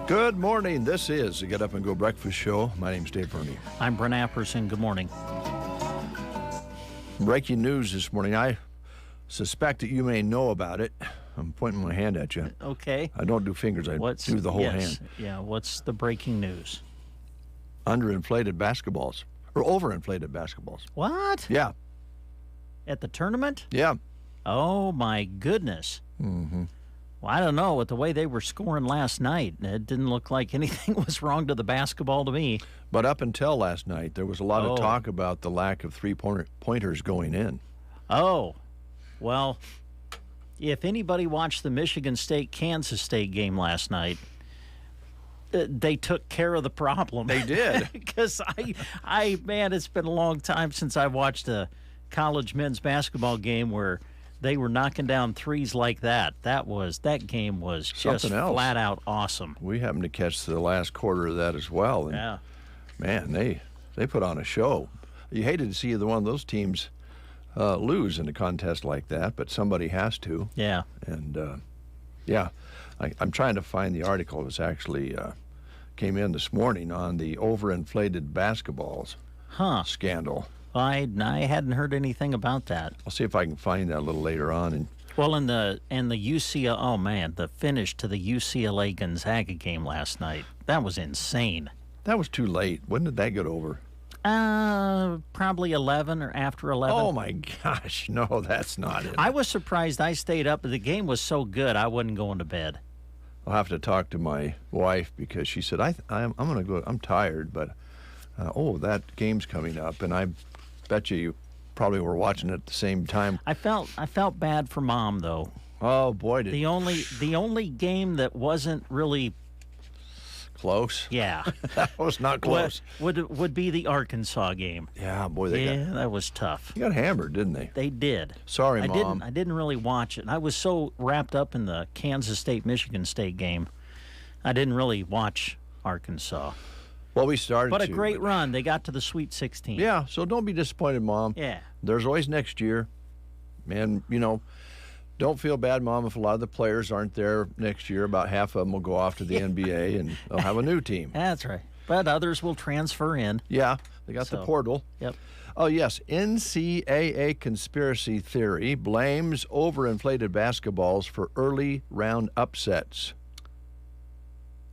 Good morning. This is the Get Up and Go Breakfast Show. My name's Dave Burney. I'm Brent Apperson. Good morning. Breaking news this morning. I suspect that you may know about it. I'm pointing my hand at you. Okay. I don't do fingers. I do the whole hand. Yeah, what's the breaking news? Underinflated basketballs. Or overinflated basketballs. What? Yeah. At the tournament? Yeah. Oh, my goodness. Mm-hmm. Well, I don't know. With the way they were scoring last night, it didn't look like anything was wrong to the basketball to me. But up until last night, there was a lot of talk about the lack of three-pointers going in. Oh, well, if anybody watched the Michigan State-Kansas State game last night, they took care of the problem. They did. Because man, it's been a long time since I watched a college men's basketball game where they were knocking down threes like that. That game was just flat out awesome. We happened to catch the last quarter of that as well. And yeah. Man, they put on a show. You hated to see either one of those teams lose in a contest like that, but somebody has to. Yeah. And, I'm trying to find the article. It was actually came in this morning on the overinflated basketballs scandal. I hadn't heard anything about that. I'll see if I can find that a little later on. Well, and the UCLA, oh man, the finish to the UCLA Gonzaga game last night, that was insane. That was too late. When did that get over? Probably 11 or after 11. Oh my gosh, no, that's not it. I was surprised I stayed up. The game was so good, I wasn't going to bed. I'll have to talk to my wife because she said I'm going to go. I'm tired, but that game's coming up, and I bet you probably were watching it at the same time. I felt bad for Mom though. Oh boy, the only game that wasn't really close. Yeah, that was not close. Would be the Arkansas game. Yeah, boy, that was tough. They got hammered, didn't they? They did. Sorry, Mom. I didn't really watch it. I was so wrapped up in the Kansas State Michigan State game, I didn't really watch Arkansas. Well, we started. But a great run. They got to the Sweet 16. Yeah, so don't be disappointed, Mom. Yeah. There's always next year. And, don't feel bad, Mom, if a lot of the players aren't there next year. About half of them will go off to the NBA, and they'll have a new team. That's right. But others will transfer in. Yeah, they got the portal. Yep. Oh, yes. NCAA conspiracy theory blames overinflated basketballs for early round upsets.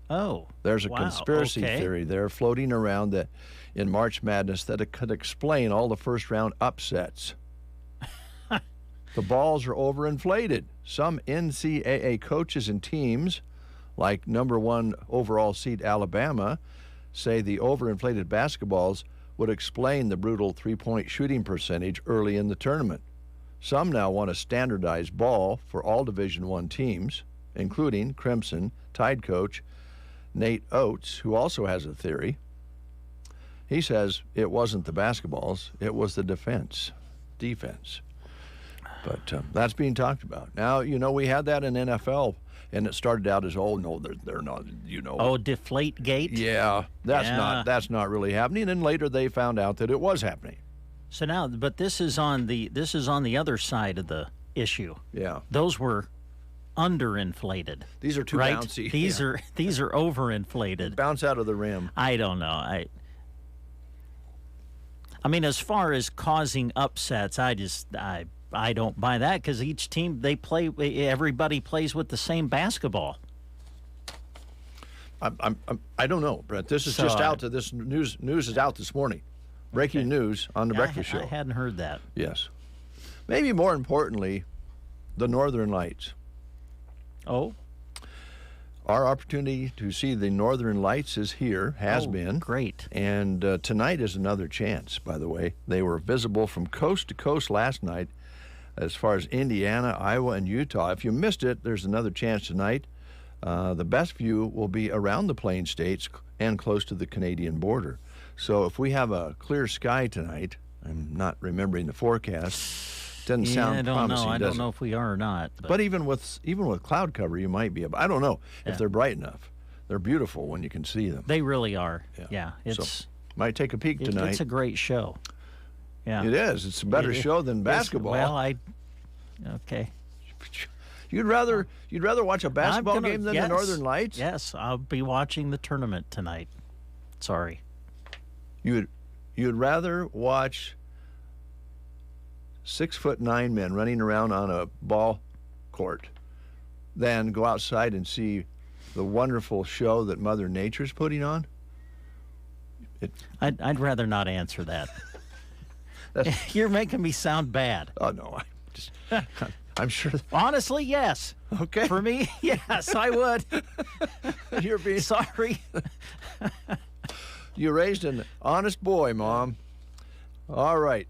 Oh, there's a conspiracy theory there floating around that in March Madness that it could explain all the first-round upsets. The balls are overinflated. Some NCAA coaches and teams, like number 1 overall seed Alabama, say the overinflated basketballs would explain the brutal three-point shooting percentage early in the tournament. Some now want a standardized ball for all Division I teams, including Crimson Tide coach Nate Oates, who also has a theory. He says it wasn't the basketballs, it was the defense. But that's being talked about. Now, we had that in NFL, and it started out as, no, they're not, Oh, Deflate Gate? Yeah, that's not really happening. And later they found out that it was happening. So now, but this is on the other side of the issue. Yeah. Those were underinflated. These are too right? bouncy. These are overinflated. Bounce out of the rim. I don't know. I mean, as far as causing upsets, I don't buy that because each team everybody plays with the same basketball. I don't know, Brett. This is just out. This news is out this morning. Breaking news on the Breakfast Show. I hadn't heard that. Yes. Maybe more importantly, the Northern Lights. Oh. Our opportunity to see the Northern Lights is here, has been. Great. And tonight is another chance, by the way. They were visible from coast to coast last night. as far as Indiana, Iowa, and Utah. If you missed it, there's another chance tonight. The best view will be around the Plain States and close to the Canadian border. So if we have a clear sky tonight, I'm not remembering the forecast. Doesn't sound promising. I don't know if we are or not. But even with cloud cover, you might be. I don't know if they're bright enough. They're beautiful when you can see them. They really are. Yeah, might take a peek tonight. It's a great show. Yeah, it is. It's a better show than basketball. Okay. You'd rather watch a basketball game than the Northern Lights? Yes, I'll be watching the tournament tonight. Sorry. You'd rather watch 6'9" men running around on a ball court than go outside and see the wonderful show that Mother Nature's putting on? I'd rather not answer that. You're making me sound bad. Oh no, I'm sure. Honestly, yes. Okay. For me, yes, I would. You're being sorry. You raised an honest boy, Mom. All right.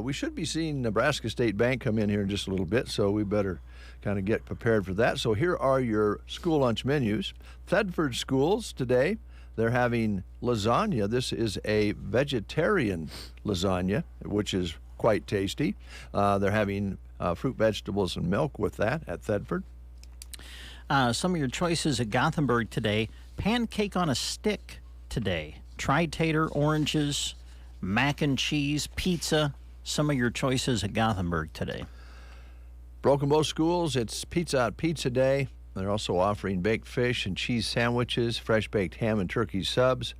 We should be seeing Nebraska State Bank come in here in just a little bit, so we better kind of get prepared for that. So here are your school lunch menus. Thedford Schools today, they're having lasagna. This is a vegetarian lasagna, which is quite tasty. They're having fruit, vegetables, and milk with that at Thedford. Some of your choices at Gothenburg today. Pancake on a stick today. Tri-tater, oranges, mac and cheese, pizza. Some of your choices at Gothenburg today. Broken Bow Schools, it's Pizza Out Pizza Day. They're also offering baked fish and cheese sandwiches, fresh baked ham and turkey subs,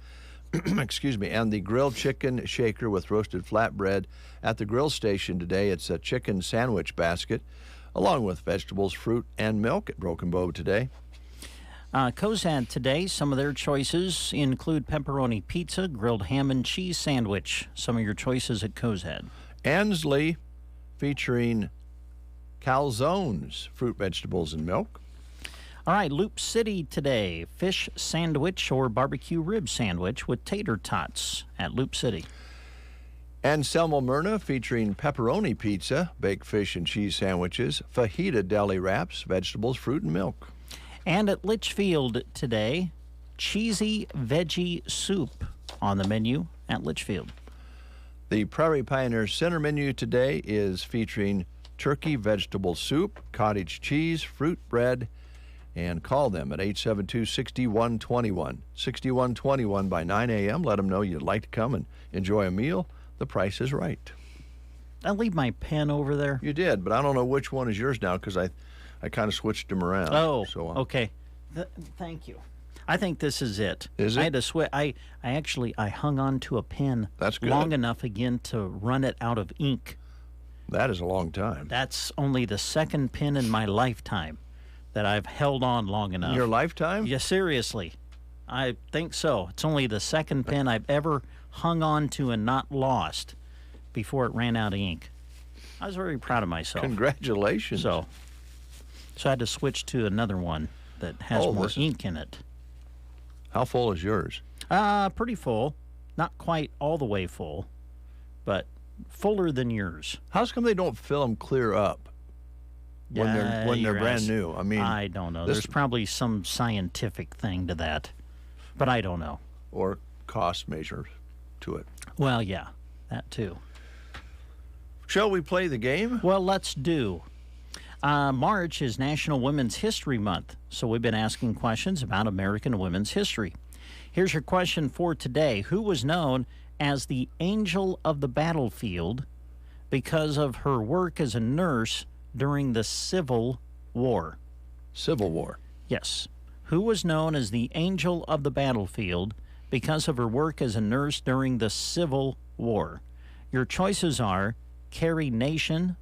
excuse me, and the grilled chicken shaker with roasted flatbread. At the grill station today, it's a chicken sandwich basket, along with vegetables, fruit, and milk at Broken Bow today. Cozad today, some of their choices include pepperoni pizza, grilled ham and cheese sandwich. Some of your choices at Cozad. Ansley, featuring calzones, fruit, vegetables, and milk. All right, Loop City today, fish sandwich or barbecue rib sandwich with tater tots at Loop City. And Selma Myrna, featuring pepperoni pizza, baked fish and cheese sandwiches, fajita deli wraps, vegetables, fruit, and milk. And at Litchfield today, cheesy veggie soup on the menu at Litchfield. The Prairie Pioneer Center menu today is featuring turkey vegetable soup, cottage cheese, fruit bread, and call them at 872-6121. 6121 by 9 a.m. Let them know you'd like to come and enjoy a meal. The price is right. I leave my pen over there. You did, but I don't know which one is yours now because I kind of switched them around. Oh, so, okay. Thank you. I think this is it. Is it? I had to switch. I hung on to a pen long enough again to run it out of ink. That is a long time. That's only the second pen in my lifetime that I've held on long enough. Your lifetime? Yeah, seriously. I think so. It's only the second pen I've ever hung on to and not lost before it ran out of ink. I was very proud of myself. Congratulations. So I had to switch to another one that has more ink in it. How full is yours? Pretty full. Not quite all the way full, but fuller than yours. How come they don't fill them clear up when they're brand new? I mean, I don't know. There's probably some scientific thing to that, but I don't know. Or cost measure to it. Well, yeah, that too. Shall we play the game? Well, let's do. March is National Women's History Month, so we've been asking questions about American women's history. Here's your question for today. Who was known as the Angel of the Battlefield because of her work as a nurse during the Civil War? Civil War. Yes. Who was known as the Angel of the Battlefield because of her work as a nurse during the Civil War? Your choices are Carrie Nation,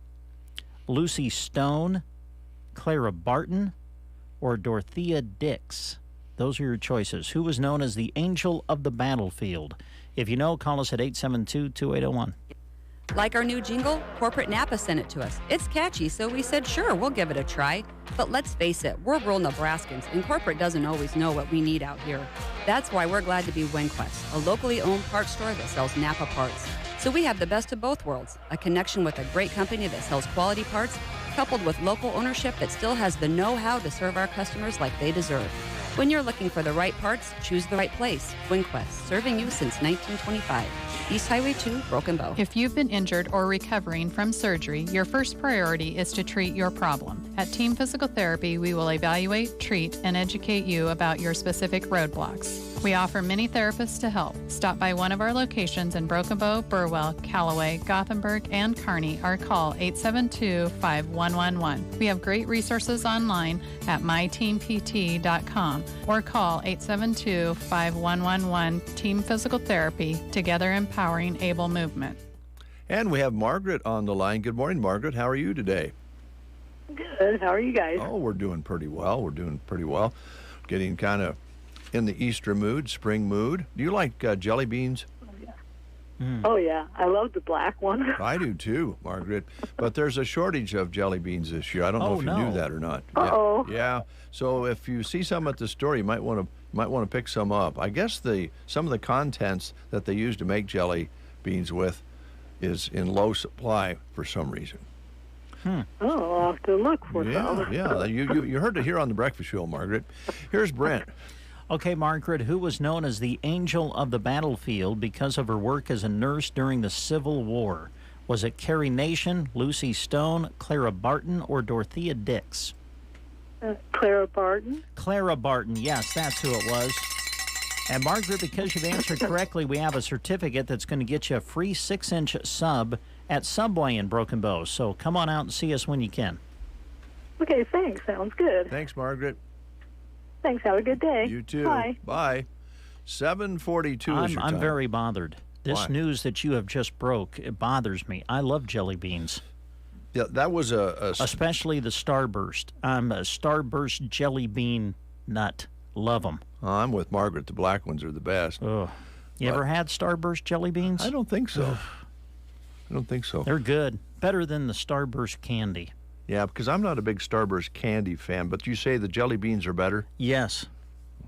Lucy Stone, Clara Barton, or Dorothea Dix. Those are your choices. Who was known as the Angel of the Battlefield? If you know, call us at 872-2801. Like our new jingle, Corporate Napa sent it to us. It's catchy, so we said, sure, we'll give it a try. But let's face it, we're rural Nebraskans, and corporate doesn't always know what we need out here. That's why we're glad to be WinQuest, a locally owned parts store that sells Napa parts. So we have the best of both worlds, a connection with a great company that sells quality parts, coupled with local ownership that still has the know-how to serve our customers like they deserve. When you're looking for the right parts, choose the right place. WinQuest, serving you since 1925. East Highway 2, Broken Bow. If you've been injured or recovering from surgery, your first priority is to treat your problem. At Team Physical Therapy, we will evaluate, treat, and educate you about your specific roadblocks. We offer many therapists to help. Stop by one of our locations in Broken Bow, Burwell, Callaway, Gothenburg, and Kearney or call 872-5111. We have great resources online at myteampt.com or call 872-5111 Team Physical Therapy, together empowering able movement. And we have Margaret on the line. Good morning, Margaret. How are you today? Good. How are you guys? Oh, we're doing pretty well. Getting kind of in the Easter mood, spring mood. Do you like jelly beans? Oh, yeah. I love the black one. I do too, Margaret. But there's a shortage of jelly beans this year. I don't know if you knew that or not. Uh-oh. Yeah. So if you see some at the store, you might want to pick some up. I guess some of the contents that they use to make jelly beans with is in low supply for some reason. Oh, I'll have to look for some. Yeah. You heard it here on the Breakfast Show, Margaret. Here's Brent. Okay, Margaret, who was known as the Angel of the Battlefield because of her work as a nurse during the Civil War? Was it Carrie Nation, Lucy Stone, Clara Barton, or Dorothea Dix? Clara Barton. Clara Barton, yes, that's who it was. And Margaret, because you've answered correctly, we have a certificate that's going to get you a free 6-inch sub at Subway in Broken Bow. So come on out and see us when you can. Okay, thanks. Sounds good. Thanks, Margaret. Thanks. Have a good day. You too. Bye. Bye. 7:42 is your time. I'm very bothered. This news that you have just broke, it bothers me. I love jelly beans. Yeah, that was especially the Starburst. I'm a Starburst jelly bean nut. Love them. I'm with Margaret. The black ones are the best. You ever had Starburst jelly beans? I don't think so. They're good. Better than the Starburst candy. Yeah, because I'm not a big Starburst candy fan, but you say the jelly beans are better? Yes.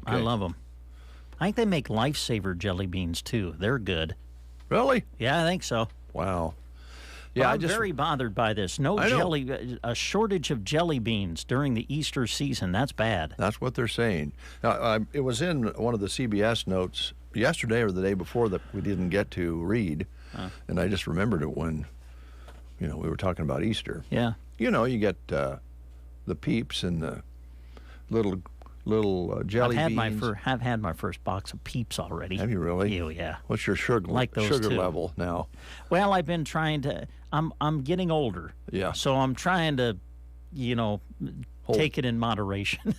Okay. I love them. I think they make Lifesaver jelly beans, too. They're good. Really? Yeah, I think so. Wow. Yeah, I'm very bothered by this. A shortage of jelly beans during the Easter season. That's bad. That's what they're saying. Now, it was in one of the CBS notes yesterday or the day before that we didn't get to read, and I just remembered it when, we were talking about Easter. Yeah. You get the Peeps and the little jelly beans. I've had my first box of Peeps already. Have you really? Oh, yeah. What's your sugar level now? Well, I've been trying to. I'm getting older. Yeah. So I'm trying to, take it in moderation.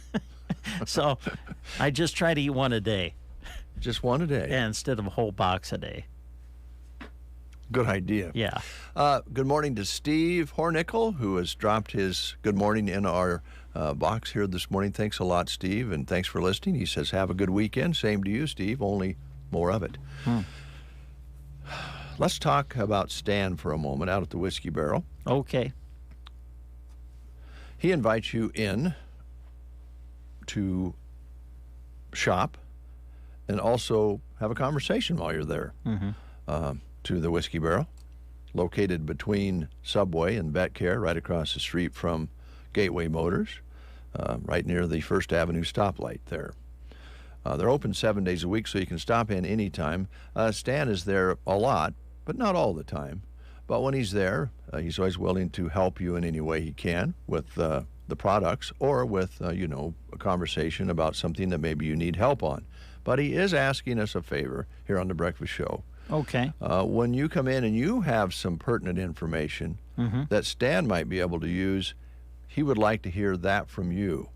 So I just try to eat one a day. Just one a day? Yeah, instead of a whole box a day. Good idea. Yeah. Good morning to Steve Hornickel, who has dropped his good morning in our box here this morning. Thanks a lot, Steve, and thanks for listening. He says, have a good weekend. Same to you, Steve, only more of it. Let's talk about Stan for a moment out at the Whiskey Barrel. Okay. He invites you in to shop and also have a conversation while you're there. To the Whiskey Barrel, located between Subway and Betcare, right across the street from Gateway Motors, right near the First Avenue stoplight there. They're open 7 days a week, so you can stop in anytime. Stan is there a lot, but not all the time. But when he's there, he's always willing to help you in any way he can with the products or with, a conversation about something that maybe you need help on. But he is asking us a favor here on The Breakfast Show. Okay. When you come in and you have some pertinent information that Stan might be able to use, he would like to hear that from you.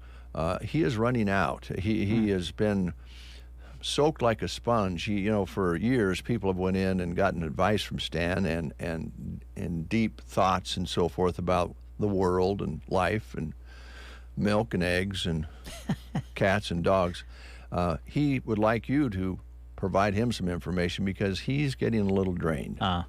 He is running out. He has been soaked like a sponge. For years, people have went in and gotten advice from Stan and deep thoughts and so forth about the world and life and milk and eggs and cats and dogs. He would like you to provide him some information because he's getting a little drained. Now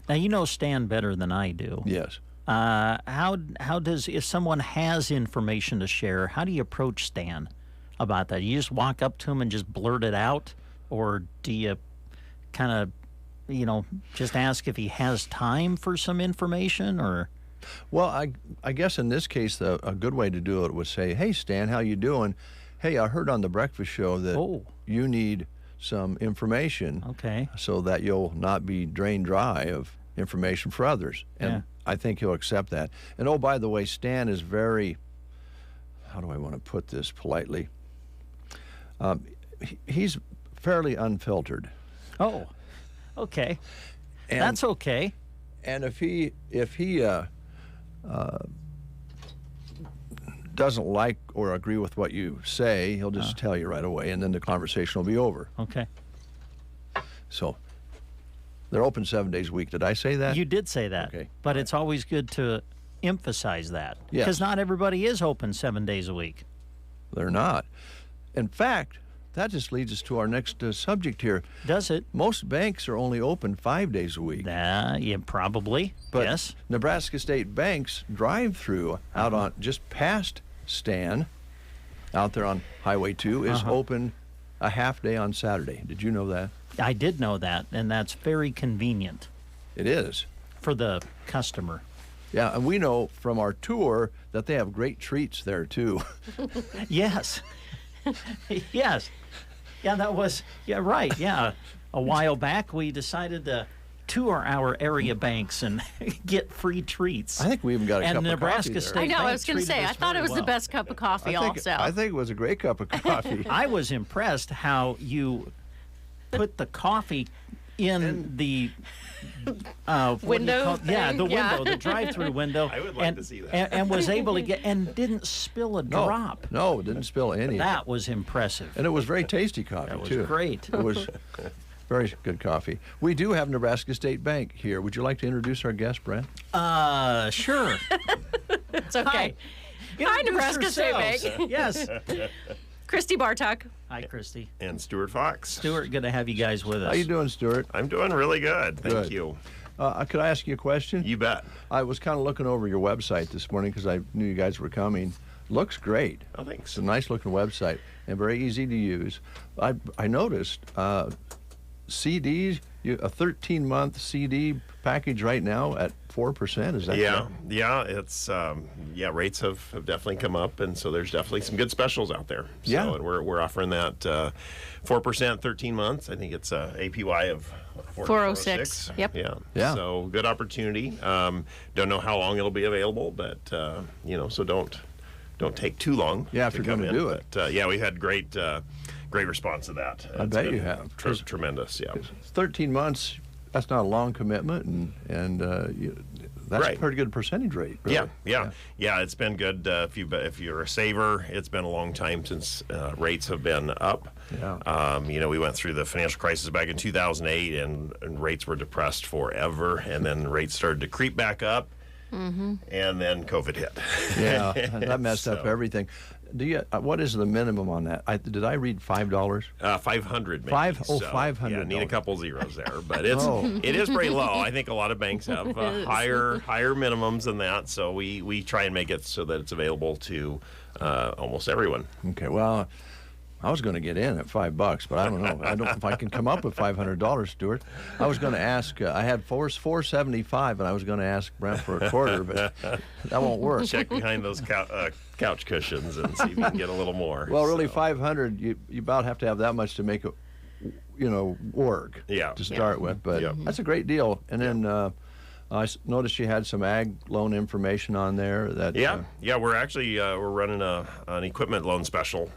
you know Stan better than I do. Yes. If someone has information to share, how do you approach Stan about that? You just walk up to him and just blurt it out, or do you kind of just ask if he has time for some information or? Well, I guess in this case, a good way to do it was say, hey, Stan, how you doing? Hey, I heard on the breakfast show that you need some information so that you'll not be drained dry of information for others. And I think he'll accept that. And, oh, by the way, Stan is very, how do I want to put this politely? He's fairly unfiltered. Oh, okay. And that's okay. And if he doesn't like or agree with what you say, he'll just tell you right away, and then the conversation will be over. Okay. So they're open 7 days a week. Did I say that? You did say that. Okay. But it's always good to emphasize that. Yes. Because not everybody is open 7 days a week. They're not. In fact, that just leads us to our next subject here. Does it? Most banks are only open 5 days a week. Yeah, probably. But yes. Nebraska State Bank's drive-through out on just past Stan, out there on Highway 2, is open a half day on Saturday. Did you know that? I did know that, and that's very convenient. It is. For the customer. Yeah, and we know from our tour that they have great treats there, too. Yes. Yes. Yeah, that was, right, yeah. A while back, we decided to tour our area banks and get free treats. I think we even got a cup of coffee Nebraska State there. I know, Bank I was going to say, I thought it was the best cup of coffee also. I think it was a great cup of coffee. I was impressed how you put the coffee in the window. The drive-through window. I would like to see that. And was able to get and didn't spill a drop. No, it didn't spill any. That was impressive. And it was very tasty coffee, That was too. great. It was very good coffee. We do have Nebraska State Bank here. Would you like to introduce our guest, Brent? Sure. It's okay. Hi, Nebraska State Bank. Yes. Christy Bartok. Hi, Christy. And Stuart Fox. Stuart, good to have you guys with us. How you doing, Stuart? I'm doing really good. Thank you. Could I ask you a question? You bet. I was kind of looking over your website this morning because I knew you guys were coming. Looks great. Oh, thanks. It's a nice-looking website and very easy to use. I noticed CDs, a 13-month CD package right now at 4%. Is that correct? Yeah. It's rates have definitely come up, and so there's definitely some good specials out there. So, and we're offering that 4%, 13 months. I think it's a APY of 406. Yep. Yeah. So good opportunity. Don't know how long it'll be available, but so don't take too long. Yeah, if you're going to do it. But we've had great response to that. I bet you have. Tremendous. Yeah. 13 months. That's not a long commitment, and that's a pretty good percentage rate. Really. Yeah. It's been good. If you're a saver, it's been a long time since rates have been up. Yeah. We went through the financial crisis back in 2008, and rates were depressed forever, and then rates started to creep back up. Mm-hmm. And then COVID hit. Yeah, that messed up everything. What is the minimum on that? Did I read $5? 500 maybe. $500. Yeah, need a couple zeros there, but it is pretty low. I think a lot of banks have higher minimums than that, so we try and make it so that it's available to almost everyone. Okay, well, I was going to get in at $5, but I don't know. I don't know if I can come up with $500, Stuart. I was going to ask. I had $475, and I was going to ask Brent for a quarter, but that won't work. Check behind those couch cushions and see if you can get a little more. Well, really, $500. You about have to have that much to make it, work. Yeah. To start with, but that's a great deal. And then. I noticed you had some ag loan information on there. We're actually we're running an equipment loan special.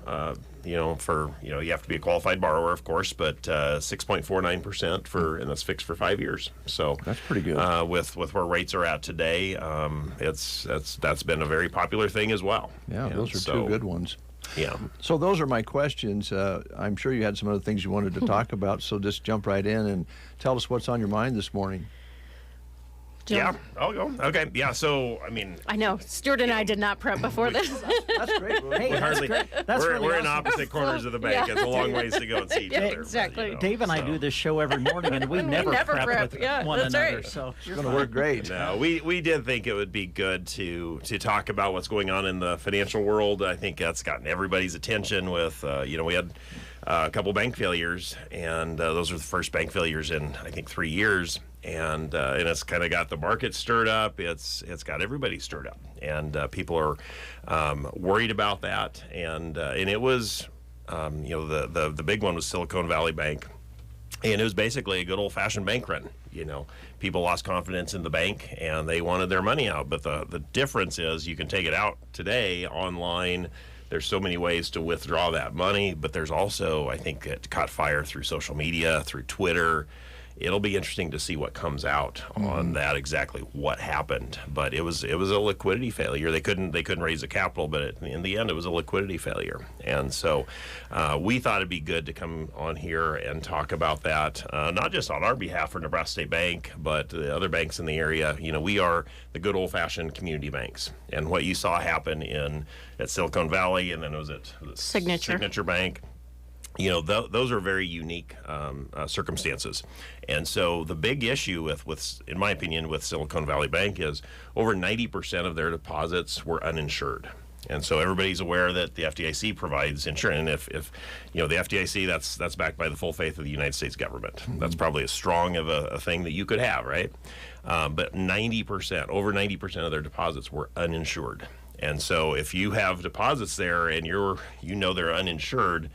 You have to be a qualified borrower, of course, but 6.49% and that's fixed for 5 years. So that's pretty good. With where rates are at today, that's been a very popular thing as well. Yeah, those are two good ones. Yeah. So those are my questions. I'm sure you had some other things you wanted to talk about, so just jump right in and tell us what's on your mind this morning. Yeah, I'll go. Okay, yeah, so, I know. Stuart and I did not prep before this. That's great. We're in opposite corners of the bank. It's a long ways to go and see each other. Exactly. Dave and I do this show every morning, and we never prep with one another. Right. So it's going to work great. No, we did think it would be good to talk about what's going on in the financial world. I think that's gotten everybody's attention with, we had a couple bank failures, and those were the first bank failures in, I think, 3 years. And it's kind of got the market stirred up. It's got everybody stirred up, and people are worried about that. And it was, the big one was Silicon Valley Bank, and it was basically a good old-fashioned bank run. People lost confidence in the bank, and they wanted their money out. But the difference is you can take it out today online. There's so many ways to withdraw that money, but there's also, I think, it caught fire through social media, through Twitter. It'll be interesting to see what comes out on that, exactly what happened. But it was a liquidity failure. They couldn't raise the capital, but in the end, it was a liquidity failure. And so we thought it'd be good to come on here and talk about that, not just on our behalf for Nebraska State Bank, but the other banks in the area. We are the good old-fashioned community banks. And what you saw happen at Silicon Valley, and then it was at Signature Bank. Those are very unique circumstances. And so the big issue with, in my opinion, with Silicon Valley Bank is over 90% of their deposits were uninsured. And so everybody's aware that the FDIC provides insurance. And if the FDIC, that's backed by the full faith of the United States government. That's probably as strong of a thing that you could have, right? But over 90% of their deposits were uninsured. And so if you have deposits there and they're uninsured,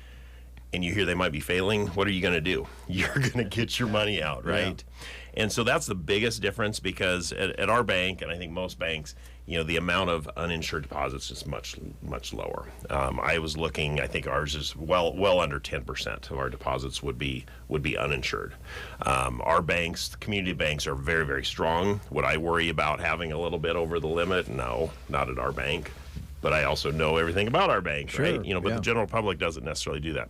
and you hear they might be failing, what are you going to do? You're going to get your money out, right? Yeah. And so that's the biggest difference, because at our bank, and I think most banks, the amount of uninsured deposits is much, much lower. I was looking, I think ours is well under 10% of our deposits would be uninsured. Our banks, the community banks, are very, very strong. Would I worry about having a little bit over the limit? No, not at our bank. But I also know everything about our bank, right? But the general public doesn't necessarily do that.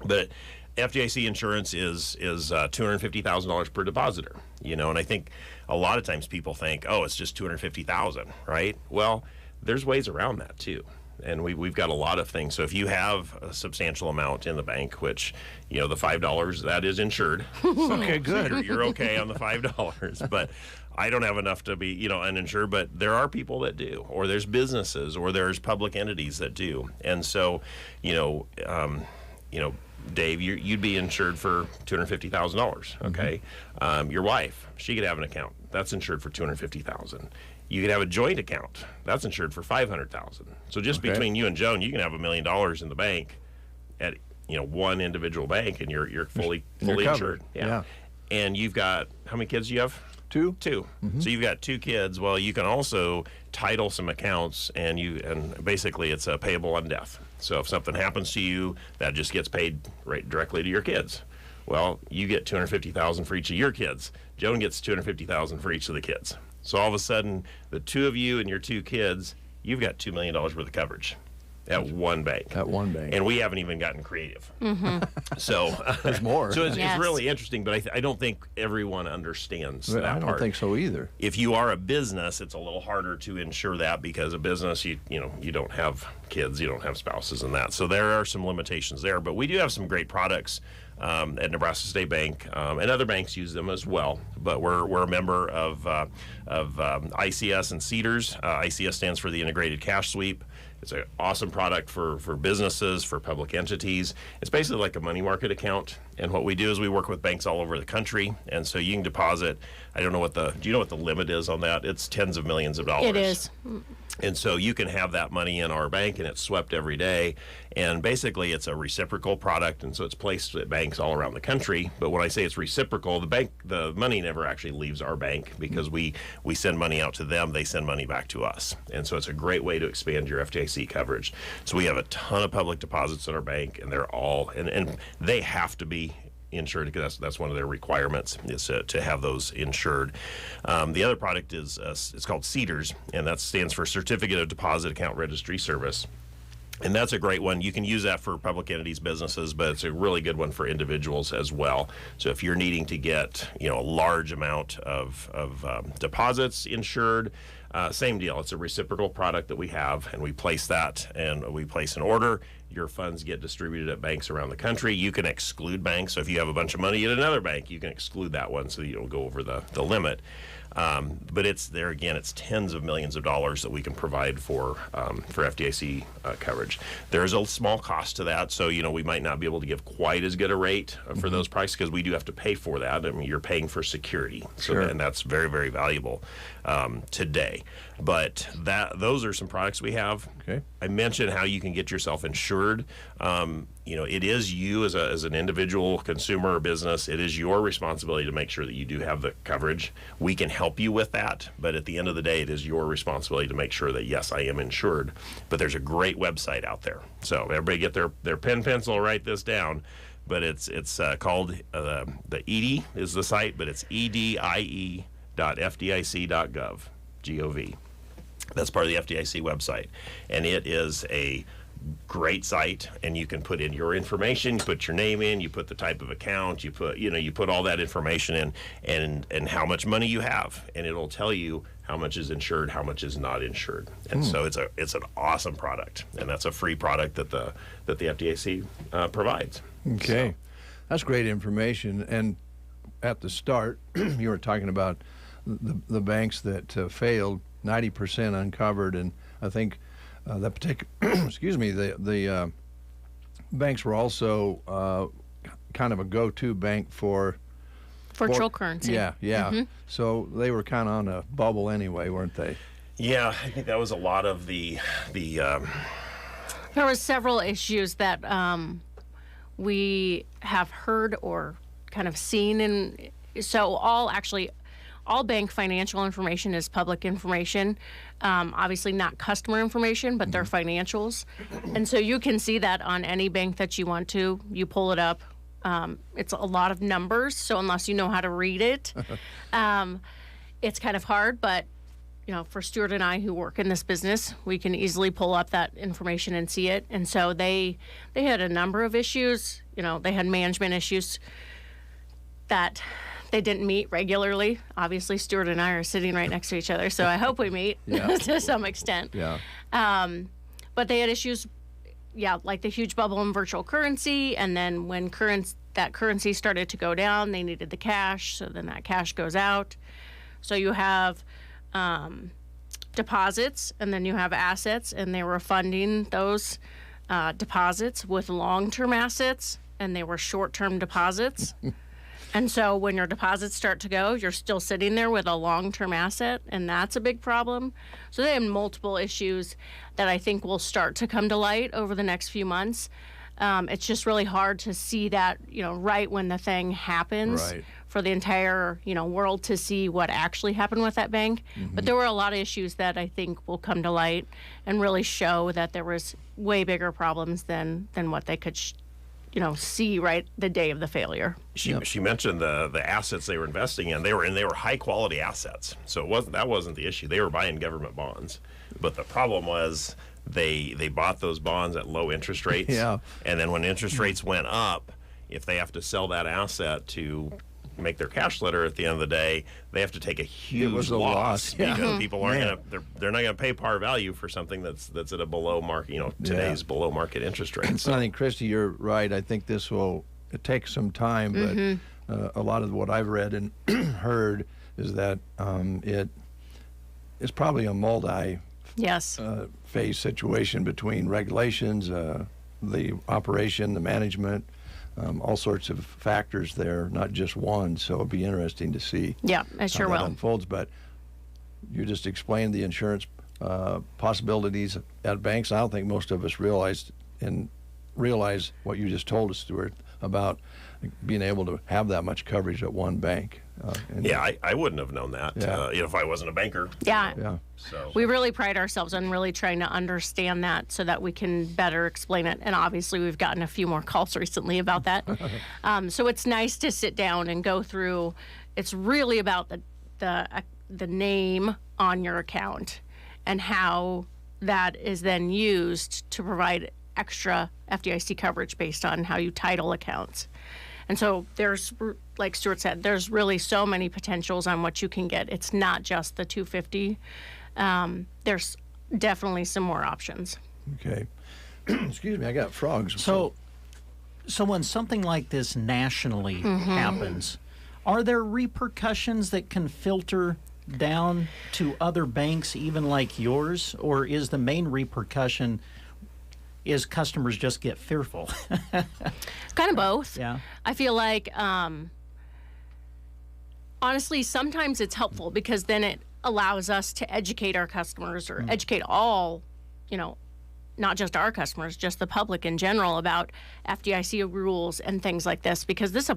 But FDIC insurance is $250,000 per depositor, and I think a lot of times people think, oh, it's just $250,000, right? Well, there's ways around that too. And we've got a lot of things. So if you have a substantial amount in the bank, which, the $5, that is insured. Okay, good. So you're okay on the $5. But I don't have enough to be, uninsured, but there are people that do, or there's businesses, or there's public entities that do. And so, Dave, you'd be insured for $250,000. Okay, your wife, she could have an account that's insured for $250,000. You could have a joint account that's insured for $500,000. So just between you and Joan, you can have $1 million in the bank at one individual bank, and you're fully insured. Yeah. And you've got, how many kids do you have? Two. Mm-hmm. So you've got 2 kids. Well, you can also title some accounts, and basically it's payable on death. So if something happens to you, that just gets paid right directly to your kids. Well, you get $250,000 for each of your kids. Joan gets $250,000 for each of the kids. So all of a sudden, the 2 of you and your 2 kids, you've got $2 million worth of coverage at one bank. And we haven't even gotten creative. So there's more. So it's really interesting, but I don't think everyone understands that part. I don't think so either. If you are a business, it's a little harder to insure that, because a business, you don't have kids, you don't have spouses and that. So there are some limitations there, but we do have some great products at Nebraska State Bank, and other banks use them as well. But we're a member of ICS and CEDARS. ICS stands for the Integrated Cash Sweep. It's an awesome product for businesses, for public entities. It's basically like a money market account. And what we do is we work with banks all over the country. And so you can deposit, do you know what the limit is on that? It's tens of millions of dollars. It is. And so you can have that money in our bank, and it's swept every day. And basically it's a reciprocal product, and so it's placed at banks all around the country. But when I say it's reciprocal, the money never actually leaves our bank, because we send money out to them, they send money back to us. And so it's a great way to expand your FDIC coverage. So we have a ton of public deposits at our bank, and they're all, and they have to be insured, because that's one of their requirements, is to have those insured. The other product is it's called CEDARS, and that stands for Certificate of Deposit Account Registry Service. And that's a great one. You can use that for public entities, businesses, but it's a really good one for individuals as well. So if you're needing to get a large amount of deposits insured, Same deal. It's a reciprocal product that we have, and we place that, and we place an order. Your funds get distributed at banks around the country. You can exclude banks. So if you have a bunch of money at another bank, you can exclude that one so you don't go over the limit. But it's there again. It's tens of millions of dollars that we can provide for FDIC coverage. There's a small cost to that, so we might not be able to give quite as good a rate for those prices because we do have to pay for that. I mean, you're paying for security, and that's very, very valuable today. But those are some products we have. Okay. I mentioned how you can get yourself insured. It is you as an individual consumer or business. It is your responsibility to make sure that you do have the coverage. We can help you with that, but at the end of the day, it is your responsibility to make sure that, yes, I am insured. But there's a great website out there. So everybody get their pen, pencil, write this down. But it's called, the EDIE is the site, but it's edie.fdic.gov, G-O-V. That's part of the FDIC website. And it is a great site, and you can put in your information, you put your name in, you put the type of account, you put all that information in, and how much money you have, and it'll tell you how much is insured, how much is not insured. And so it's an awesome product, and that's a free product that the FDIC provides. Okay. So. That's great information. And at the start, you were talking about the banks that failed, 90% uncovered, and I think that particular, excuse me, the banks were also kind of a go-to bank for virtual currency. Yeah. Mm-hmm. So they were kind of on a bubble anyway, weren't they? Yeah, I think that was a lot of the. There were several issues that we have heard or kind of seen, and so all bank financial information is public information. Obviously not customer information, but their financials. And so you can see that on any bank that you want to. You pull it up. It's a lot of numbers, so unless you know how to read it, it's kind of hard. But, for Stuart and I who work in this business, we can easily pull up that information and see it. And so they had a number of issues. They had management issues that they didn't meet regularly. Obviously, Stuart and I are sitting right next to each other, so I hope we meet to some extent. Yeah. But they had issues, like the huge bubble in virtual currency, and then when that currency started to go down, they needed the cash, so then that cash goes out. So you have deposits, and then you have assets, and they were funding those deposits with long-term assets, and they were short-term deposits. And so when your deposits start to go, you're still sitting there with a long-term asset, and that's a big problem. So they have multiple issues that I think will start to come to light over the next few months. It's just really hard to see that, right when the thing happens, right, for the entire, world to see what actually happened with that bank. Mm-hmm. But there were a lot of issues that I think will come to light and really show that there was way bigger problems than what they could see right the day of the failure. She mentioned the assets they were investing in. They were high quality assets. So that wasn't the issue. They were buying government bonds. But the problem was they bought those bonds at low interest rates. Yeah. And then when interest rates went up, if they have to sell that asset to make their cash letter at the end of the day, they have to take a huge loss because people aren't they're not going to pay par value for something that's at a below market, today's below market interest rate. So I think, Christy, you're right. I think this will take some time, but a lot of what I've read and heard is that it's probably a multi-phase situation between regulations, the operation, the management, all sorts of factors there, not just one. So it'll be interesting to see it sure how that will. unfolds. But you just explained the insurance possibilities at banks. I don't think most of us realize what you just told us, Stuart, about being able to have that much coverage at one bank. I wouldn't have known that if I wasn't a banker. Yeah. So we really pride ourselves on really trying to understand that so that we can better explain it. And obviously, we've gotten a few more calls recently about that. So it's nice to sit down and go through. It's really about the name on your account and how that is then used to provide extra FDIC coverage based on how you title accounts. And so there's, like Stuart said, there's really so many potentials on what you can get. It's not just the $250 there's definitely some more options. Okay. Excuse me, I got frogs. So when something like this nationally happens, are there repercussions that can filter down to other banks, even like yours? Or is the main repercussion is customers just get fearful? Kind of both. Yeah. I feel like, honestly, sometimes it's helpful because then it allows us to educate our customers or educate all, not just our customers, just the public in general about FDIC rules and things like this, because this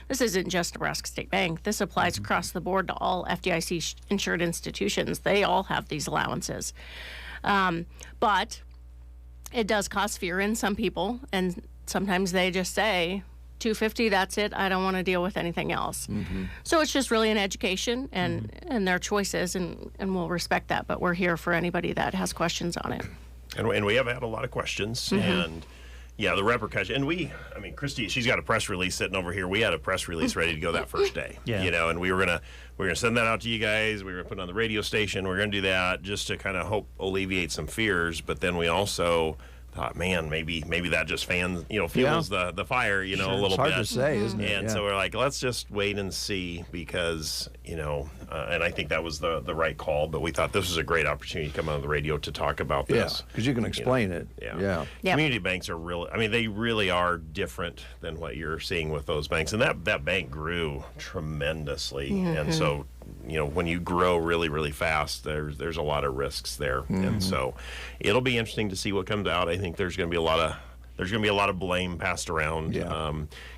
isn't just Nebraska State Bank. This applies across the board to all FDIC insured institutions. They all have these allowances. But it does cause fear in some people, and sometimes they just say, $250, that's it. I don't want to deal with anything else. So it's just really an education and their choices, and we'll respect that. But we're here for anybody that has questions on it. And we have had a lot of questions, and yeah, the repercussion. And Christy, she's got a press release sitting over here. We had a press release ready to go that first day. And we were gonna send that out to you guys. We were gonna put it on the radio station. We're gonna do that just to kind of hope alleviate some fears. But then we also thought, man, maybe that just fuels the fire, a little bit. It's hard to say, isn't it? And so we're like, let's just wait and see, because and I think that was the right call. But we thought this was a great opportunity to come on the radio to talk about this. Yeah, because you can explain it. Yeah. Community banks are they really are different than what you're seeing with those banks. And that bank grew tremendously, and so when you grow really, really fast, there's a lot of risks there, and so it'll be interesting to see what comes out. I think there's going to be a lot of blame passed around.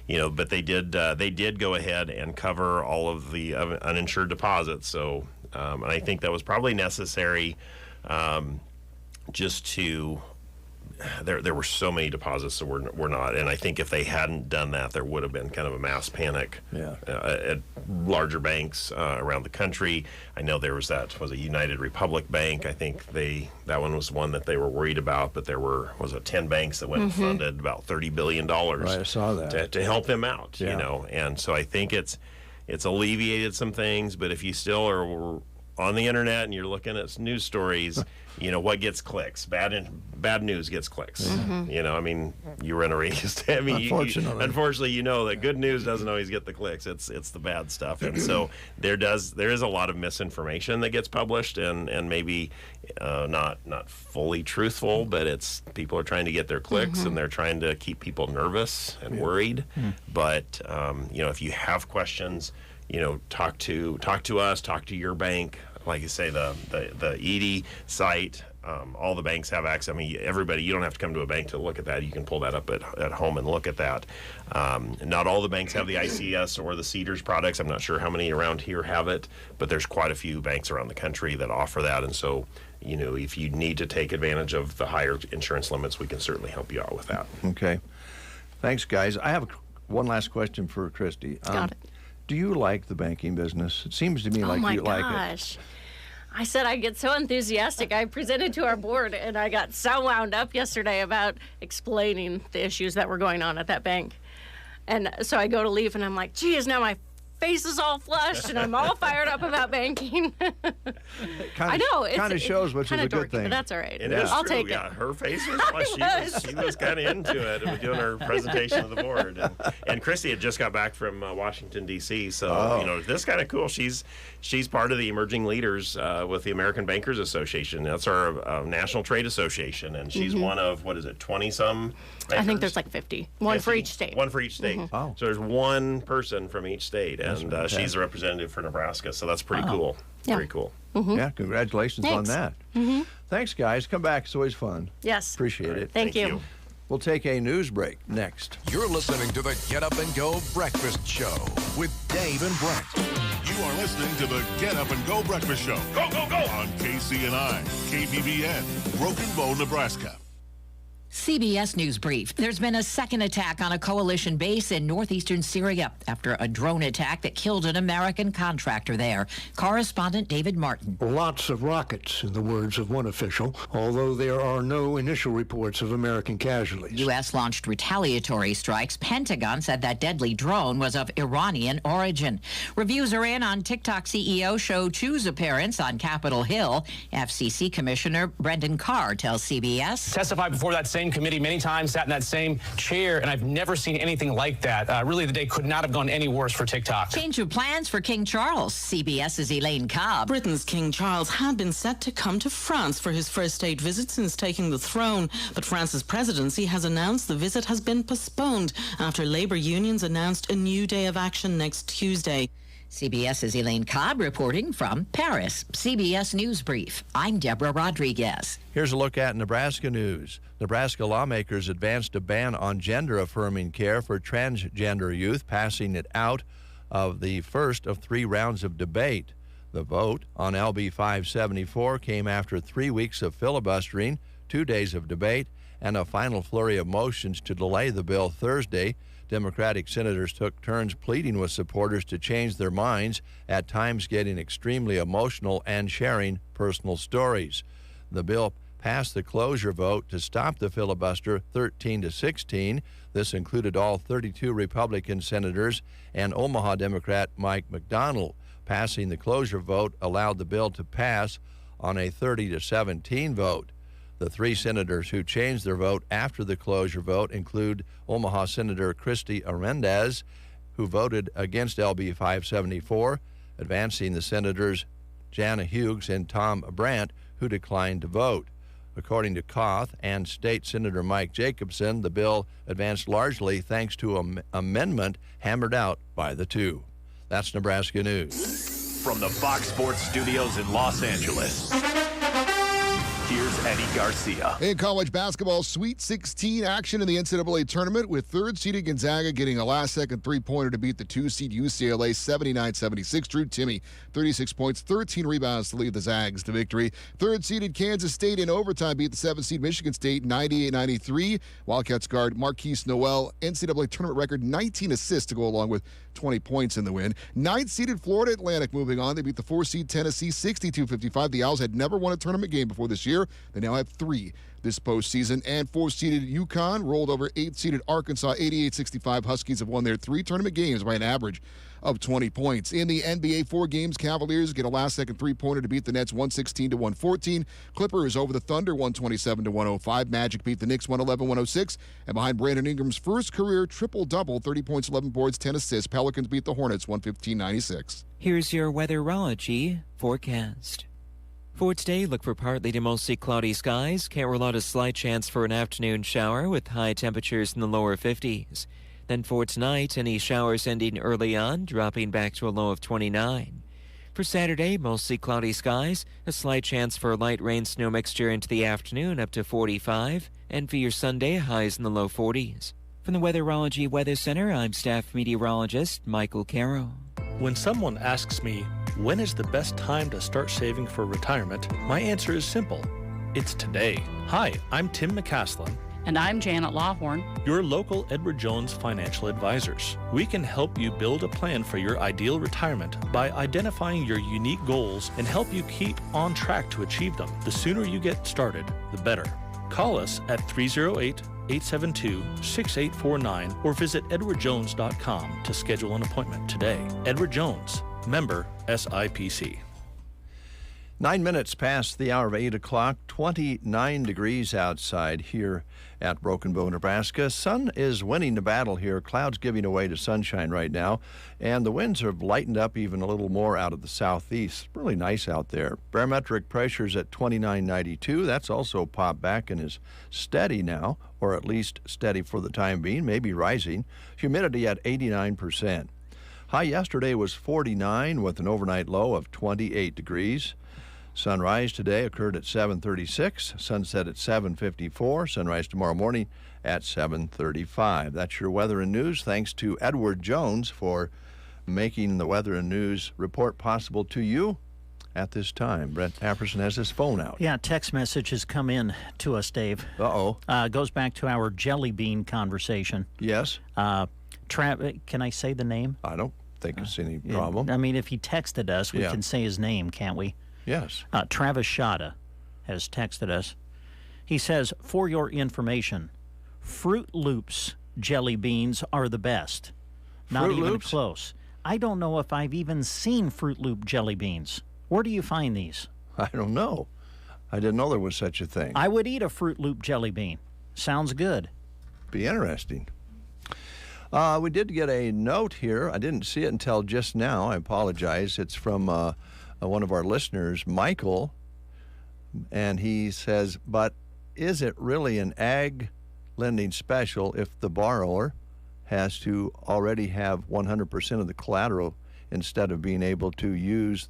But they did go ahead and cover all of the uninsured deposits. So, and I think that was probably necessary, just to. There were so many deposits that were not, and I think if they hadn't done that, there would have been kind of a mass panic at larger banks around the country. I know there was a United Republic Bank. I think that one was one that they were worried about, but there was 10 banks that went and funded about $30 billion. Right, I saw that to help them out. And so I think it's alleviated some things, but if you still are on the internet and you're looking at news stories, what gets clicks? Bad news gets clicks. You run a radio station. Unfortunately, that good news doesn't always get the clicks. It's the bad stuff, and so there is a lot of misinformation that gets published, and maybe not fully truthful, but people are trying to get their clicks, and they're trying to keep people nervous and worried. But if you have questions, talk to us, talk to your bank. Like you say, the ED site, all the banks have access. Everybody, you don't have to come to a bank to look at that. You can pull that up at home and look at that. Not all the banks have the ICS or the Cedars products. I'm not sure how many around here have it, but there's quite a few banks around the country that offer that. And so, if you need to take advantage of the higher insurance limits, we can certainly help you out with that. Okay. Thanks, guys. I have one last question for Christy. Got it. Do you like the banking business? It seems to me like you like it. I said I get so enthusiastic. I presented to our board, and I got so wound up yesterday about explaining the issues that were going on at that bank. And so I go to leave, and I'm like, geez, now my face is all flushed, and I'm all fired up about banking. I know. It kind of shows, which is a good thing. But that's all right. It is I'll true. take it. Her face was flushed. She was kind of into it and doing her presentation to the board. And Christy had just got back from Washington, D.C., so this is kind of cool. She's part of the emerging leaders with the American Bankers Association. That's our national trade association, and she's one of, 20-some bankers? I think there's like 50. One for each state. One for each state. Oh. So there's one person from each state, and she's the representative for Nebraska, so that's pretty cool. Yeah. Very cool. Yeah, congratulations on that. Thanks, guys. Come back. It's always fun. Yes. Appreciate it. Thank you. We'll take a news break next. You're listening to the Get Up and Go Breakfast Show with Dave and Brent. You are listening to the Get Up and Go Breakfast Show. Go, go, go! On KCNI, KBBN, Broken Bow, Nebraska. CBS News Brief. There's been a second attack on a coalition base in northeastern Syria after a drone attack that killed an American contractor there. Correspondent David Martin. Lots of rockets, in the words of one official, although there are no initial reports of American casualties. U.S. launched retaliatory strikes. Pentagon said that deadly drone was of Iranian origin. Reviews are in on TikTok CEO Shou Chu's appearance on Capitol Hill. FCC Commissioner Brendan Carr tells CBS. Testified before that same committee many times, sat in that same chair, and I've never seen anything like that. Really, the day could not have gone any worse for TikTok. Change of plans for King Charles. CBS's Elaine Cobb. Britain's King Charles had been set to come to France for his first state visit since taking the throne, but France's presidency has announced the visit has been postponed after labor unions announced a new day of action next Tuesday. CBS's Elaine Cobb reporting from Paris. CBS News Brief. I'm Deborah Rodriguez. Here's a look at Nebraska news. Nebraska lawmakers advanced a ban on gender-affirming care for transgender youth, passing it out of the first of 3 rounds of debate. The vote on LB 574 came after 3 weeks of filibustering, 2 days of debate, and a final flurry of motions to delay the bill Thursday. Democratic senators took turns pleading with supporters to change their minds, at times getting extremely emotional and sharing personal stories. The bill passed the closure vote to stop the filibuster 13-16. This included all 32 Republican senators and Omaha Democrat Mike McDonald. Passing the closure vote allowed the bill to pass on a 30-17 vote. The 3 senators who changed their vote after the closure vote include Omaha Senator Christy Arendez, who voted against LB 574, advancing the senators Jana Hughes and Tom Brandt, who declined to vote. According to Koth and State Senator Mike Jacobson, the bill advanced largely thanks to an amendment hammered out by the 2. That's Nebraska News. From the Fox Sports Studios in Los Angeles, here's Eddie Garcia. In college basketball, Sweet 16 action in the NCAA tournament, with third-seeded Gonzaga getting a last-second three-pointer to beat the 2-seed UCLA 79-76. Drew Timme, 36 points, 13 rebounds to lead the Zags to victory. Third-seeded Kansas State in overtime beat the 7th-seed Michigan State 98-93. Wildcats guard Marquise Noel, NCAA tournament record 19 assists to go along with 20 points in the win. 9th-seeded Florida Atlantic moving on. They beat the 4th-seed Tennessee 62-55. The Owls had never won a tournament game before this year. They now have 3 this postseason. And 4th-seeded UConn rolled over 8th-seeded Arkansas 88-65. Huskies have won their 3 tournament games by an average of 20 points. In the NBA 4 games, Cavaliers get a last-second three-pointer to beat the Nets 116-114. Clippers over the Thunder 127-105. Magic beat the Knicks 111-106. And behind Brandon Ingram's first career triple-double, 30 points, 11 boards, 10 assists, Pelicans beat the Hornets 115-96. Here's your weatherology forecast. For today, look for partly to mostly cloudy skies. Can't rule out a slight chance for an afternoon shower with high temperatures in the lower 50s. Then for tonight, any showers ending early on, dropping back to a low of 29. For Saturday, mostly cloudy skies, a slight chance for a light rain-snow mixture into the afternoon up to 45. And for your Sunday, highs in the low 40s. From the Weatherology Weather Center, I'm staff meteorologist Michael Caro. When someone asks me, when is the best time to start saving for retirement, my answer is simple. It's today. Hi, I'm Tim McCaslin. And I'm Janet Lawhorn, your local Edward Jones financial advisors. We can help you build a plan for your ideal retirement by identifying your unique goals and help you keep on track to achieve them. The sooner you get started, the better. Call us at 308-872-6849 or visit edwardjones.com to schedule an appointment today. Edward Jones, member SIPC. 9 minutes past the hour of 8 o'clock, 29 degrees outside here at Broken Bow, Nebraska. Sun is winning the battle here. Clouds giving way to sunshine right now. And the winds have lightened up even a little more out of the southeast. Really nice out there. Barometric pressure's at 29.92. That's also popped back and is steady now, or at least steady for the time being, maybe rising. Humidity at 89%. High yesterday was 49 with an overnight low of 28 degrees. Sunrise today occurred at 7:36, sunset at 7:54, sunrise tomorrow morning at 7:35. That's your weather and news. Thanks to Edward Jones for making the weather and news report possible to you. at this time. Brett Apperson has his phone out. Yeah, text message has come in to us, Dave. Uh-oh. Goes back to our jelly bean conversation. Yes. Can I say the name? I don't think it's any problem. I mean, if he texted us, we can say his name, can't we? Yes. Travis Shada has texted us. He says, for your information, Fruit Loops jelly beans are the best. Not even close. I don't know if I've even seen Fruit Loop jelly beans. Where do you find these? I don't know. I didn't know there was such a thing. I would eat a Fruit Loop jelly bean. Sounds good. Be interesting. We did get a note here. I didn't see it until just now. I apologize. It's from one of our listeners, Michael, and he says, but is it really an ag lending special if the borrower has to already have 100% of the collateral instead of being able to use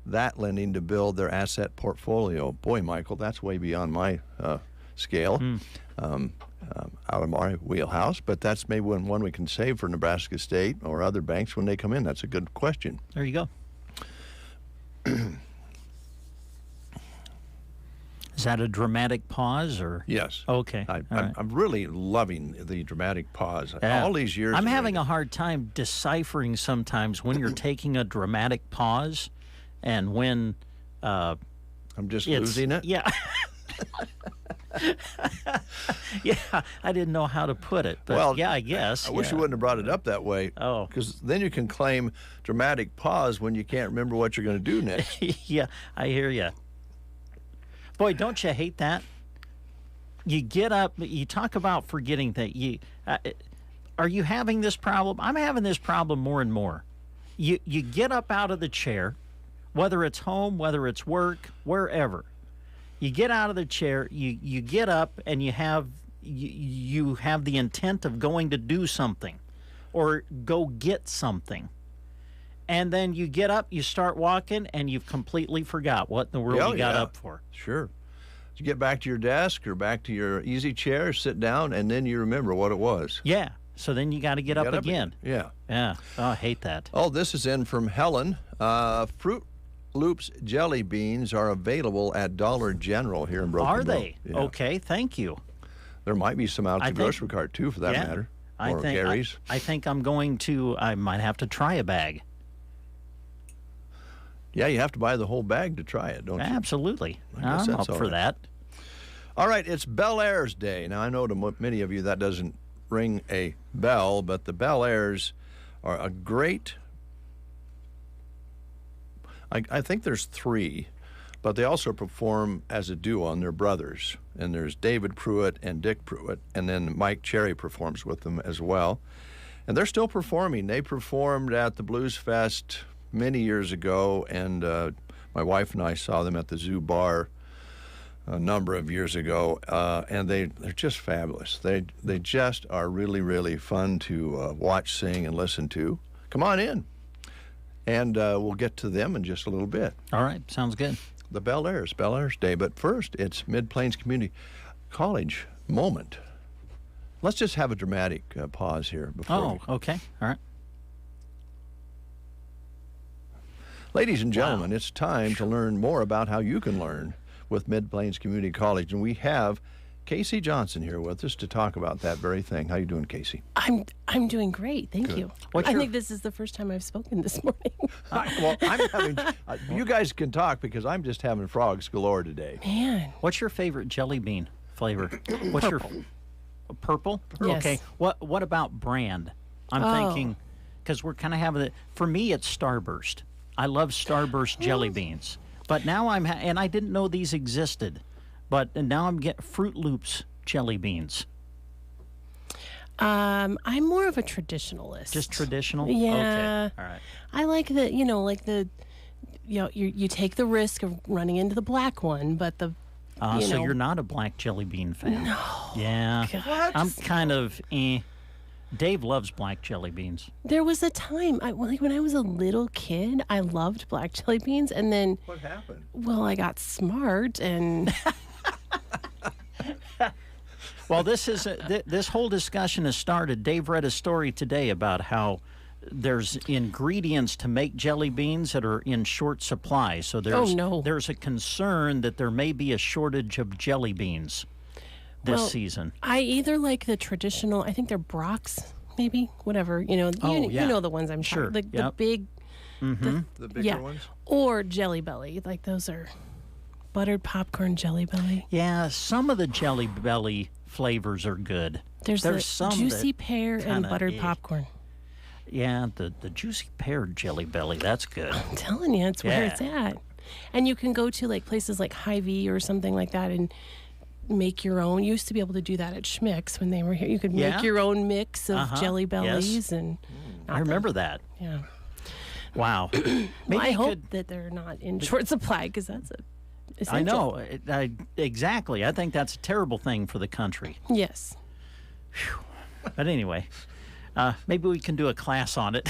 that lending to build their asset portfolio? Boy, Michael, that's way beyond my scale, out of my wheelhouse, but that's maybe one we can save for Nebraska State or other banks when they come in. That's a good question. There you go. Is that a dramatic pause, or? Yes. Okay. I'm really loving the dramatic pause. Yeah. All these years. I'm having a hard time deciphering sometimes when you're taking a dramatic pause and when I'm just losing it. Yeah. Yeah, I didn't know how to put it, but yeah, I guess. I wish you wouldn't have brought it up that way. Oh. Because then you can claim dramatic pause when you can't remember what you're going to do next. Yeah, I hear you. Boy, don't you hate that? You get up, you talk about forgetting that are you having this problem? I'm having this problem more and more. You get up out of the chair, whether it's home, whether it's work, wherever. You get out of the chair, you get up, and you have the intent of going to do something or go get something. And then you get up, you start walking, and you've completely forgot what in the world you got up for. Sure. You get back to your desk or back to your easy chair, sit down, and then you remember what it was. Yeah. So then you got to get up again. Yeah. Yeah. Oh, I hate that. Oh, this is in from Helen. Fruit Loops jelly beans are available at Dollar General here in Broken Bow. Are they? Yeah. Okay, thank you. There might be some out at the grocery cart, too, for that matter. Or Gary's. I think I might have to try a bag. Yeah, you have to buy the whole bag to try it, don't you? Absolutely. I'm up for that. All right, it's Bel Airs Day. Now, I know to many of you that doesn't ring a bell, but the Bel Airs are a great... I think there's three, but they also perform as a duo, and they're brothers. And there's David Pruitt and Dick Pruitt, and then Mike Cherry performs with them as well. And they're still performing. They performed at the Blues Fest many years ago, and my wife and I saw them at the Zoo Bar a number of years ago, and they're just fabulous. They just are really, really fun to watch, sing, and listen to. Come on in, and we'll get to them in just a little bit. All right, sounds good. The Bel Airs Day, but first, it's Mid-Plains Community College moment. Let's just have a dramatic pause here before. Okay, all right. Ladies and gentlemen, it's time to learn more about how you can learn with Mid-Plains Community College, and we have Casey Johnson here with us to talk about that very thing. How you doing, Casey? I'm doing great, thank Good. you. I think this is the first time I've spoken this morning. I'm having. You guys can talk because I'm just having frogs galore today. Man, what's your favorite jelly bean flavor? What's Purple. your purple? Yes. Okay. What about brand? I'm thinking because we're kind of having it. For me, it's Starburst. I love Starburst jelly beans. But now and I didn't know these existed, but now I'm getting Fruit Loops jelly beans. I'm more of a traditionalist. Just traditional? Yeah. Okay. All right. I like you take the risk of running into the black one, but the so you're not a black jelly bean fan? No. Yeah. What? I'm kind of Dave loves black jelly beans. There was a time, when I was a little kid, I loved black jelly beans, and then... What happened? Well, I got smart, and... Well, this whole discussion has started. Dave read a story today about how there's ingredients to make jelly beans that are in short supply. So there's a concern that there may be a shortage of jelly beans this season. I either like the traditional, I think they're Brock's, maybe, whatever, you know the ones I'm sure. talking, the big, the bigger ones, or Jelly Belly, like those are buttered popcorn Jelly Belly. Yeah, some of the Jelly Belly flavors are good. There's some juicy pear and buttered popcorn. Yeah, the juicy pear Jelly Belly, that's good. I'm telling you, it's where it's at. And you can go to like places like Hy-Vee or something like that and make your own. You used to be able to do that at Schmick's when they were here. You could make your own mix of Jelly Bellies. And I remember that. Yeah. Wow. Well, I hope that they're not in short supply, because that's essential. I know. Exactly. I think that's a terrible thing for the country. Yes. Whew. But anyway, maybe we can do a class on it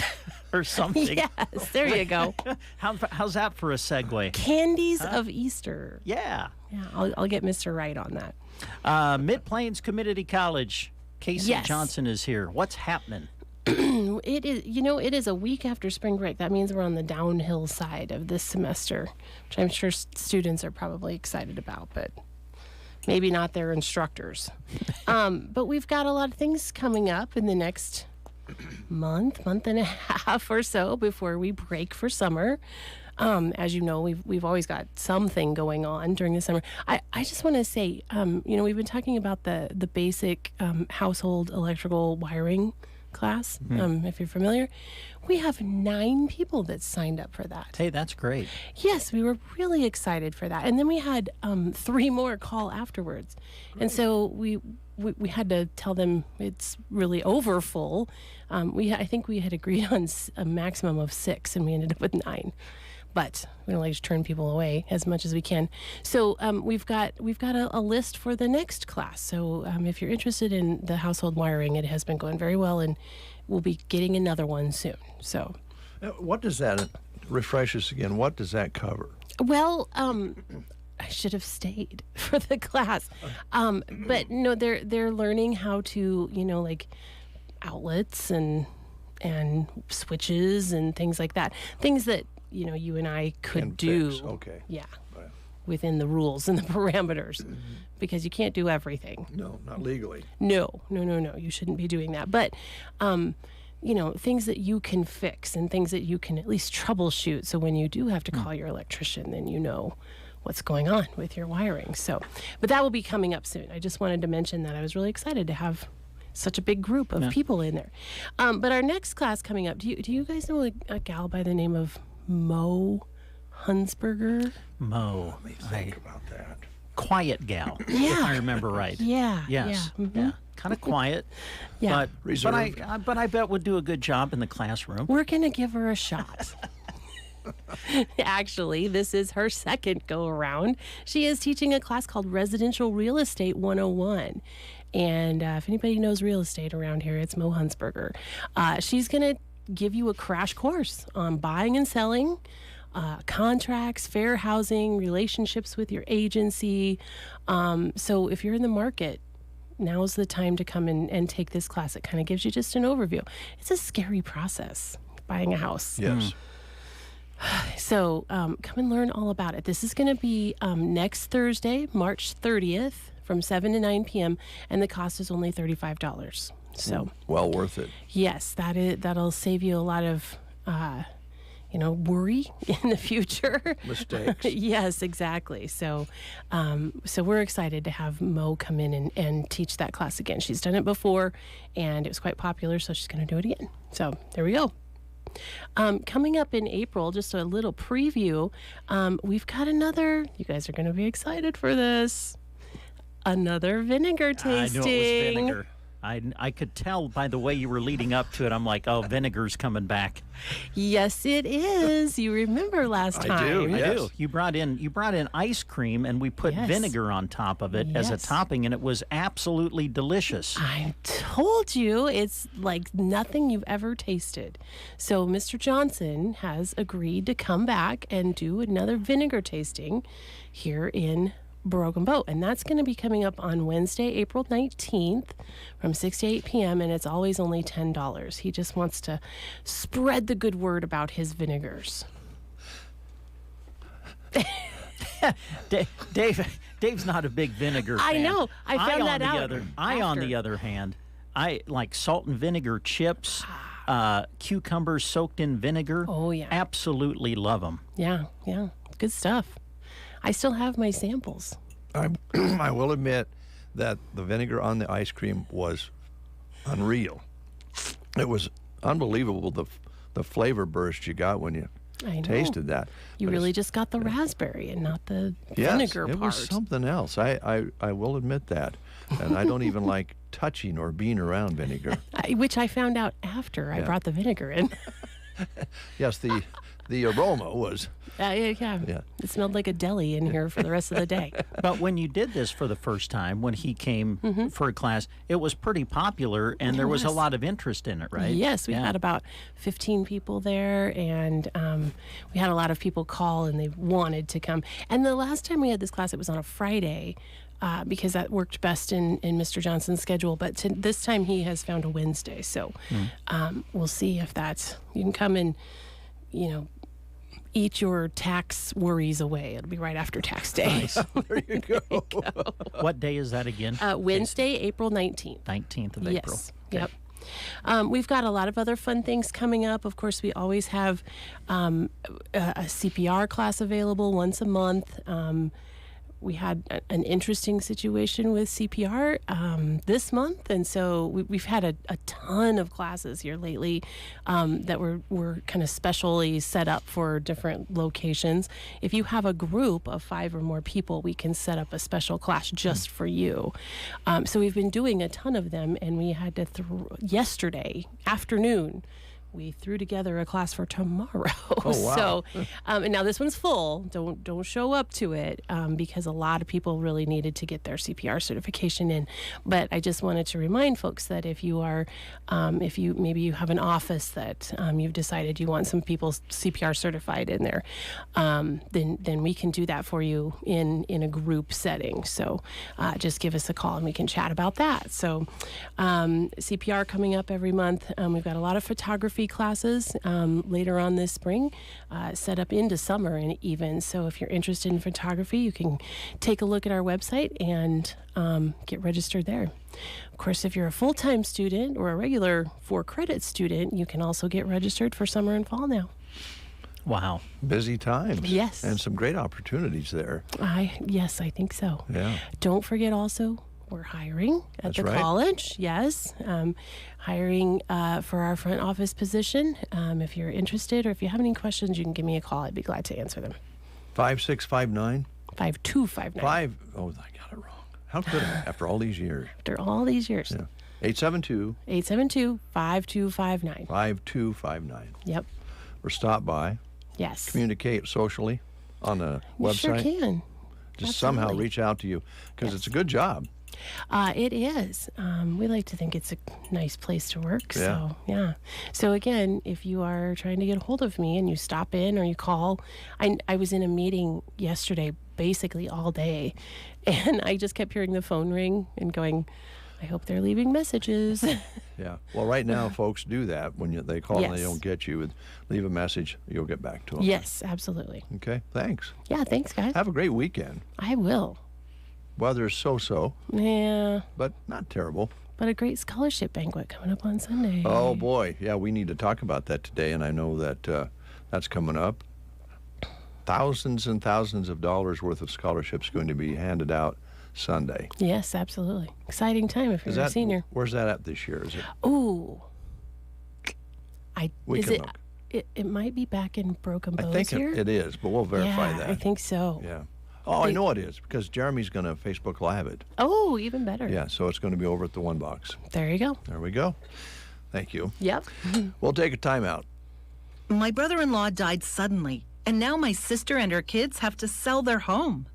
or something. Yes, there you go. How's that for a segue? Candies of Easter. Yeah. Yeah, I'll get Mr. Right on that. Mid-Plains Community College. Casey Johnson is here. What's happening? It is a week after spring break. That means we're on the downhill side of this semester, which I'm sure students are probably excited about, but maybe not their instructors. But we've got a lot of things coming up in the next month and a half or so before we break for summer. As you know, we've always got something going on during the summer. I just want to say, we've been talking about the basic household electrical wiring class, if you're familiar. We have 9 people that signed up for that. Hey, that's great. Yes, we were really excited for that. And then we had 3 more call afterwards. Great. And so we had to tell them it's really over full. I think we had agreed on a maximum of 6, and we ended up with 9. But we don't like to turn people away as much as we can. So we've got a list for the next class. So if you're interested in the household wiring, it has been going very well, and we'll be getting another one soon. So, what does that refresh us again? What does that cover? Well, I should have stayed for the class, but no, they're learning how to like outlets and switches and things like that. Things that you and I could do. Okay. Yeah. Right. Within the rules and the parameters, because you can't do everything. No, not legally. No. You shouldn't be doing that. But, things that you can fix and things that you can at least troubleshoot. So when you do have to call your electrician, then you know what's going on with your wiring. So, but that will be coming up soon. I just wanted to mention that I was really excited to have such a big group of people in there. But our next class coming up, do you guys know a gal by the name of Mo Hunsberger? Mo. Let me think about that. Quiet gal, yeah. if I remember right. Yeah. Yes. Yeah. Mm-hmm. Yeah. Kind of quiet. Yeah. But I bet would do a good job in the classroom. We're going to give her a shot. Actually, this is her second go around. She is teaching a class called Residential Real Estate 101. And if anybody knows real estate around here, it's Mo Hunsberger. She's going to give you a crash course on buying and selling, contracts, fair housing, relationships with your agency. So if you're in the market, now's the time to come in and take this class. It kind of gives you just an overview. It's a scary process, buying a house. Yes. So come and learn all about it. This is going to be next Thursday, March 30th from 7 to 9 p.m. and the cost is only $35. So well worth it. Yes, that'll save you a lot of worry in the future. Mistakes. Yes, exactly. So we're excited to have Mo come in and teach that class again. She's done it before and it was quite popular, so she's going to do it again. So there we go. Coming up in April, just a little preview, we've got another, you guys are going to be excited for this, another vinegar tasting. I knew it was vinegar. I could tell by the way you were leading up to it. I'm like, oh, vinegar's coming back. Yes, it is. You remember last time? I do. You brought in ice cream, and we put vinegar on top of it as a topping, and it was absolutely delicious. I told you, it's like nothing you've ever tasted. So Mr. Johnson has agreed to come back and do another vinegar tasting here in Broken Boat, and that's going to be coming up on Wednesday, April 19th from 6 to 8 p.m., and it's alwa's only $10. He just wants to spread the good word about his vinegars. Dave's not a big vinegar fan. I know. I found that out. On the other hand, I like salt and vinegar chips, cucumbers soaked in vinegar. Oh, yeah. Absolutely love them. Yeah. Good stuff. I still have my samples. I will admit that the vinegar on the ice cream was unreal. It was unbelievable, the flavor burst you got when you tasted that. You really just got the raspberry and not the yes, vinegar it part. was something else. I will admit that. And I don't even like touching or being around vinegar. Which I found out after I brought the vinegar in. Yes, the aroma was... Yeah. It smelled like a deli in here for the rest of the day. But when you did this for the first time, when he came for a class, it was pretty popular, and there was a lot of interest in it, right? Yes, we had about 15 people there, and we had a lot of people call, and they wanted to come. And the last time we had this class, it was on a Friday, because that worked best in Mr. Johnson's schedule. But this time he has found a Wednesday, so we'll see if that's... You can come and, eat your tax worries away. It'll be right after tax day. Nice. There you go. What day is that again? Wednesday, April 19th. 19th of April. Okay. Yep. We've got a lot of other fun things coming up. Of course, we always have a CPR class available once a month. We had an interesting situation with CPR this month, and so we've had a ton of classes here lately that were kind of specially set up for different locations. If you have a group of 5 or more people, we can set up a special class just for you. So we've been doing a ton of them, and we had to yesterday afternoon. We threw together a class for tomorrow. Oh, wow. So, and now this one's full. Don't show up to it because a lot of people really needed to get their CPR certification in. But I just wanted to remind folks that if you are, if you have an office that you've decided you want some people CPR certified in there, then we can do that for you in a group setting. So just give us a call and we can chat about that. So CPR coming up every month. We've got a lot of photography classes later on this spring, set up into summer and even. So if you're interested in photography, you can take a look at our website and get registered there. Of course, if you're a full-time student or a regular 4-credit student, you can also get registered for summer and fall now. Wow. Busy times. Yes. And some great opportunities there. Yes, I think so. Yeah. Don't forget also, we're hiring at the college. Yes. Hiring for our front office position. If you're interested or if you have any questions, you can give me a call. I'd be glad to answer them. 5659? 5259. Oh, I got it wrong. How could I, after all these years? After all these years. Yeah. 872. 872-5259. 5259. Yep. Or stop by. Yes. Communicate socially on the website. You sure can. Just somehow reach out to you because it's a good job. It is. We like to think it's a nice place to work. So, yeah. So, again, if you are trying to get a hold of me and you stop in or you call, I was in a meeting yesterday basically all day, and I just kept hearing the phone ring and going, I hope they're leaving messages. Yeah. Well, right now, folks do that. When they call and they don't get you, leave a message. You'll get back to them. Yes, absolutely. Okay. Thanks. Yeah, thanks, guys. Have a great weekend. I will. Weather's so-so. Yeah. But not terrible. But a great scholarship banquet coming up on Sunday. Oh, boy. Yeah, we need to talk about that today, and I know that that's coming up. Thousands and thousands of dollars worth of scholarships going to be handed out Sunday. Yes, absolutely. Exciting time if you're a senior. Where's that at this year? Is it? Ooh. It might be back in Broken Bows I think here. it is, but we'll verify that. I think so. Yeah. Oh, I know it is because Jeremy's going to Facebook Live it. Oh, even better. Yeah, so it's going to be over at the One Box. There you go. There we go. Thank you. Yep. We'll take a timeout. My brother-in-law died suddenly, and now my sister and her kids have to sell their home.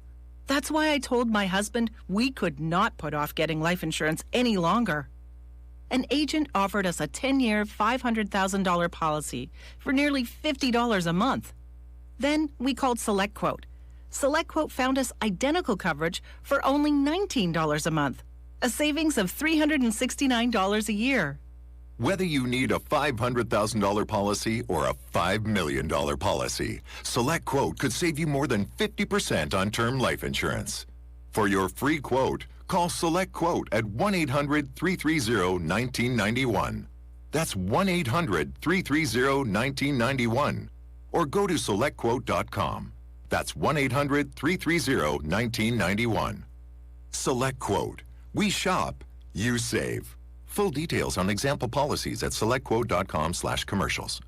That's why I told my husband we could not put off getting life insurance any longer. An agent offered us a 10-year, $500,000 policy for nearly $50 a month. Then we called SelectQuote. SelectQuote found us identical coverage for only $19 a month, a savings of $369 a year. Whether you need a $500,000 policy or a $5 million policy, SelectQuote could save you more than 50% on term life insurance. For your free quote, call SelectQuote at 1-800-330-1991. That's 1-800-330-1991. Or go to SelectQuote.com. That's 1-800-330-1991. SelectQuote. We shop, you save. Full details on example policies at SelectQuote.com/commercials.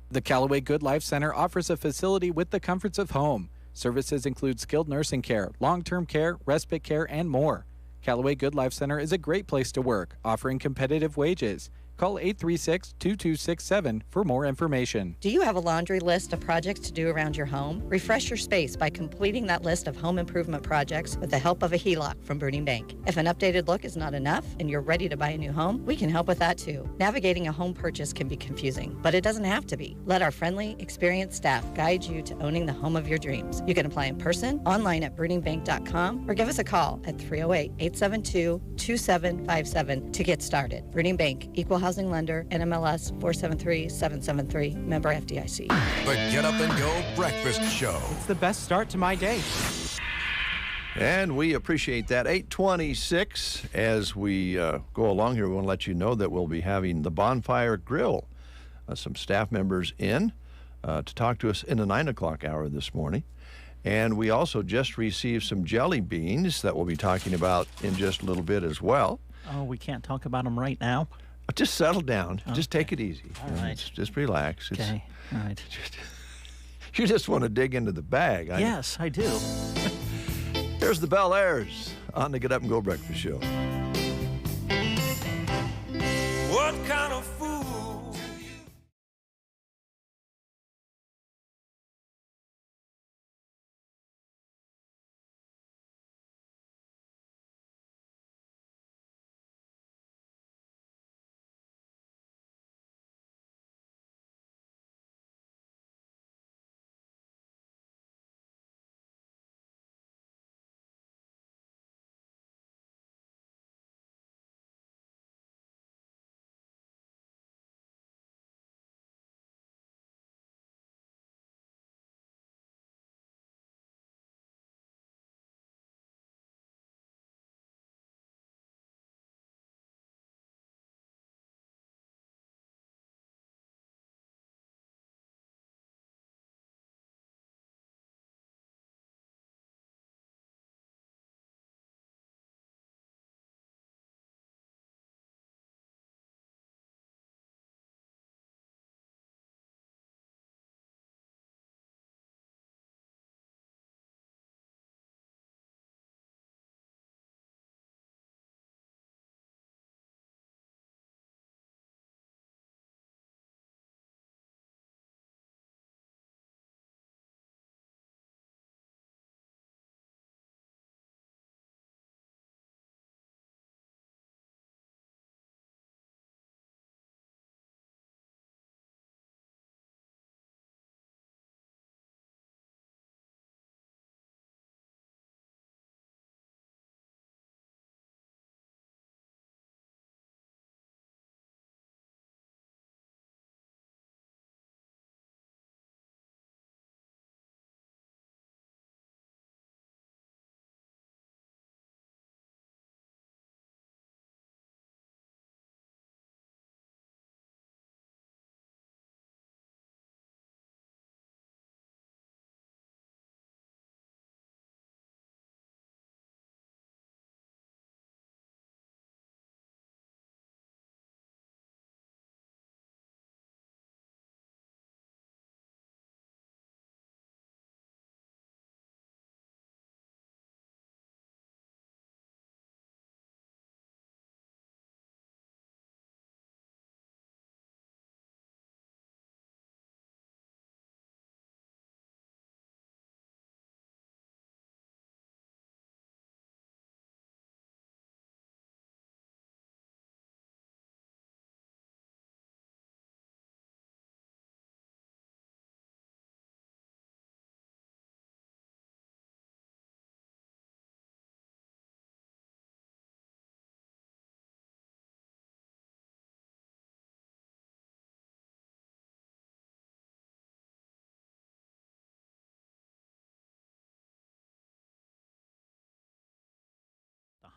The Callaway Good Life Center offers a facility with the comforts of home. Services include skilled nursing care, long-term care, respite care, and more. Callaway Good Life Center is a great place to work, offering competitive wages. Call 836-2267 for more information. Do you have a laundry list of projects to do around your home? Refresh your space by completing that list of home improvement projects with the help of a HELOC from Bruning Bank. If an updated look is not enough and you're ready to buy a new home, we can help with that too. Navigating a home purchase can be confusing, but it doesn't have to be. Let our friendly, experienced staff guide you to owning the home of your dreams. You can apply in person, online at BruningBank.com, or give us a call at 308-872-2757 to get started. Bruning Bank, Equal Housing Lender, NMLS 473773, member FDIC. The Get Up and Go Breakfast Show. It's the best start to my day. And we appreciate that. 8:26. As we go along here, we want to let you know that we'll be having the Bonfire Grill. Some staff members in to talk to us in the 9 o'clock hour this morning. And we also just received some jelly beans that we'll be talking about in just a little bit as well. Oh, we can't talk about them right now? Just settle down. Okay. Just take it easy. All right. Just relax. Okay. All right. You just want to dig into the bag. Yes, I do. Here's the Bel Airs on the Get Up and Go Breakfast Show. What kind of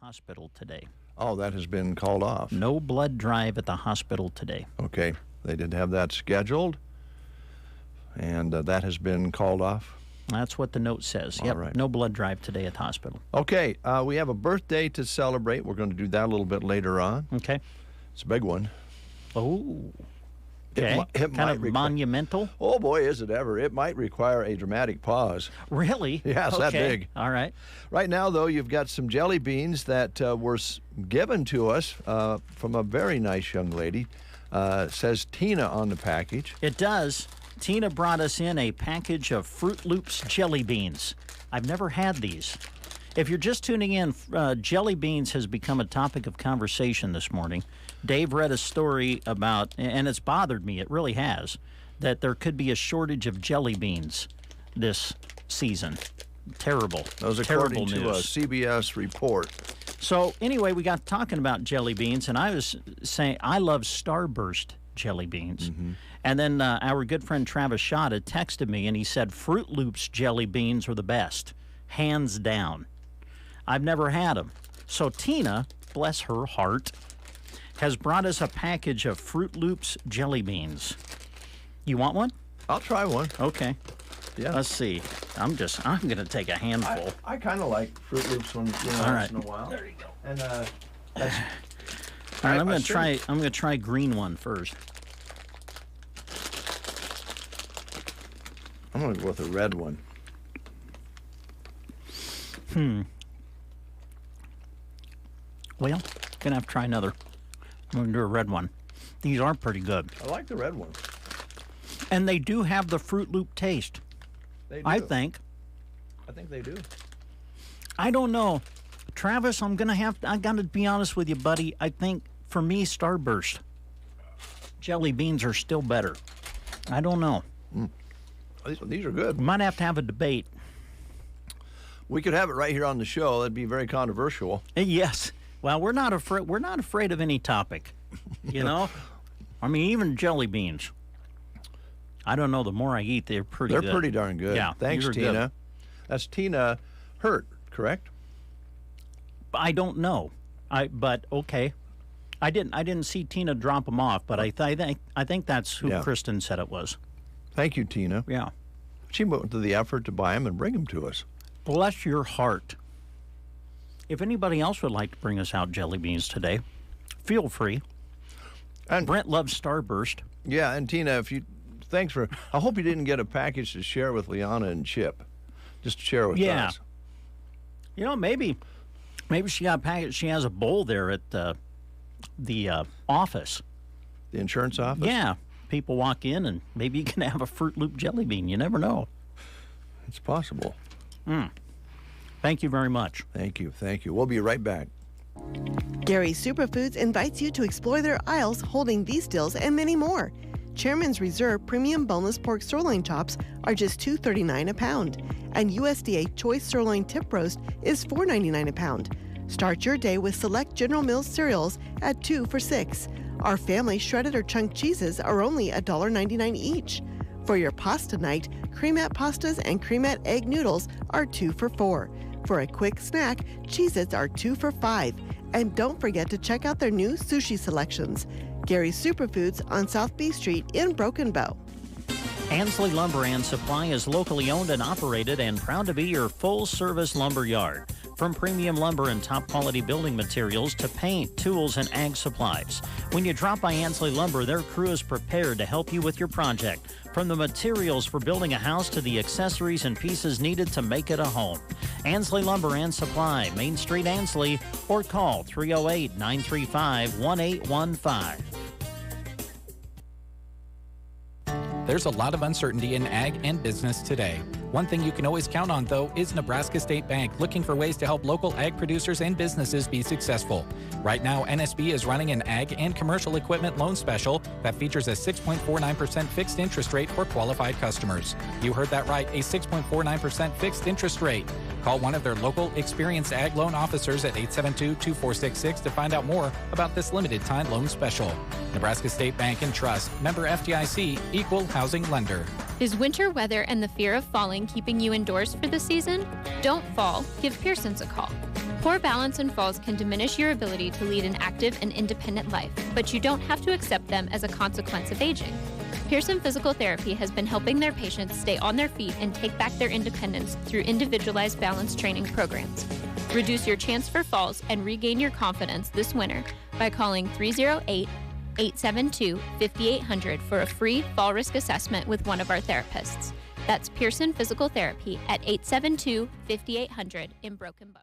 hospital today. Oh, that has been called off. No blood drive at the hospital today. Okay. They did have that scheduled, and that has been called off. That's what the note says. Yep, right. No blood drive today at the hospital. Okay, we have a birthday to celebrate. We're going to do that a little bit later on. Okay. It's a big one. Oh. Okay. It kind of monumental? Oh, boy, is it ever. It might require a dramatic pause. Really? Yeah, it's that big. All right. Right now, though, you've got some jelly beans that were given to us from a very nice young lady. Says Tina on the package. It does. Tina brought us in a package of Fruit Loops jelly beans. I've never had these. If you're just tuning in, jelly beans has become a topic of conversation this morning. Dave read a story about, and it's bothered me, it really has, that there could be a shortage of jelly beans this season. Terrible. That was according to a CBS report. So anyway, we got talking about jelly beans, and I was saying I love Starburst jelly beans. Mm-hmm. And then our good friend Travis Schott had texted me, and he said Fruit Loops jelly beans are the best, hands down. I've never had them. So Tina, bless her heart, has brought us a package of Fruit Loops jelly beans. You want one? I'll try one. Okay. Yeah. Let's see. I'm going to take a handful. I kind of like Fruit Loops once in a while. There you go. And that's. All right, I'm going to try green one first. I'm going to go with a red one. Well, going to have to try another. I'm going to do a red one. These are pretty good. I like the red one. And they do have the Fruit Loop taste. They do. I think they do. I don't know. Travis, I got to be honest with you, buddy. I think, for me, Starburst jelly beans are still better. I don't know. These are good. We might have to have a debate. We could have it right here on the show. That'd be very controversial. Yes. Well, we're not afraid of any topic. You know? I mean, even jelly beans. I don't know. The more I eat, they're pretty good. They're pretty darn good. Yeah. Thanks, Tina. Good. That's Tina Hurt, correct? I don't know. But okay. I didn't see Tina drop them off, but I think that's who Kristen said it was. Thank you, Tina. Yeah. She went to the effort to buy them and bring them to us. Bless your heart. If anybody else would like to bring us out jelly beans today, feel free. And Brent loves Starburst. Yeah, and Tina, thanks for. I hope you didn't get a package to share with Liana and Chip. Just share with us. You know, maybe she got a package. She has a bowl there at the office. The insurance office? Yeah. People walk in and maybe you can have a Fruit Loop jelly bean. You never know. It's possible. Thank you very much. Thank you. We'll be right back. Gary's Superfoods invites you to explore their aisles holding these deals and many more. Chairman's Reserve Premium Boneless Pork Sirloin Chops are just $2.39 a pound, and USDA Choice Sirloin Tip Roast is $4.99 a pound. Start your day with select General Mills cereals at 2 for $6. Our family shredded or chunked cheeses are only $1.99 each. For your pasta night, Creamette pastas and Creamette egg noodles are 2 for $4. For a quick snack, Cheez-Its are 2 for $5. And don't forget to check out their new sushi selections. Gary's Superfoods on South B Street in Broken Bow. Ansley Lumber and Supply is locally owned and operated and proud to be your full-service lumber yard. From premium lumber and top-quality building materials to paint, tools, and ag supplies. When you drop by Ansley Lumber, their crew is prepared to help you with your project. From the materials for building a house to the accessories and pieces needed to make it a home. Ansley Lumber and Supply, Main Street, Ansley, or call 308-935-1815. There's a lot of uncertainty in ag and business today. One thing you can always count on, though, is Nebraska State Bank, looking for ways to help local ag producers and businesses be successful. Right now, NSB is running an ag and commercial equipment loan special that features a 6.49% fixed interest rate for qualified customers. You heard that right, a 6.49% fixed interest rate. Call one of their local experienced ag loan officers at 872-2466 to find out more about this limited-time loan special. Nebraska State Bank and Trust, member FDIC, equal housing lender. Is winter weather and the fear of falling keeping you indoors for the season? Don't fall. Give Pearson's a call. Poor balance and falls can diminish your ability to lead an active and independent life, but you don't have to accept them as a consequence of aging. Pearson Physical Therapy has been helping their patients stay on their feet and take back their independence through individualized balance training programs. Reduce your chance for falls and regain your confidence this winter by calling 308-872-5800 for a free fall risk assessment with one of our therapists. That's Pearson Physical Therapy at 872-5800 in Broken Bow.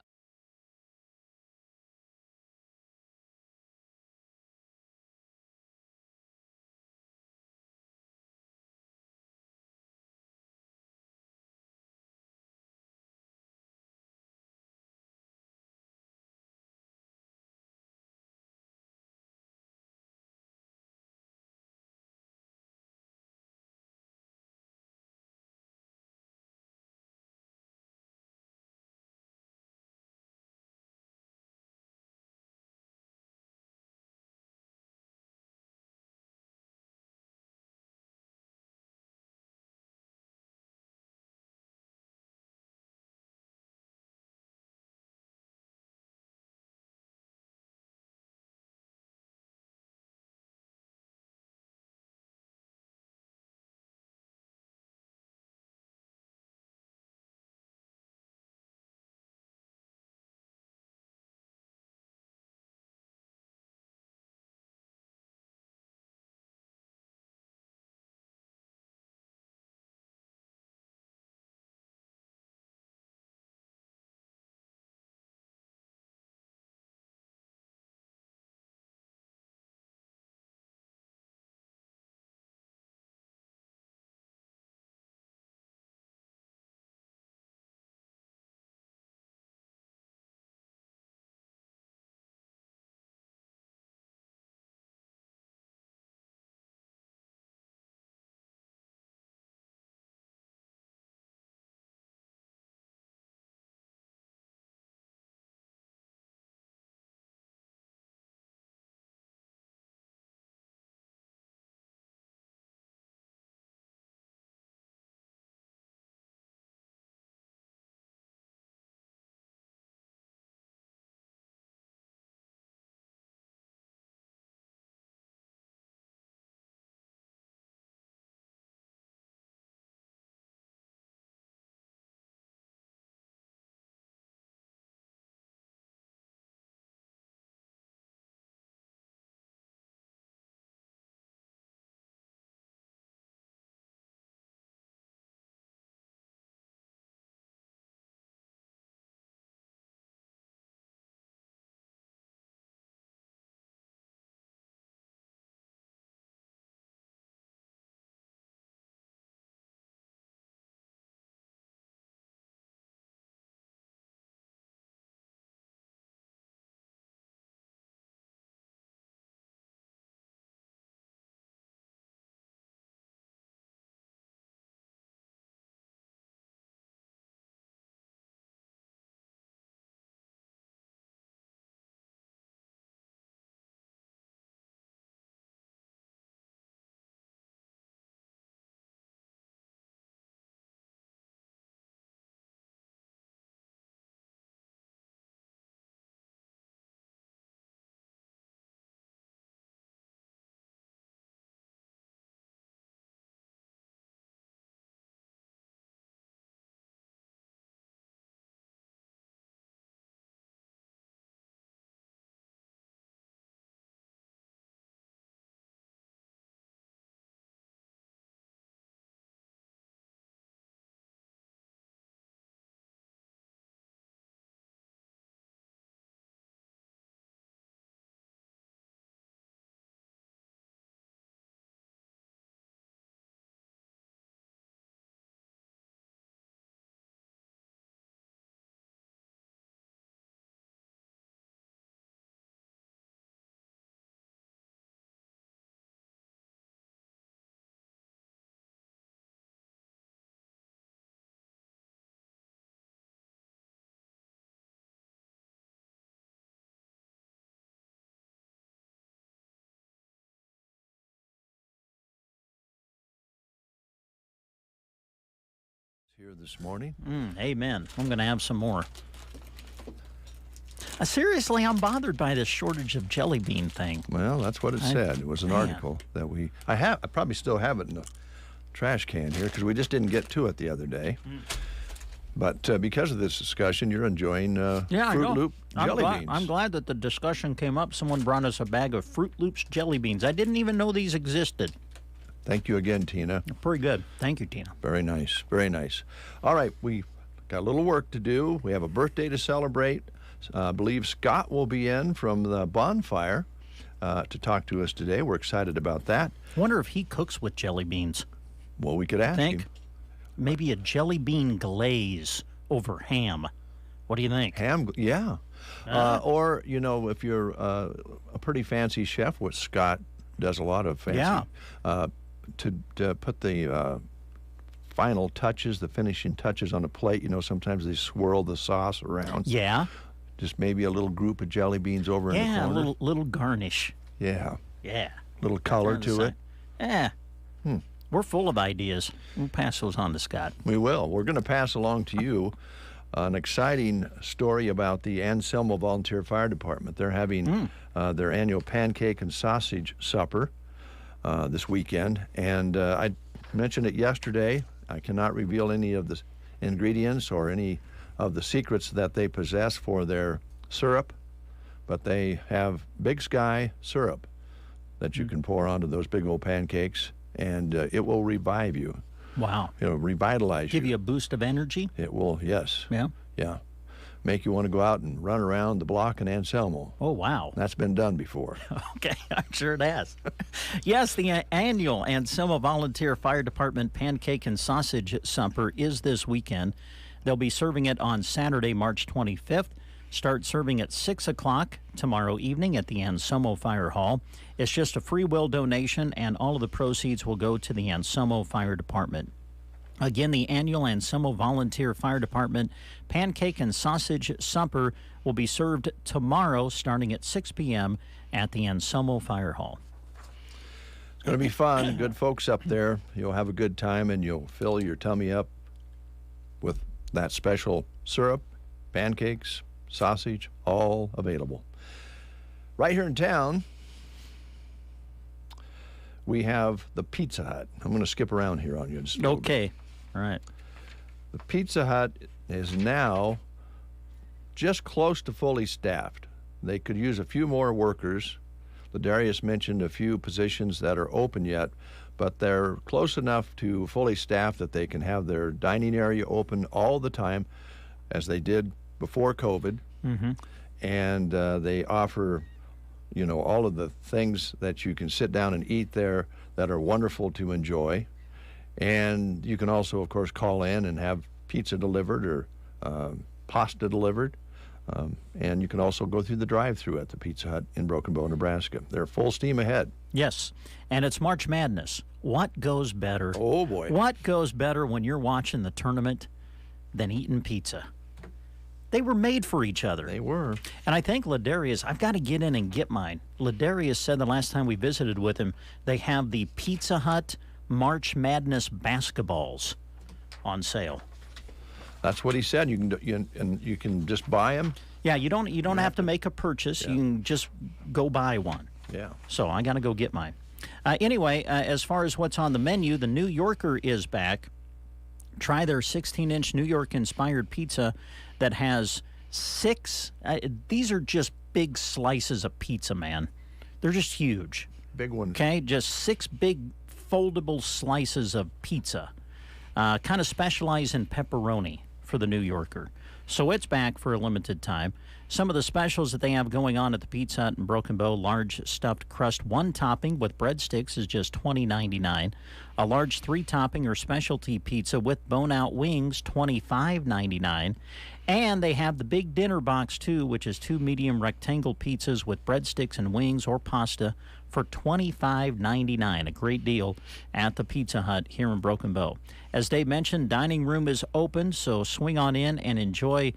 Here this morning. Amen. I'm going to have some more. Seriously, I'm bothered by this shortage of jelly bean thing. Well, that's what it said. It was an article that I probably still have it in the trash can here because we just didn't get to it the other day. But because of this discussion, you're enjoying Fruit Loop jelly beans. I'm glad that the discussion came up. Someone brought us a bag of Fruit Loops jelly beans. I didn't even know these existed. Thank you again, Tina. Pretty good. Thank you, Tina. Very nice. Very nice. All right, we got a little work to do. We have a birthday to celebrate. I believe Scott will be in from the bonfire to talk to us today. We're excited about that. I wonder if he cooks with jelly beans. Well, we could ask him. Maybe a jelly bean glaze over ham. What do you think? Ham, yeah. Or, you know, if you're a pretty fancy chef, which Scott does a lot of fancy, to put the final touches, the finishing touches on a plate, you know, sometimes they swirl the sauce around. Yeah. Just maybe a little group of jelly beans over in the corner. Yeah, a little garnish. Yeah. Yeah. Little color to it. Yeah. We're full of ideas. We'll pass those on to Scott. We will. We're going to pass along to you an exciting story about the Anselmo Volunteer Fire Department. They're having their annual pancake and sausage supper this weekend. And I mentioned it yesterday. I cannot reveal any of the ingredients or any of the secrets that they possess for their syrup, but they have Big Sky syrup that you can pour onto those big old pancakes, and it will revive you. Wow. It'll revitalize you. Give you a boost of energy? It will, yes. Yeah? Yeah. Make you want to go out and run around the block in Anselmo. Oh, wow. That's been done before. Okay, I'm sure it has. Yes, the annual Anselmo Volunteer Fire Department Pancake and Sausage Supper is this weekend. They'll be serving it on Saturday, March 25th. Start serving at 6 o'clock tomorrow evening at the Anselmo Fire Hall. It's just a free will donation, and all of the proceeds will go to the Anselmo Fire Department. Again, the annual Anselmo Volunteer Fire Department Pancake and Sausage Supper will be served tomorrow starting at 6 p.m. at the Anselmo Fire Hall. It's going to be fun. Good folks up there. You'll have a good time, and you'll fill your tummy up with that special syrup, pancakes, sausage, all available. Right here in town, we have the Pizza Hut. I'm going to skip around here on you. Okay. All right. The Pizza Hut is now just close to fully staffed. They could use a few more workers. Ladarius mentioned a few positions that are open yet, but they're close enough to fully staffed that they can have their dining area open all the time, as they did before COVID. Mm-hmm. And they offer, you know, all of the things that you can sit down and eat there that are wonderful to enjoy. And you can also, of course, call in and have pizza delivered or pasta delivered. And you can also go through the drive-thru at the Pizza Hut in Broken Bow, Nebraska. They're full steam ahead. Yes, and it's March Madness. What goes better? Oh, boy. What goes better when you're watching the tournament than eating pizza? They were made for each other. They were. And I think Ladarius, I've got to get in and get mine. Ladarius said the last time we visited with him, they have the Pizza Hut March Madness basketballs on sale. That's what he said. You can just buy them. Yeah, you don't have to make a purchase. Yeah. You can just go buy one. Yeah. So I got to go get mine. Anyway, as far as what's on the menu, the New Yorker is back. Try their 16-inch New York-inspired pizza that has 6. These are just big slices of pizza, man. They're just huge. Big ones. Okay, just 6 big foldable slices of pizza. Kind of specialize in pepperoni for the New Yorker. So it's back for a limited time. Some of the specials that they have going on at the Pizza Hut in Broken Bow: large stuffed crust 1 topping with breadsticks is just $20.99. A large 3 topping or specialty pizza with bone-out wings, $25.99. And they have the big dinner box too, which is 2 medium rectangle pizzas with breadsticks and wings or pasta for $25.99. A great deal at the Pizza Hut here in Broken Bow. As Dave mentioned, dining room is open, so swing on in and enjoy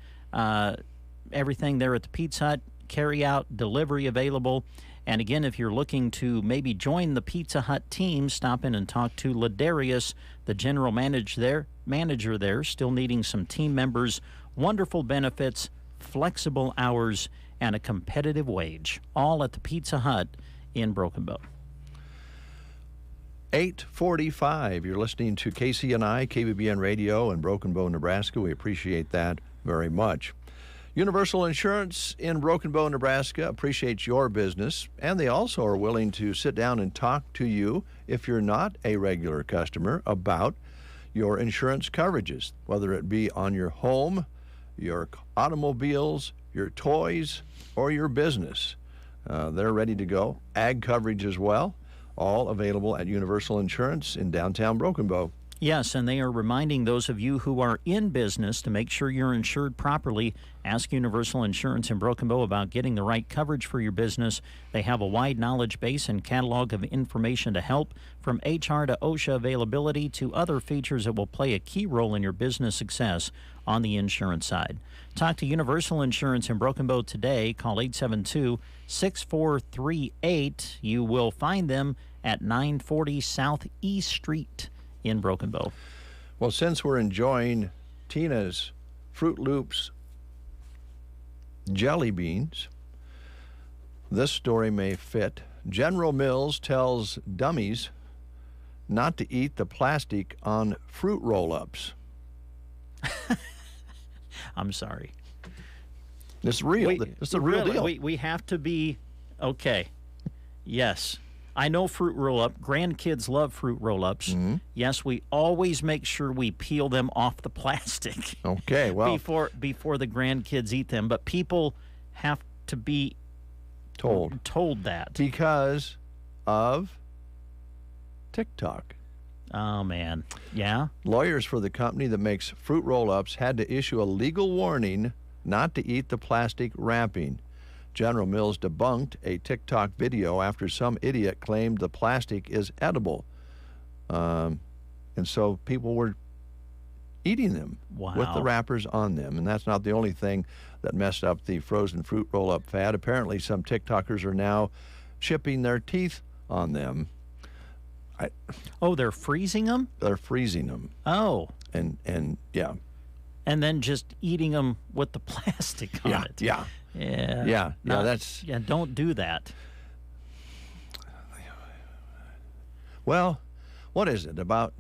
everything there at the Pizza Hut. Carry out, delivery available. And again, if you're looking to maybe join the Pizza Hut team, stop in and talk to Ladarius, the general manager there, still needing some team members. Wonderful benefits, flexible hours, and a competitive wage, all at the Pizza Hut in Broken Bow. 8:45. You're listening to KCNI, KBBN Radio in Broken Bow, Nebraska. We appreciate that very much. Universal Insurance in Broken Bow, Nebraska appreciates your business, and they also are willing to sit down and talk to you if you're not a regular customer about your insurance coverages, whether it be on your home, your automobiles, your toys, or your business. They're ready to go. Ag coverage as well, all available at Universal Insurance in downtown Broken Bow. Yes, and they are reminding those of you who are in business to make sure you're insured properly. Ask Universal Insurance in Broken Bow about getting the right coverage for your business. They have a wide knowledge base and catalog of information to help, from HR to OSHA availability to other features that will play a key role in your business success on the insurance side. Talk to Universal Insurance in Broken Bow today. Call 872-6438. You will find them at 940 Southeast Street in Broken Bow. Well, since we're enjoying Tina's Fruit Loops jelly beans, this story may fit. General Mills tells dummies not to eat the plastic on fruit roll-ups. I'm sorry. This is real. This is a real deal. We have to be okay. Yes. I know fruit roll-up. Grandkids love fruit roll-ups. Mm-hmm. Yes, we always make sure we peel them off the plastic. Okay, well, before the grandkids eat them. But people have to be told that because of TikTok. Oh man, yeah. Lawyers for the company that makes fruit roll-ups had to issue a legal warning not to eat the plastic wrapping. General Mills debunked a TikTok video after some idiot claimed the plastic is edible. And so people were eating them with the wrappers on them. And that's not the only thing that messed up the frozen fruit roll-up fad. Apparently, some TikTokers are now chipping their teeth on them. They're freezing them? They're freezing them. Oh. And yeah. And then just eating them with the plastic on it. Yeah. Yeah. That's... Yeah, don't do that. Well, what is it about?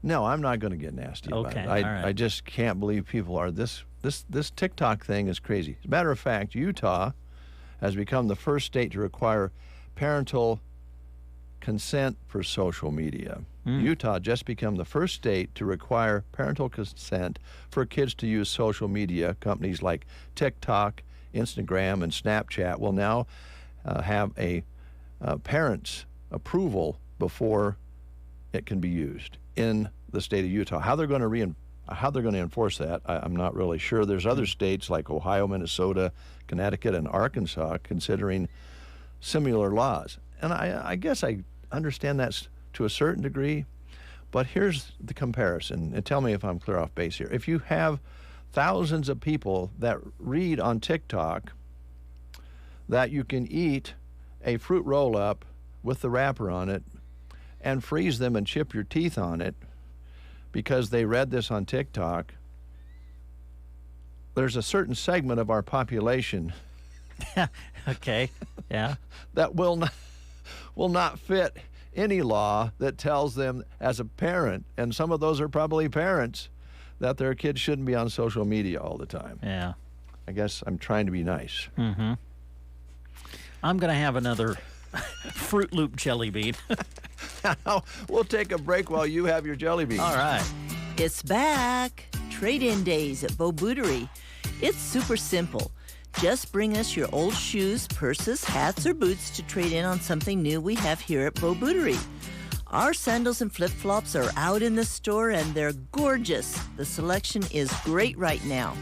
No, I'm not going to get nasty about it. I just can't believe people are this TikTok thing is crazy. As a matter of fact, Utah has become the first state to require parental consent for social media. Utah just became the first state to require parental consent for kids to use social media. Companies like TikTok, Instagram, and Snapchat will now have a parent's approval before it can be used in the state of Utah. How they're going to enforce that, I'm not really sure. There's other states like Ohio, Minnesota, Connecticut, and Arkansas considering similar laws. And I guess I understand that to a certain degree, but here's the comparison, and tell me if I'm clear off base here. If you have thousands of people that read on TikTok that you can eat a fruit roll-up with the wrapper on it and freeze them and chip your teeth on it because they read this on TikTok, there's a certain segment of our population okay, yeah, that will not fit any law that tells them as a parent, and some of those are probably parents, that their kids shouldn't be on social media all the time. Yeah. I guess I'm trying to be nice. Mm-hmm. I'm going to have another Fruit Loop jelly bean. We'll take a break while you have your jelly bean. All right. It's back. Trade-in days at Bo Bootery. It's super simple. Just bring us your old shoes, purses, hats, or boots to trade in on something new we have here at Bo Bootery. Our sandals and flip-flops are out in the store and they're gorgeous. The selection is great right now.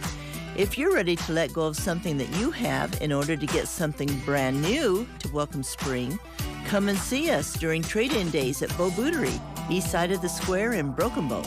If you're ready to let go of something that you have in order to get something brand new to welcome spring, come and see us during trade-in days at Bo Bootery, east side of the square in Broken Bow.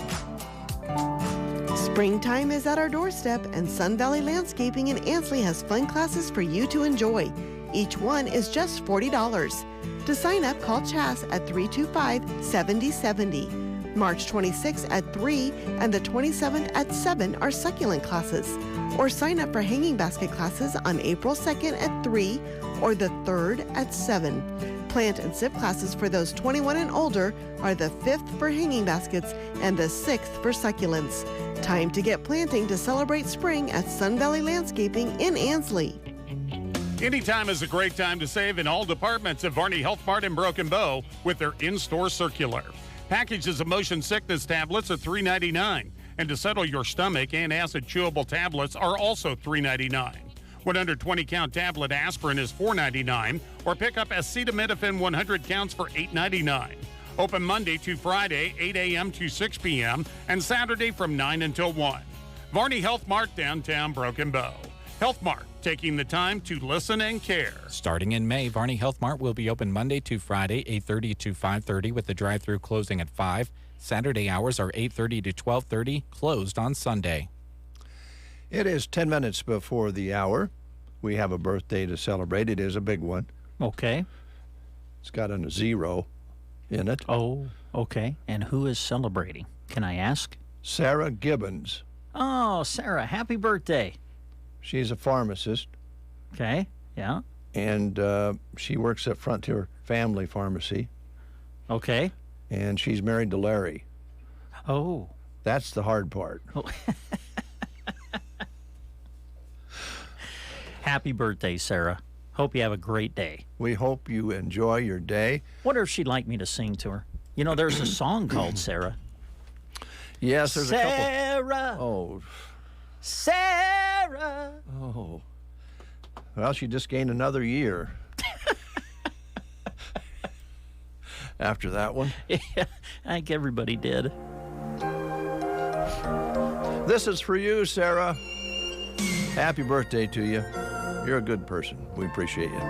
Springtime is at our doorstep, and Sun Valley Landscaping in Ansley has fun classes for you to enjoy. Each one is just $40. To sign up, call Chas at 325-7070. March 26th at 3 and the 27th at 7 are succulent classes. Or sign up for hanging basket classes on April 2nd at 3 or the 3rd at 7. Plant and sip classes for those 21 and older are the 5th for hanging baskets and the 6th for succulents. Time to get planting to celebrate spring at Sun Valley Landscaping in Ansley. Anytime is a great time to save in all departments at Varney Health Mart in Broken Bow with their in-store circular. Packages of motion sickness tablets are $3.99, and to settle your stomach, and acid chewable tablets are also $3.99. 120-count tablet aspirin is $4.99, or pick up acetaminophen 100 counts for $8.99. Open Monday to Friday, 8 a.m. to 6 p.m., and Saturday from 9 until 1. Varney Health Mart, downtown Broken Bow. Health Mart, taking the time to listen and care. Starting in May, Varney Health Mart will be open Monday to Friday, 8:30 to 5:30, with the drive-thru closing at 5. Saturday hours are 8:30 to 12:30, closed on Sunday. It is 10 minutes before the hour. We have a birthday to celebrate. It is a big one. Okay. It's got a 0 in it. Oh, okay. And who is celebrating? Can I ask? Sarah Gibbons. Oh, Sarah, happy birthday. She's a pharmacist. Okay, yeah. And she works at Frontier Family Pharmacy. Okay. And she's married to Larry. Oh. That's the hard part. Oh. Happy birthday, Sarah. Hope you have a great day. We hope you enjoy your day. Wonder if she'd like me to sing to her. You know, there's a song called Sarah. Yes, there's a couple. Sarah. Oh. Sarah. Oh. Well, she just gained another year. After that one. Yeah, I think everybody did. This is for you, Sarah. Happy birthday to you. You're a good person. We appreciate you.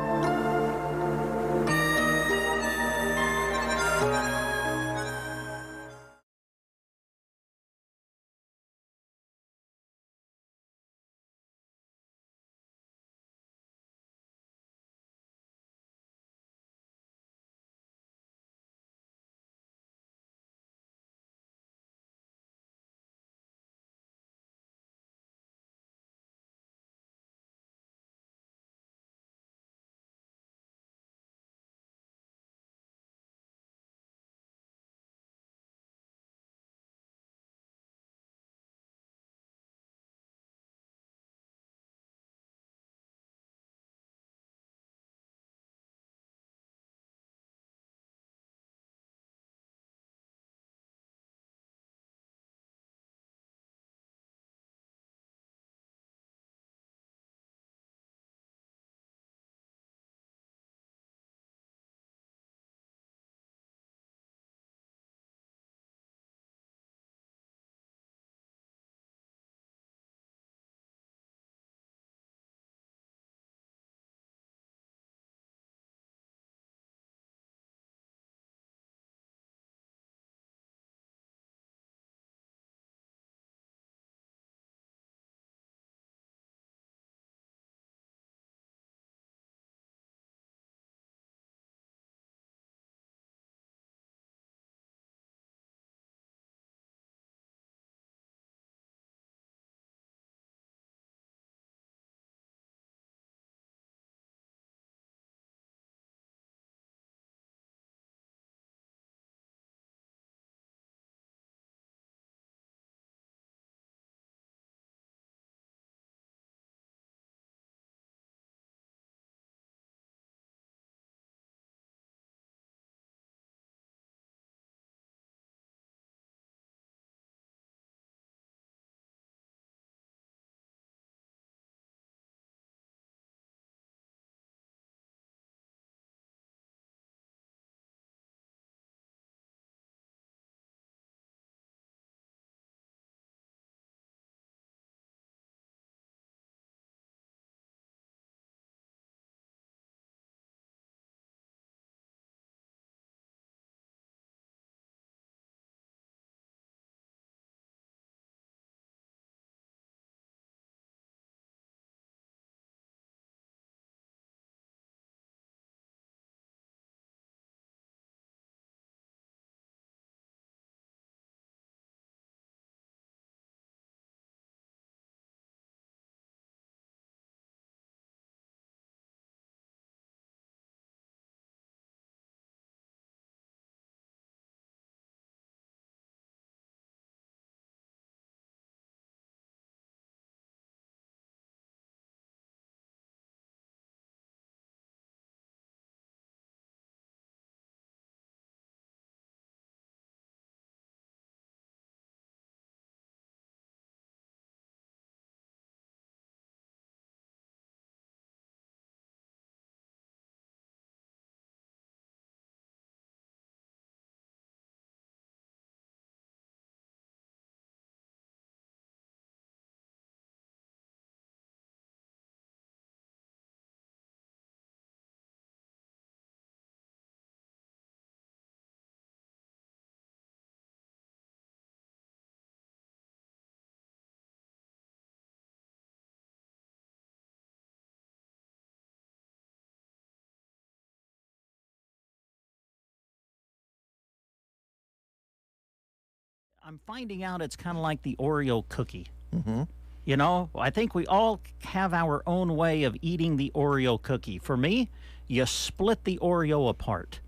I'm finding out it's kind of like the Oreo cookie. Mm-hmm. You know, I think we all have our own way of eating the Oreo cookie. For me, you split the Oreo apart.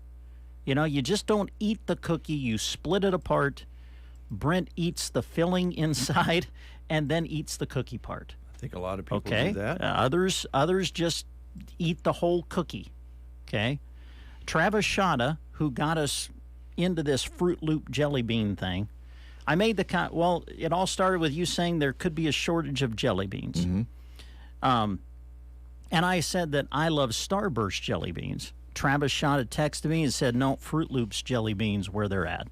You know, you just don't eat the cookie, you split it apart. Brent eats the filling inside and then eats the cookie part. I think a lot of people do that. Others just eat the whole cookie. Okay. Travis Shada, who got us into this Fruit Loop jelly bean thing, I made it all started with you saying there could be a shortage of jelly beans. Mm-hmm. And I said that I love Starburst jelly beans. Travis Shada texted me and said, no, Fruit Loops jelly beans where they're at.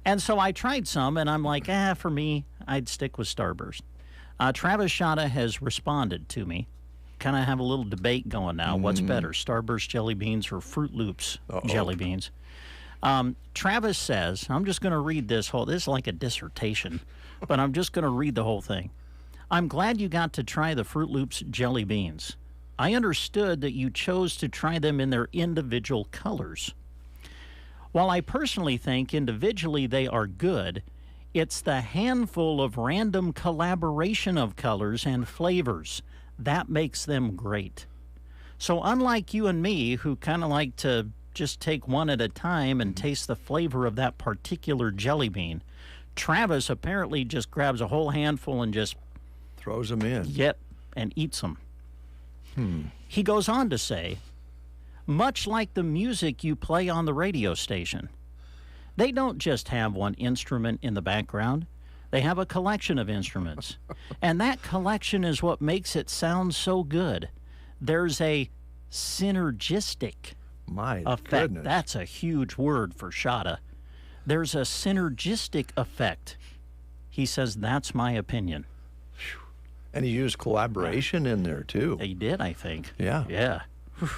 And so I tried some, and I'm like, for me, I'd stick with Starburst. Travis Shada has responded to me. Kind of have a little debate going now. What's better, Starburst jelly beans or Fruit Loops jelly beans? Travis says, I'm just going to read this is like a dissertation, but I'm just going to read the whole thing. I'm glad you got to try the Fruit Loops jelly beans. I understood that you chose to try them in their individual colors. While I personally think individually they are good, it's the handful of random collaboration of colors and flavors that makes them great. So unlike you and me, who kind of like to just take one at a time and taste the flavor of that particular jelly bean, Travis apparently just grabs a whole handful and just throws them in. Yep, and eats them. He goes on to say, much like the music you play on the radio station, they don't just have one instrument in the background. They have a collection of instruments. And that collection is what makes it sound so good. There's a synergistic effect. Goodness. That's a huge word for Shada. There's a synergistic effect. He says, that's my opinion. And he used collaboration in there, too. He did, I think. Yeah. Yeah. Wow.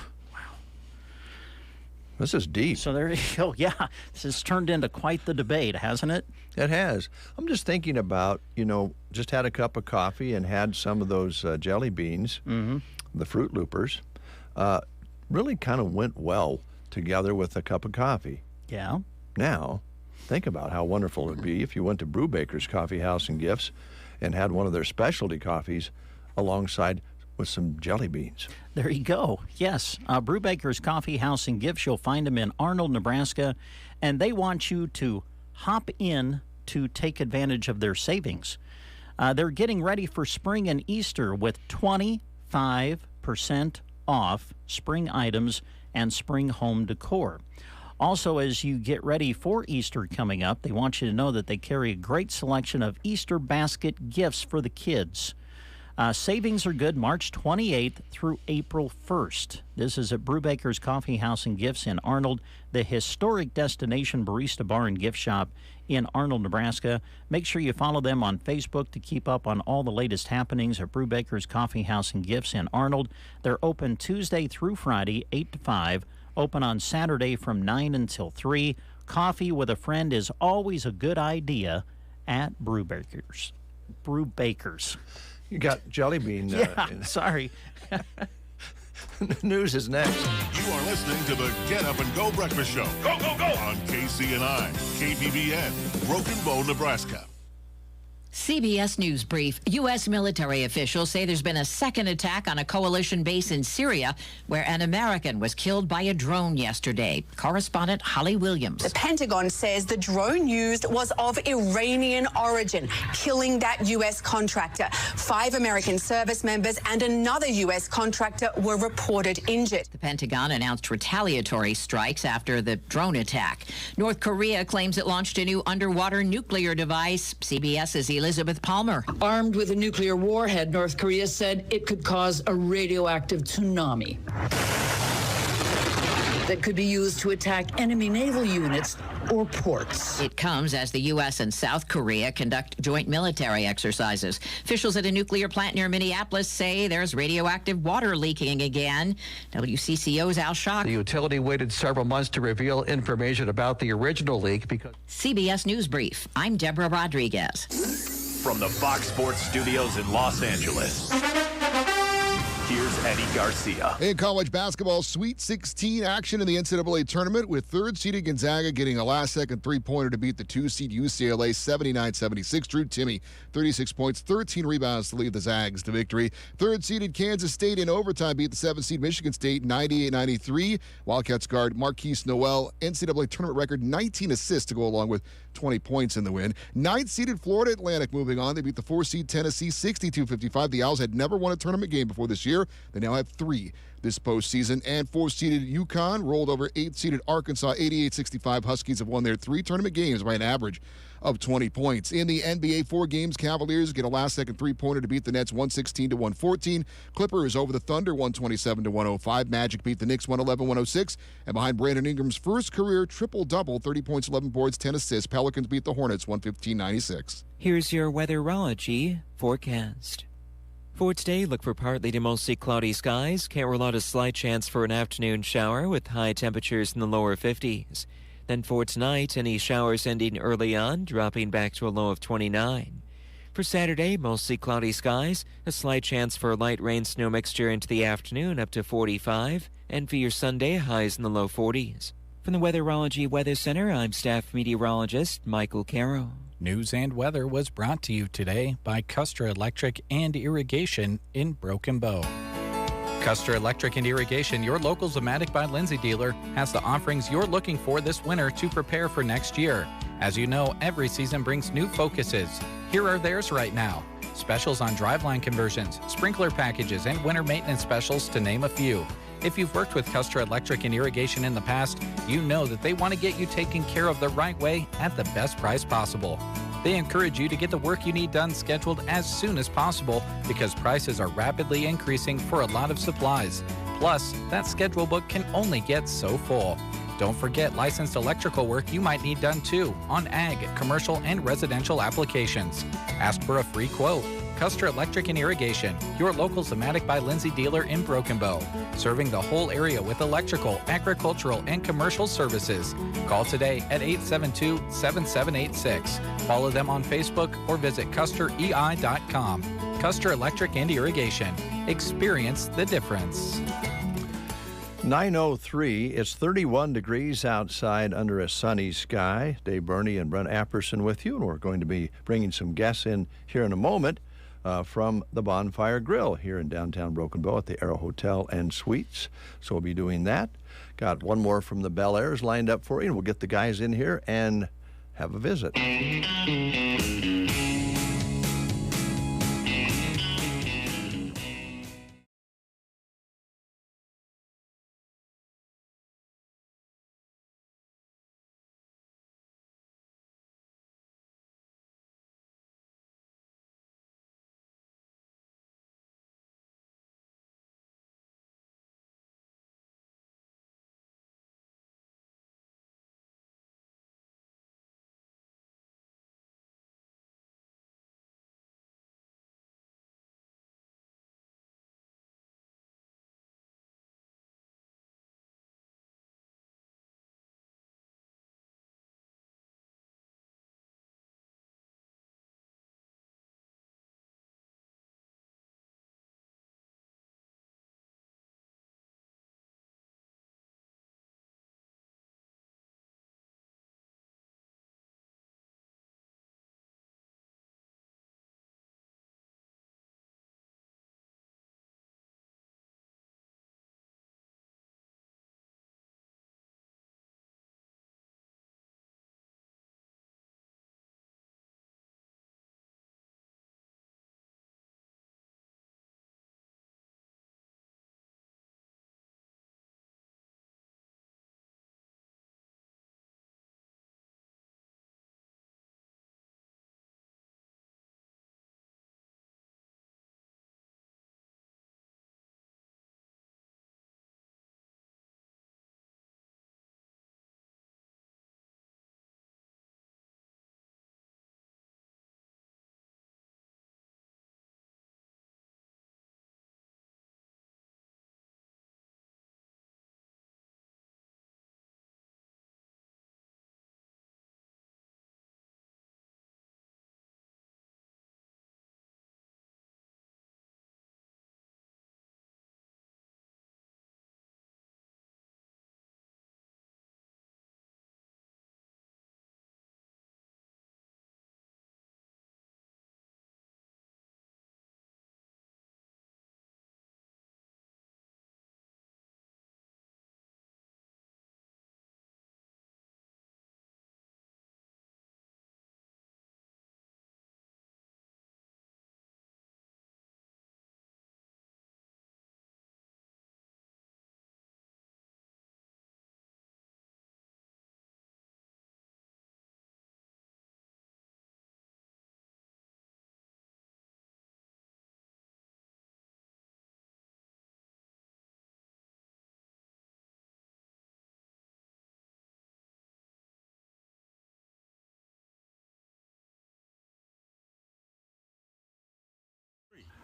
This is deep. So there you go. Yeah. This has turned into quite the debate, hasn't it? It has. I'm just thinking about, just had a cup of coffee and had some of those jelly beans, the Fruit Loopers. Really kind of went well together with a cup of coffee. Yeah. Now, think about how wonderful it would be if you went to Brubaker's Coffee House and Gifts and had one of their specialty coffees alongside with some jelly beans. There you go. Yes. Brubaker's Coffee House and Gifts. You'll find them in Arnold, Nebraska. And they want you to hop in to take advantage of their savings. They're getting ready for spring and Easter with 25% off spring items and spring home decor. Also, as you get ready for Easter coming up, they want you to know that they carry a great selection of Easter basket gifts for the kids. Savings are good March 28th through April 1st. This is at Brubaker's Coffee House and Gifts in Arnold, the historic destination barista bar and gift shop in Arnold, Nebraska. Make sure you follow them on Facebook to keep up on all the latest happenings at Brubaker's Coffee House and Gifts in Arnold. They're open Tuesday through Friday, 8 to 5. Open on Saturday from 9 until 3. Coffee with a friend is always a good idea at Brubaker's. You got jelly bean. Sorry. News is next. You are listening to the Get Up and Go Breakfast Show. Go, go, go! On KCNI, KPVN, Broken Bow, Nebraska. CBS News Brief. U.S. military officials say there's been a second attack on a coalition base in Syria where an American was killed by a drone yesterday. Correspondent Holly Williams. The Pentagon says the drone used was of Iranian origin, killing that U.S. contractor. 5 American service members and another U.S. contractor were reported injured. The Pentagon announced retaliatory strikes after the drone attack. North Korea claims it launched a new underwater nuclear device. CBS's Elizabeth Palmer. Armed with a nuclear warhead, North Korea said it could cause a radioactive tsunami that could be used to attack enemy naval units or ports. It comes as the U.S. and South Korea conduct joint military exercises. Officials at a nuclear plant near Minneapolis say there's radioactive water leaking again. WCCO's Al Shock. The utility waited several months to reveal information about the original leak because... CBS News Brief. I'm Deborah Rodriguez. From the Fox Sports Studios in Los Angeles, here's Eddie Garcia. In college basketball, Sweet 16 action in the NCAA tournament with third-seeded Gonzaga getting a last-second three-pointer to beat the two-seed UCLA 79-76. Drew Timme, 36 points, 13 rebounds to lead the Zags to victory. Third-seeded Kansas State in overtime beat the 7th-seed Michigan State 98-93. Wildcats guard Marquise Noel, NCAA tournament record 19 assists to go along with 20 points in the win. 9th-seeded Florida Atlantic moving on. They beat the 4th-seed Tennessee 62-55. The Owls had never won a tournament game before this year. They now have 3 this postseason. And 4th-seeded UConn rolled over 8th-seeded Arkansas 88-65. Huskies have won their 3 tournament games by an average of 20 points. In the NBA 4 games, Cavaliers get a last-second three-pointer to beat the Nets 116-114. Clippers over the Thunder 127-105. Magic beat the Knicks 111-106. And behind Brandon Ingram's first career triple-double, 30 points, 11 boards, 10 assists, Pelicans beat the Hornets 115-96. Here's your weatherology forecast. For today, look for partly to mostly cloudy skies. Can't rule out a slight chance for an afternoon shower with high temperatures in the lower 50s. Then for tonight, any showers ending early on, dropping back to a low of 29. For Saturday, mostly cloudy skies, a slight chance for a light rain-snow mixture into the afternoon up to 45. And for your Sunday, highs in the low 40s. From the Weatherology Weather Center, I'm staff meteorologist Michael Caro. News and weather was brought to you today by Custer Electric and Irrigation in Broken Bow. Custer Electric and Irrigation, your local Zematic by Lindsay dealer, has the offerings you're looking for this winter to prepare for next year. As you know, every season brings new focuses. Here are theirs right now. Specials on driveline conversions, sprinkler packages, and winter maintenance specials, to name a few. If you've worked with Custer Electric and Irrigation in the past, you know that they want to get you taken care of the right way at the best price possible. They encourage you to get the work you need done scheduled as soon as possible because prices are rapidly increasing for a lot of supplies. Plus, that schedule book can only get so full. Don't forget licensed electrical work you might need done too on ag, commercial, and residential applications. Ask for a free quote. Custer Electric and Irrigation, your local Zematic by Lindsay dealer in Broken Bow, serving the whole area with electrical, agricultural, and commercial services. Call today at 872-7786. Follow them on Facebook or visit custerei.com. Custer Electric and Irrigation. Experience the difference. 9:03. It's 31 degrees outside under a sunny sky. Dave Burney and Brent Apperson with you, and we're going to be bringing some guests in here in a moment. From the Bonfire Grill here in downtown Broken Bow at the Arrow Hotel and Suites. So we'll be doing that. Got one more from the Bel Airs lined up for you, and we'll get the guys in here and have a visit.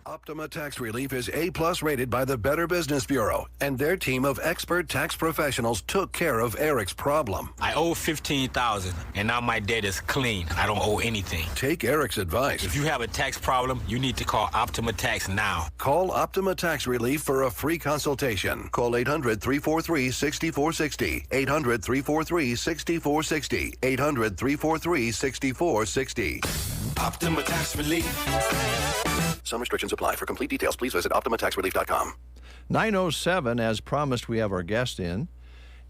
Optima Tax Relief is A-plus rated by the Better Business Bureau, and their team of expert tax professionals took care of Eric's problem. I owe $15,000, and now my debt is clean. I don't owe anything. Take Eric's advice. If you have a tax problem, you need to call Optima Tax now. Call Optima Tax Relief for a free consultation. Call 800-343-6460. 800-343-6460. 800-343-6460. Optima Tax Relief. Some restrictions apply. For complete details, please visit OptimaTaxRelief.com. 9:07, as promised, we have our guest in,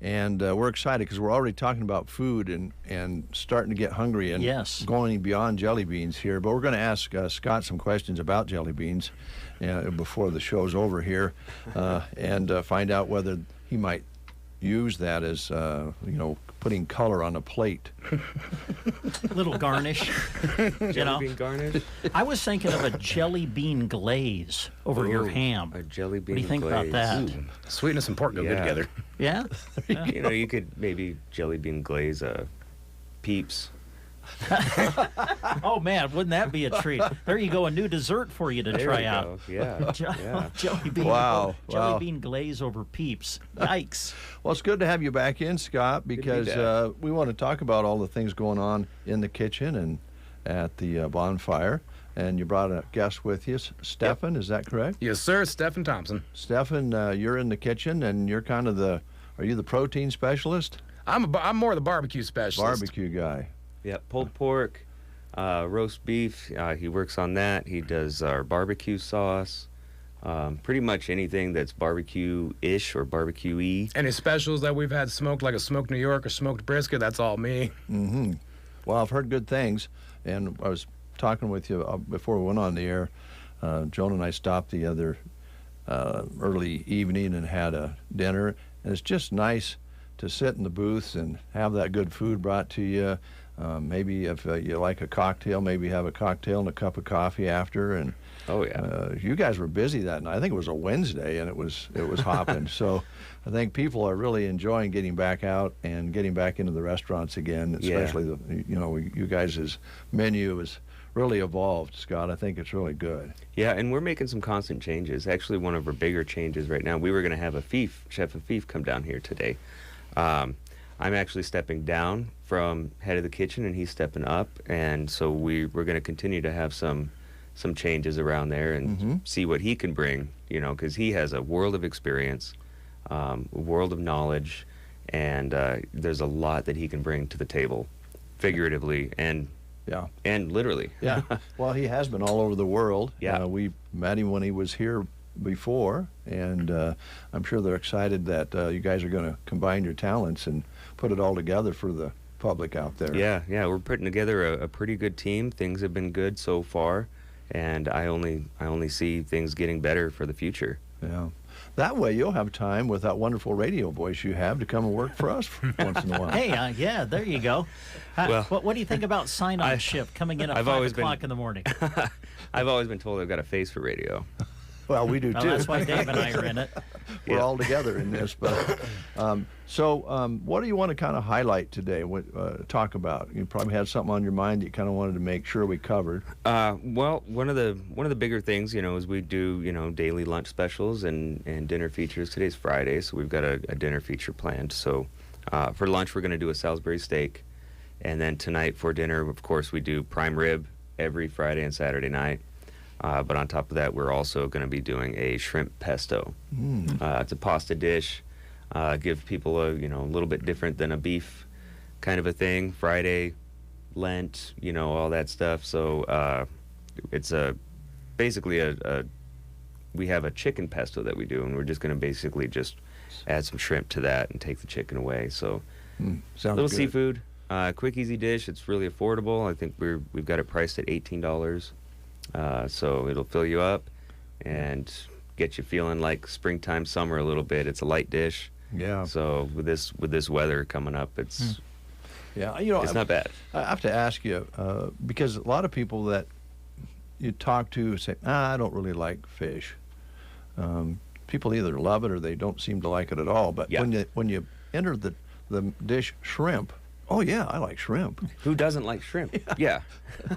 and we're excited because we're already talking about food and starting to get hungry and going beyond jelly beans here. But we're going to ask Scott some questions about jelly beans before the show's over here and find out whether he might use that as, putting color on a plate. A little garnish. Jelly bean garnish? I was thinking of a jelly bean glaze over your ham. A jelly bean What do you think glaze. about that? Ooh. Sweetness and pork go good together. Yeah? You could maybe jelly bean glaze Peeps. Oh, man, wouldn't that be a treat? There you go, a new dessert for you to try out. Yeah. Jelly bean, jelly bean glaze over Peeps. Yikes. Well, it's good to have you back in, Scott, because we want to talk about all the things going on in the kitchen and at the bonfire. And you brought a guest with you, Stefan, is that correct? Yes, sir, Stefan Thompson. Stefan, you're in the kitchen, and you're kind of are you the protein specialist? I'm more the barbecue specialist. Barbecue guy. Yeah, pulled pork, roast beef. He works on that. He does our barbecue sauce. Pretty much anything that's barbecue-ish or barbecue-y. Any specials that we've had smoked, like a smoked New York or smoked brisket, that's all me. Mm-hmm. Well, I've heard good things, and I was talking with you before we went on the air. Joan and I stopped the other early evening and had a dinner, and it's just nice to sit in the booths and have that good food brought to you. Maybe if you like a cocktail, maybe have a cocktail and a cup of coffee after. And you guys were busy that night. I think it was a Wednesday, and it was hopping. So I think people are really enjoying getting back out and getting back into the restaurants again. Especially you guys' menu is really evolved, Scott. I think it's really good. Yeah, and we're making some constant changes. Actually, one of our bigger changes right now, we were going to have Chef Afif come down here today. I'm actually stepping down from head of the kitchen, and he's stepping up, and so we're going to continue to have some changes around there and see what he can bring, because he has a world of experience, a world of knowledge, and there's a lot that he can bring to the table, figuratively and literally. Yeah. Well, he has been all over the world. Yeah. We met him when he was here before, and I'm sure they're excited that you guys are going to combine your talents and put it all together for the public out there. Yeah, we're putting together a pretty good team. Things have been good so far, and I only see things getting better for the future. Yeah. That way you'll have time with that wonderful radio voice you have to come and work for us once in a while. Hey, yeah, there you go. What do you think about sign-on shift coming in at 5 o'clock in the morning? I've always been told I've got a face for radio. Well, we do too. That's why Dave and I are in it. We're all together in this. But what do you want to kind of highlight today? Talk about? You probably had something on your mind that you kind of wanted to make sure we covered. Well, one of the bigger things, is we do daily lunch specials and dinner features. Today's Friday, so we've got a dinner feature planned. So for lunch, we're going to do a Salisbury steak, and then tonight for dinner, of course, we do prime rib every Friday and Saturday night. But on top of that, we're also going to be doing a shrimp pesto. It's a pasta dish. Give people a little bit different than a beef kind of a thing. Friday, Lent, all that stuff. So it's basically we have a chicken pesto that we do, and we're just going to basically just add some shrimp to that and take the chicken away. So a little seafood, quick, easy dish. It's really affordable. I think we've got it priced at $18. So it'll fill you up and get you feeling like springtime, summer a little bit. It's a light dish. Yeah. So with this weather coming up, it's it's not bad. I have to ask you because a lot of people that you talk to say, I don't really like fish. People either love it or they don't seem to like it at all. But when you enter the dish shrimp. Oh, yeah, I like shrimp. Who doesn't like shrimp? Yeah.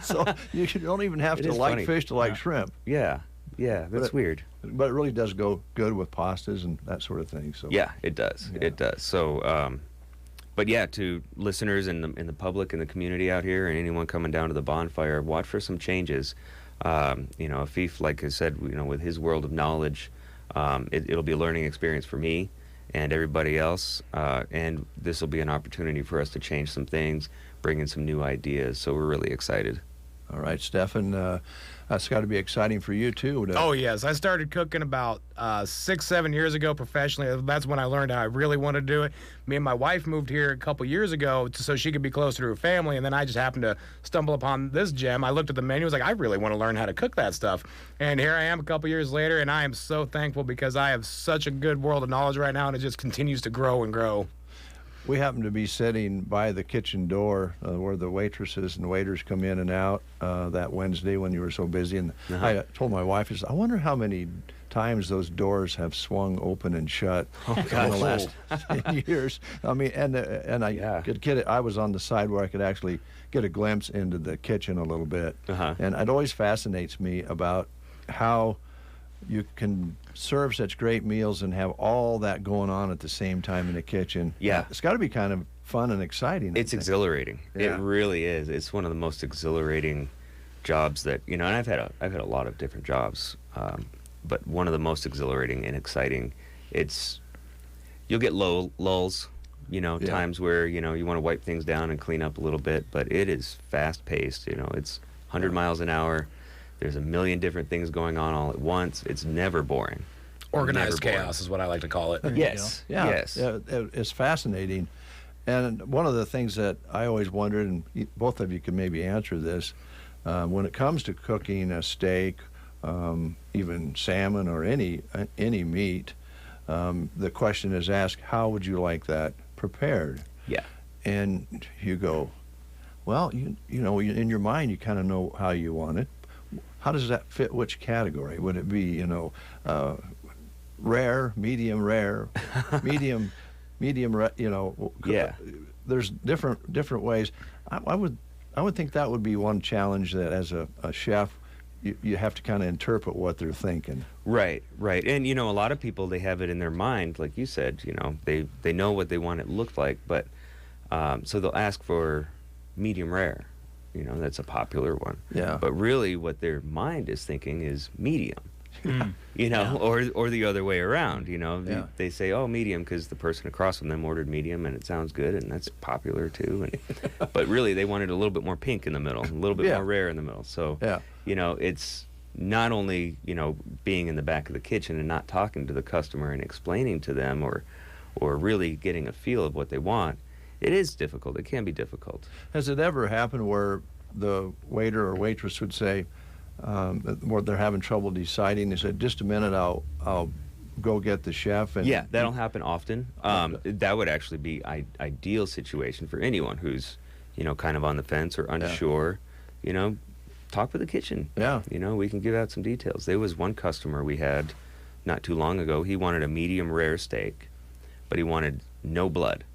So you don't even have to like fish to like shrimp. Yeah. Yeah, that's weird. But it really does go good with pastas and that sort of thing. So yeah, it does. Yeah. It does. So, but yeah, to listeners in the public and the community out here, and anyone coming down to the bonfire, watch for some changes. Afif, like I said, with his world of knowledge, it'll be a learning experience for me and everybody else, and this will be an opportunity for us to change some things, bring in some new ideas. So we're really excited. All right, Stefan, that's got to be exciting for you too. Oh yes, I started cooking about 6-7 years ago professionally. That's when I learned how I really wanted to do it. Me and my wife moved here a couple years ago so she could be closer to her family, and then I just happened to stumble upon this gem. I looked at the menu, was like, I really want to learn how to cook that stuff. And here I am a couple years later, and I am so thankful because I have such a good world of knowledge right now, and it just continues to grow and grow. We happen to be sitting by the kitchen door where the waitresses and waiters come in and out that Wednesday when you were so busy. And I told my wife, I wonder how many times those doors have swung open and shut in the last 10 years. I mean, and I could get it. I was on the side where I could actually get a glimpse into the kitchen a little bit. And it always fascinates me about how you can serve such great meals and have all that going on at the same time in the kitchen. Yeah. It's got to be kind of fun and exciting. It's exhilarating. Yeah. It really is. It's one of the most exhilarating jobs that, and I've had a lot of different jobs, but one of the most exhilarating and exciting. You'll get lulls, times where, you want to wipe things down and clean up a little bit, but it is fast paced, it's 100 miles an hour. There's a million different things going on all at once. It's never boring. Organized chaos is what I like to call it. Yes. Yeah. Yes. It's fascinating. And one of the things that I always wondered, and both of you can maybe answer this, when it comes to cooking a steak, even salmon or any meat, the question is asked, how would you like that prepared? Yeah. And you go, well, in your mind, you kind of know how you want it. How does that fit which category? Would it be, rare, medium, Yeah. There's different ways. I would think that would be one challenge that as a chef, you have to kind of interpret what they're thinking. Right. And, a lot of people, they have it in their mind, like you said, they know what they want it looked like, but so they'll ask for medium rare. That's a popular one. Yeah. But really what their mind is thinking is medium. Or the other way around, They say, oh, medium, because the person across from them ordered medium and it sounds good and that's popular too. But really they wanted a little bit more pink in the middle, a little bit more rare in the middle. So, it's not only, being in the back of the kitchen and not talking to the customer and explaining to them or really getting a feel of what they want. It is difficult. It can be difficult. Has it ever happened where the waiter or waitress would say, where they're having trouble deciding, they said, just a minute, I'll go get the chef? And yeah, that'll happen often. That would actually be ideal situation for anyone who's, kind of on the fence or unsure. Talk with the kitchen. Yeah. We can give out some details. There was one customer we had not too long ago. He wanted a medium rare steak, but he wanted no blood.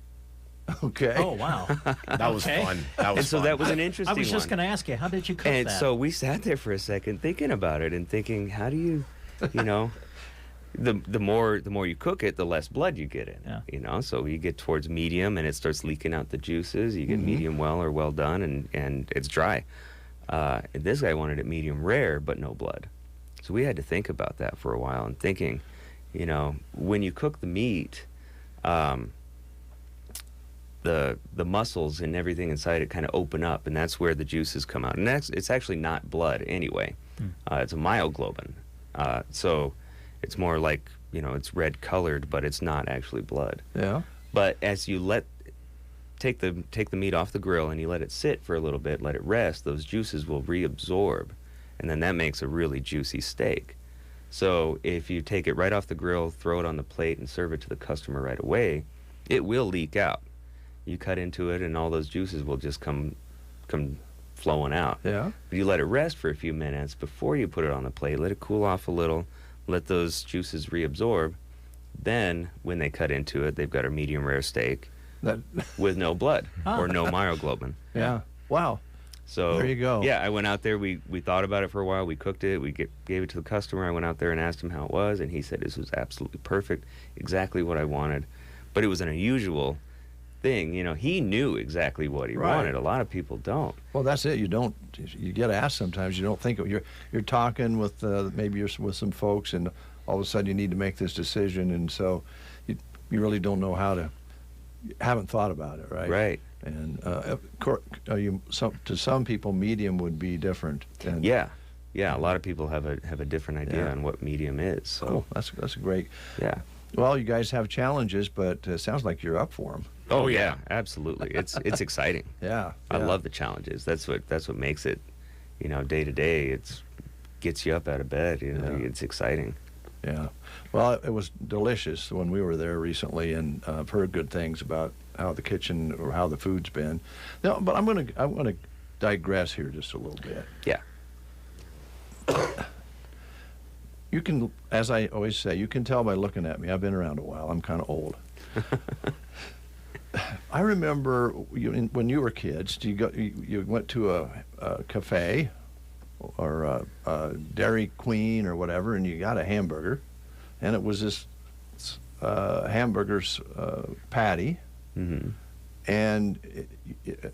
Okay. Oh, wow. That was fun. That was so fun. that was an interesting I was just one. going to ask you, how did you cook And that? so we sat there for a second thinking about it and thinking, how do you, the more you cook it, the less blood you get in. Yeah. So you get towards medium and it starts leaking out the juices. You get medium well or well done and it's dry. And this guy wanted it medium rare but no blood. So we had to think about that for a while and thinking, when you cook the meat, the muscles and everything inside it kind of open up, and that's where the juices come out. And it's actually not blood anyway. It's a myoglobin. So it's more like, it's red colored, but it's not actually blood. Yeah. But as you take the meat off the grill and you let it sit for a little bit, let it rest, those juices will reabsorb, and then that makes a really juicy steak. So if you take it right off the grill, throw it on the plate, and serve it to the customer right away, it will leak out. You cut into it, and all those juices will just come flowing out. Yeah. But you let it rest for a few minutes before you put it on the plate. Let it cool off a little. Let those juices reabsorb. Then, when they cut into it, they've got a medium rare steak with no blood or no myoglobin. Yeah. Wow. So there you go. Yeah, I went out there. We thought about it for a while. We cooked it. We gave it to the customer. I went out there and asked him how it was, and he said this was absolutely perfect, exactly what I wanted. But it was an unusual thing. You know, he knew exactly what he wanted. A lot of people don't. Well, that's it. You get asked sometimes. You don't think you're talking with maybe you're with some folks, and all of a sudden you need to make this decision, and so you really don't know how to. You haven't thought about it, right? Right. And to some people, medium would be different. And yeah, a lot of people have a different idea on what medium is. So cool. That's a great. Yeah. Well, you guys have challenges, but it sounds like you're up for them. Oh yeah, absolutely. It's exciting. Yeah. I love the challenges. That's what makes it, you know, day to day. It's gets you up out of bed. You know, it's exciting. Yeah. Well, it was delicious when we were there recently, and I've heard good things about how the kitchen or how the food's been. No, but I'm gonna digress here just a little bit. Yeah. You can, as I always say, you can tell by looking at me. I've been around a while. I'm kind of old. I remember when you were kids. You went to a cafe or a Dairy Queen or whatever, and you got a hamburger, and it was this hamburger's patty, and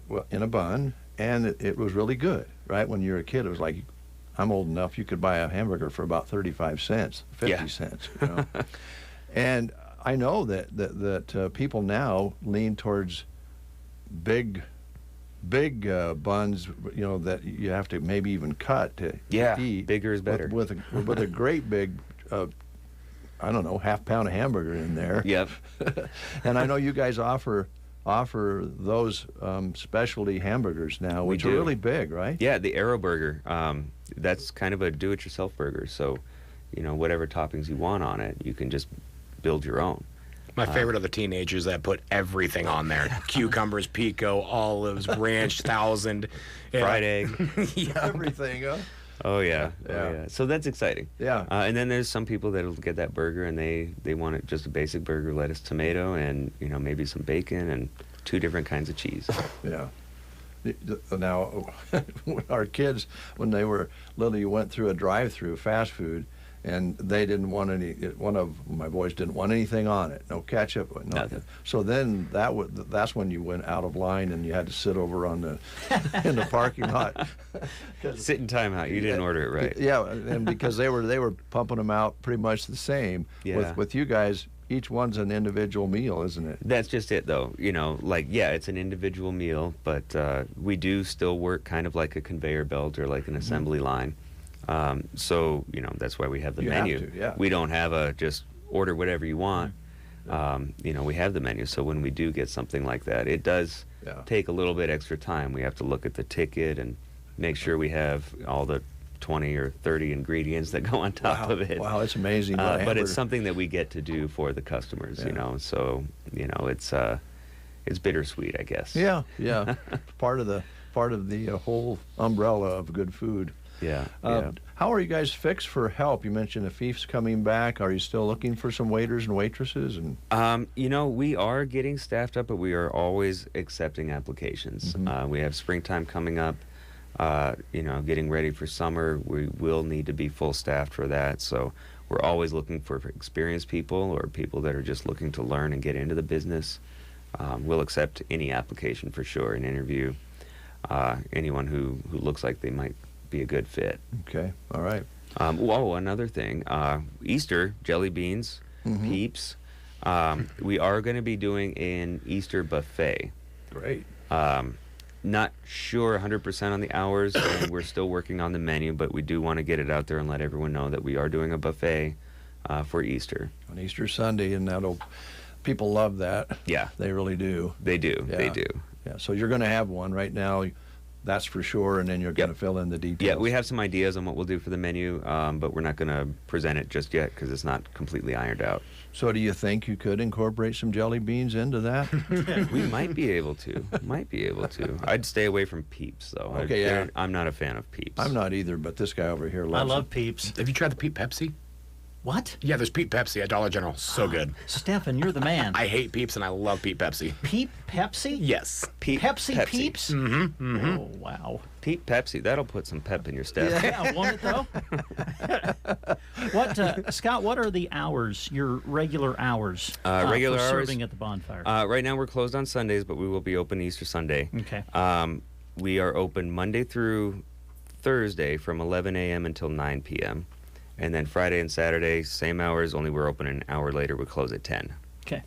well, in a bun, and it was really good. Right when you were a kid, it was like, I'm old enough, you could buy a hamburger for about 35 cents, 50 cents. You know? And I know that people now lean towards big buns, you know, that you have to maybe even cut to eat. Bigger is better. With a great big, I don't know, half pound of hamburger in there. Yep. And I know you guys offer those specialty hamburgers now, which are really big, right? Yeah, the Arrow Burger. That's kind of a do-it-yourself burger. So, you know, whatever toppings you want on it, you can just build your own. My favorite are the teenagers that put everything on there: cucumbers, pico, olives, ranch, thousand, fried egg, everything. Huh? Oh yeah. So that's exciting. Yeah. And then there's some people that'll get that burger and they want it just a basic burger, lettuce, tomato, and you know maybe some bacon and 2 different kinds of cheese. Yeah. Now, our kids, when they were little, you went through a drive-through fast food, and they didn't want any. One of my boys didn't want anything on it, no ketchup, nothing. So then that's when you went out of line and you had to sit over in the parking lot. Sit in timeout. You didn't order it right. Yeah, and because they were pumping them out pretty much the same. Yeah. With you guys, each one's an individual meal, isn't it? That's just it, though. You know, like, yeah, it's an individual meal, but we do still work kind of like a conveyor belt or like an assembly line. So, you know, that's why we have the menu. Have to, yeah. We don't have a just order whatever you want. You know, we have the menu. So when we do get something like that, it does take a little bit extra time. We have to look at the ticket and make sure we have all the 20 or 30 ingredients that go on top of it. Wow, it's amazing. But it's something that we get to do for the customers, you know. So, you know, it's bittersweet, I guess. Yeah. part of the whole umbrella of good food. Yeah. How are you guys fixed for help? You mentioned Afif's coming back. Are you still looking for some waiters and waitresses? And you know, we are getting staffed up, but we are always accepting applications. We have springtime coming up. You know, getting ready for summer. We will need to be full staffed for that. So we're always looking for experienced people or people that are just looking to learn and get into the business. We'll accept any application for sure, an interview. Anyone who looks like they might be a good fit. Okay, all right. Another thing, Easter jelly beans, Peeps. We are going to be doing an Easter buffet. Great. Not sure 100% on the hours, and we're still working on the menu, but we do want to get it out there and let everyone know that we are doing a buffet for Easter. On Easter Sunday, and people love that. Yeah. They really do. They do. Yeah. They do. Yeah, so you're going to have one right now. That's for sure, and then you're going to fill in the details. Yeah, we have some ideas on what we'll do for the menu, but we're not going to present it just yet because it's not completely ironed out. So do you think you could incorporate some jelly beans into that? We might be able to. I'd stay away from Peeps, though. Okay, I'm not a fan of Peeps. I'm not either, but this guy over here loves I love Peeps. Have you tried the Peep Pepsi? What? Yeah, there's Peep Pepsi at Dollar General. So good. Stefan, you're the man. I hate Peeps and I love Peep Pepsi. Peep Pepsi? Yes. Pepsi Peeps? Mm-hmm. Oh, wow. Peep Pepsi, that'll put some pep in your step. Yeah, won't it though? Scott, what are the hours, your regular hours Regular for hours? serving at the bonfire? Right now we're closed on Sundays, but we will be open Easter Sunday. Okay. We are open Monday through Thursday from 11 a.m. until 9 p.m. And then Friday and Saturday, same hours, only we're open an hour later. We close at 10. Okay.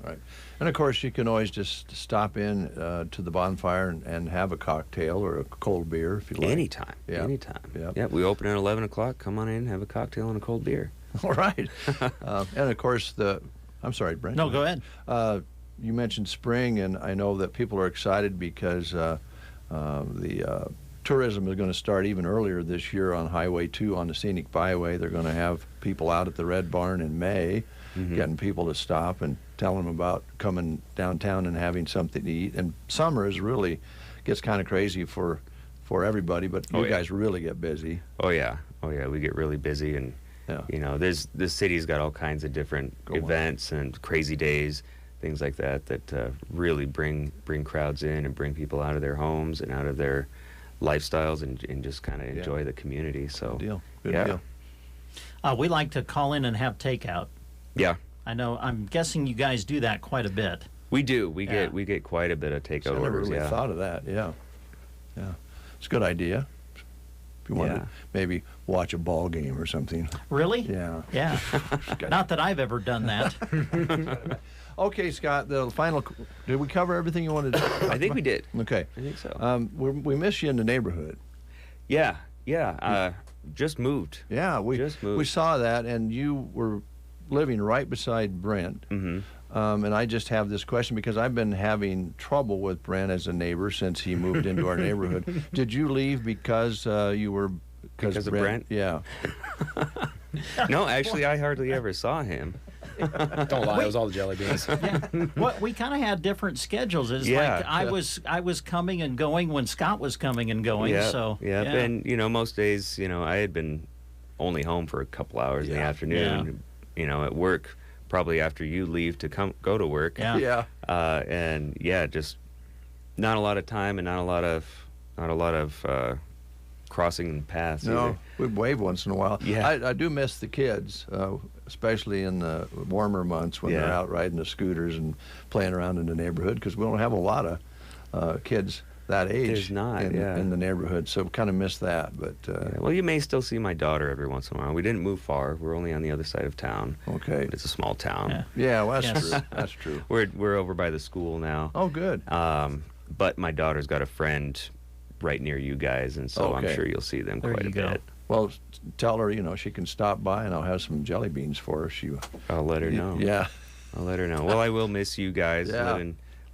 Right. And, of course, you can always just stop in to the bonfire and have a cocktail or a cold beer if you like. Anytime. Yeah. Anytime. Yep. Yeah, we open at 11 o'clock. Come on in, have a cocktail and a cold beer. All right. And, of course, I'm sorry, Brent. No, go ahead. You mentioned spring, and I know that people are excited because the tourism is going to start even earlier this year on Highway 2 on the Scenic Byway. They're going to have people out at the Red Barn in May, getting people to stop and tell them about coming downtown and having something to eat. And summer gets kind of crazy for everybody, but you guys really get busy. Oh yeah, we get really busy, and you know, this city's got all kinds of different events and crazy days, things like that really bring crowds in and bring people out of their homes and out of their lifestyles and just kind of enjoy the community. So Good deal. We like to call in and have takeout. Yeah. I know. I'm guessing you guys do that quite a bit. We do. We get quite a bit of takeout I never orders. really thought of that. Yeah. It's a good idea. If you want to maybe watch a ball game or something. Really? Yeah. Yeah. Not that I've ever done that. Okay, Scott, the final, did we cover everything you wanted to talk about? I think we did. Okay. I think so. We miss you in the neighborhood. Yeah. Just moved. Yeah, we just moved. We saw that, and you were living right beside Brent. Mm-hmm. And I just have this question because I've been having trouble with Brent as a neighbor since he moved into our neighborhood. Did you leave because you were... Because of Brent? Yeah. No, actually, I hardly ever saw him. Don't lie, it was all the jelly beans. We kind of had different schedules. It's like I was coming and going when Scott was coming and going. And you know, most days, you know, I had been only home for a couple hours in the afternoon. You know, at work, probably after you leave to go to work. And just not a lot of time and not a lot of crossing paths. No, either. we'd wave once in a while. Yeah. I do miss the kids, especially in the warmer months when they're out riding the scooters and playing around in the neighborhood, because we don't have a lot of kids that age. There's not, in the neighborhood, so kind of miss that. But well, you may still see my daughter every once in a while. We didn't move far. We're only on the other side of town. Okay. But it's a small town. Yeah, well, that's true. That's true. We're over by the school now. Oh, good. But my daughter's got a friend right near you guys, and so I'm sure you'll see them quite a bit. Well, tell her, you know, she can stop by and I'll have some jelly beans for her. I'll let her know. Yeah. I'll let her know. Well, I will miss you guys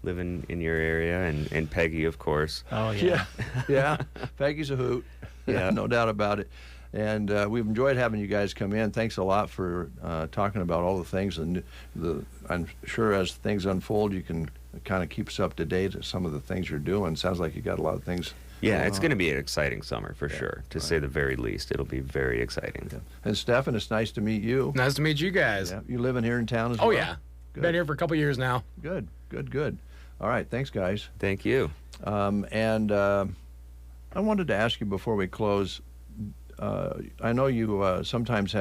living in your area, and Peggy, of course. Oh, yeah. Yeah. Peggy's a hoot. Yeah, no doubt about it. And we've enjoyed having you guys come in. Thanks a lot for talking about all the things. And I'm sure as things unfold, you can kind of keep us up to date at some of the things you're doing. Sounds like you got a lot of things. Yeah, it's going to be an exciting summer for sure, to say the very least. It'll be very exciting. Yeah. And Stefan, it's nice to meet you. Nice to meet you guys. Yeah. You living here in town as well? Oh, yeah. Good. Been here for a couple years now. Good. All right, thanks, guys. Thank you. And I wanted to ask you before we close, I know you sometimes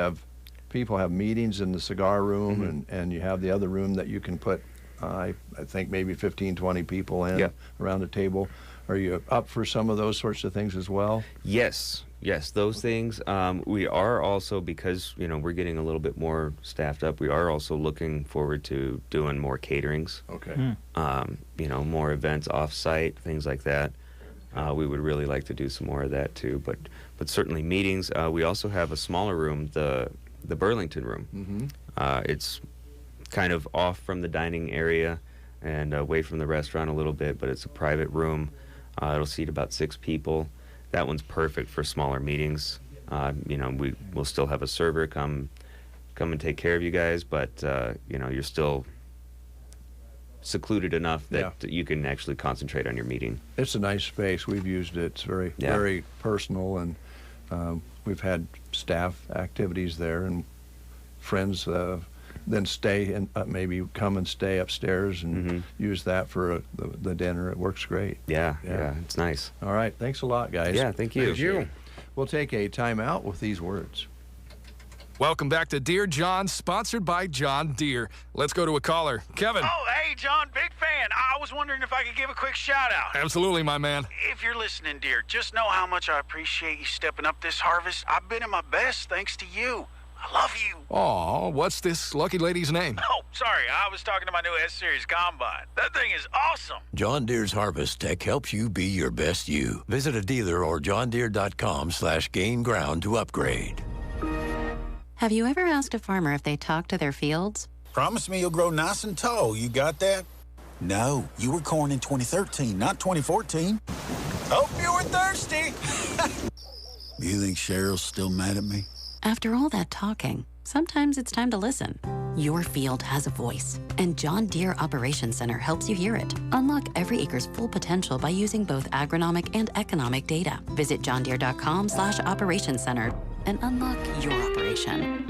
people have meetings in the cigar room, and you have the other room that you can put, I think maybe 15, 20 people in around the table. Are you up for some of those sorts of things as well? Yes, those things. We are also, because, you know, we're getting a little bit more staffed up, we are also looking forward to doing more caterings. Okay. You know, more events off-site, things like that. We would really like to do some more of that too, but certainly meetings. We also have a smaller room, the Burlington room. Mm-hmm. It's kind of off from the dining area and away from the restaurant a little bit, but it's a private room. It'll seat about 6 people. That one's perfect for smaller meetings. You know, we'll still have a server come and take care of you guys, but you know, you're still secluded enough that you can actually concentrate on your meeting. It's a nice space. We've used it. It's very personal, and we've had staff activities there, and friends then stay and maybe come and stay upstairs and use that for the dinner. It works great. Yeah, it's nice. All right, thanks a lot, guys. Yeah, thank you. Thank you. We'll take a timeout with these words. Welcome back to Dear John, sponsored by John Deere. Let's go to a caller. Kevin. Oh, hey, John, big fan. I was wondering if I could give a quick shout out. Absolutely, my man. If you're listening, dear, just know how much I appreciate you stepping up this harvest. I've been at my best thanks to you. I love you. Aw, what's this lucky lady's name? Oh, sorry, I was talking to my new S-Series Combine. That thing is awesome. John Deere's Harvest Tech helps you be your best you. Visit a dealer or johndeere.com/gain ground to upgrade. Have you ever asked a farmer if they talk to their fields? Promise me you'll grow nice and tall. You got that? No, you were corn in 2013, not 2014. Hope you were thirsty. You think Cheryl's still mad at me? After all that talking, sometimes it's time to listen. Your field has a voice, and John Deere Operations Center helps you hear it. Unlock every acre's full potential by using both agronomic and economic data. Visit johndeere.com/operations center and unlock your operation.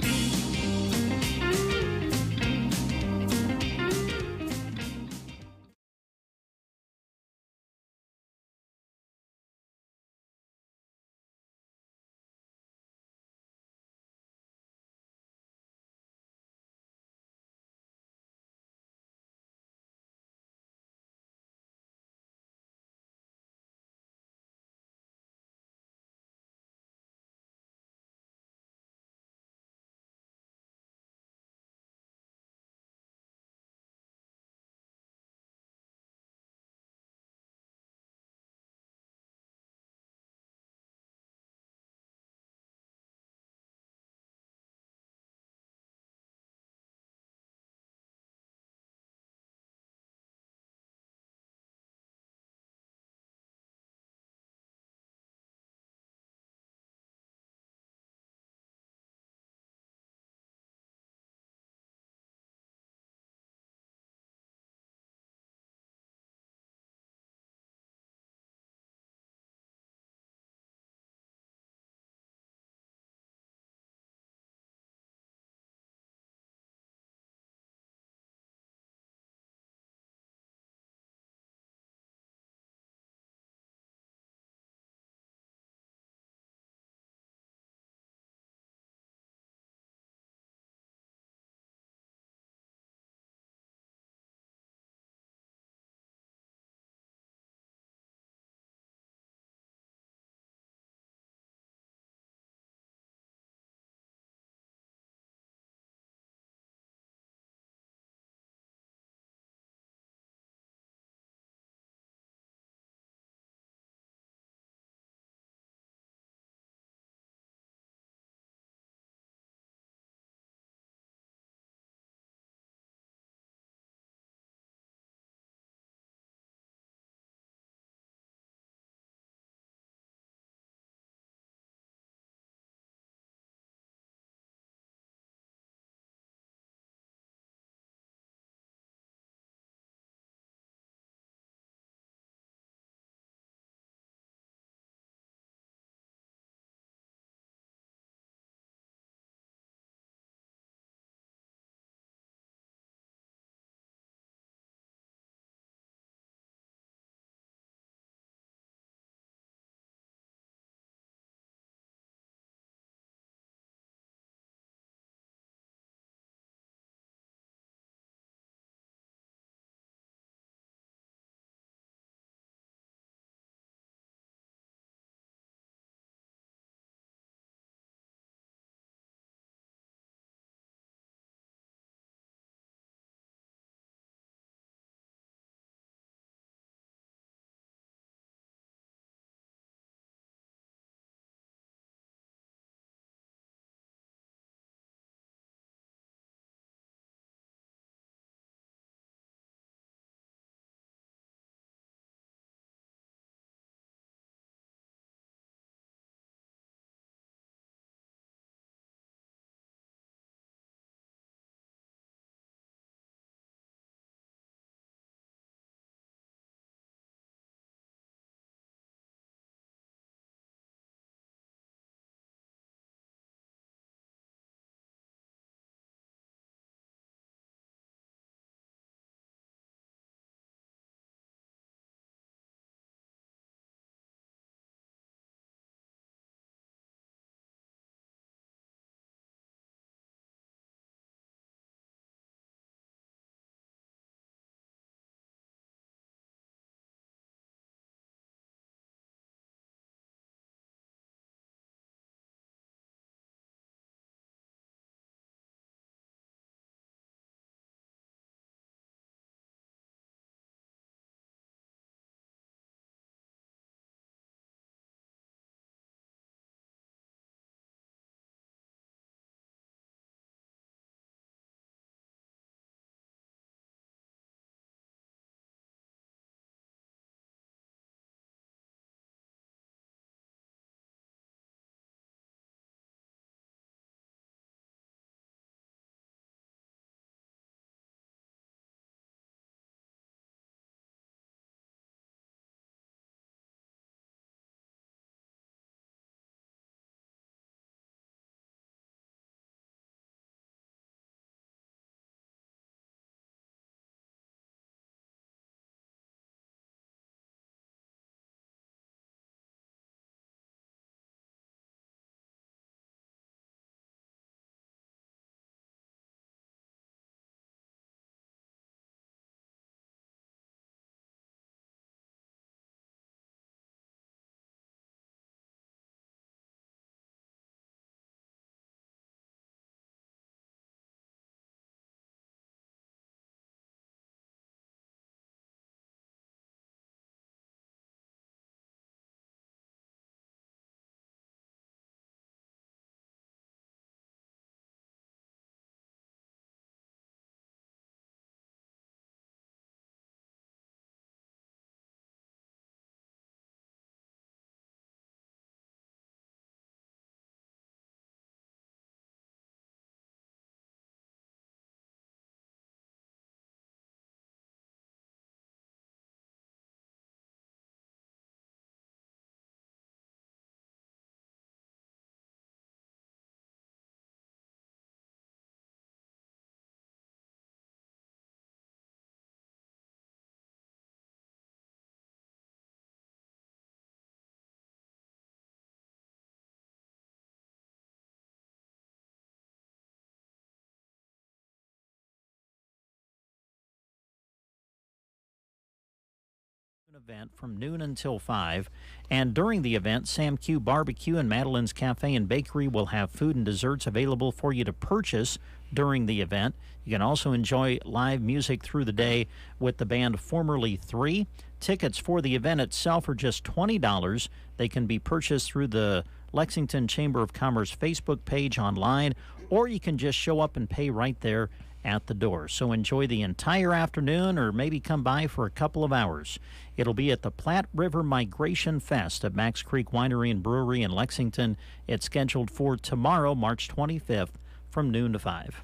event from noon until 5. And during the event, Sam Q Barbecue and Madeline's Cafe and Bakery will have food and desserts available for you to purchase during the event. You can also enjoy live music through the day with the band Formerly 3. Tickets for the event itself are just $20. They can be purchased through the Lexington Chamber of Commerce Facebook page online, or you can just show up and pay right there at the door. So enjoy the entire afternoon, or maybe come by for a couple of hours. It'll be at the Platte River Migration Fest at Max Creek Winery and Brewery in Lexington. It's scheduled for tomorrow, March 25th, from noon to 5.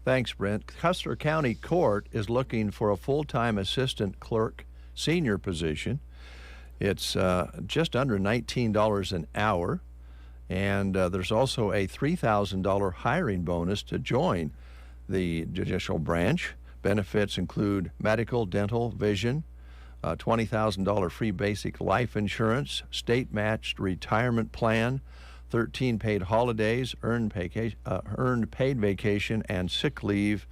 Thanks, Brent. Custer County Court is looking for a full-time assistant clerk senior position. It's just under $19 an hour, and there's also a $3,000 hiring bonus to join the judicial branch. Benefits include medical, dental, vision, $20,000 free basic life insurance, state-matched retirement plan, 13 paid holidays, earned paid vacation, and sick leave,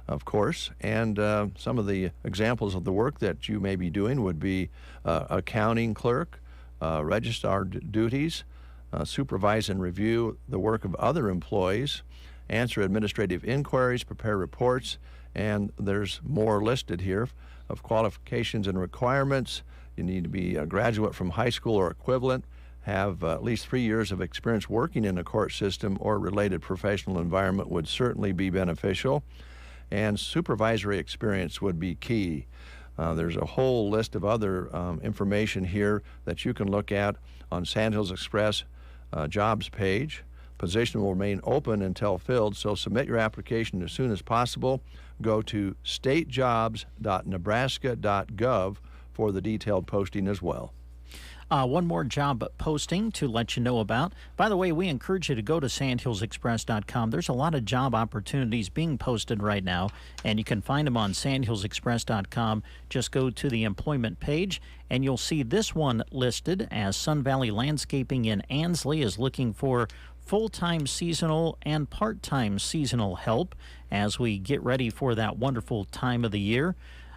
of course. And some of the examples of the work that you may be doing would be accounting clerk, registrar duties, supervise and review the work of other employees, answer administrative inquiries, prepare reports, and there's more listed here of qualifications and requirements. You need to be a graduate from high school or equivalent, have at least 3 years of experience working in the court system or related professional environment would certainly be beneficial, and supervisory experience would be key. There's a whole list of other information here that you can look at on Sandhills Express jobs page. Position will remain open until filled, so submit your application as soon as possible. Go to statejobs.nebraska.gov for the detailed posting as well. One more job posting to let you know about. By the way, we encourage you to go to sandhillsexpress.com. There's a lot of job opportunities being posted right now, and you can find them on sandhillsexpress.com. Just go to the employment page, and you'll see this one listed as Sun Valley Landscaping in Ansley is looking for full-time seasonal and part-time seasonal help as we get ready for that wonderful time of the year.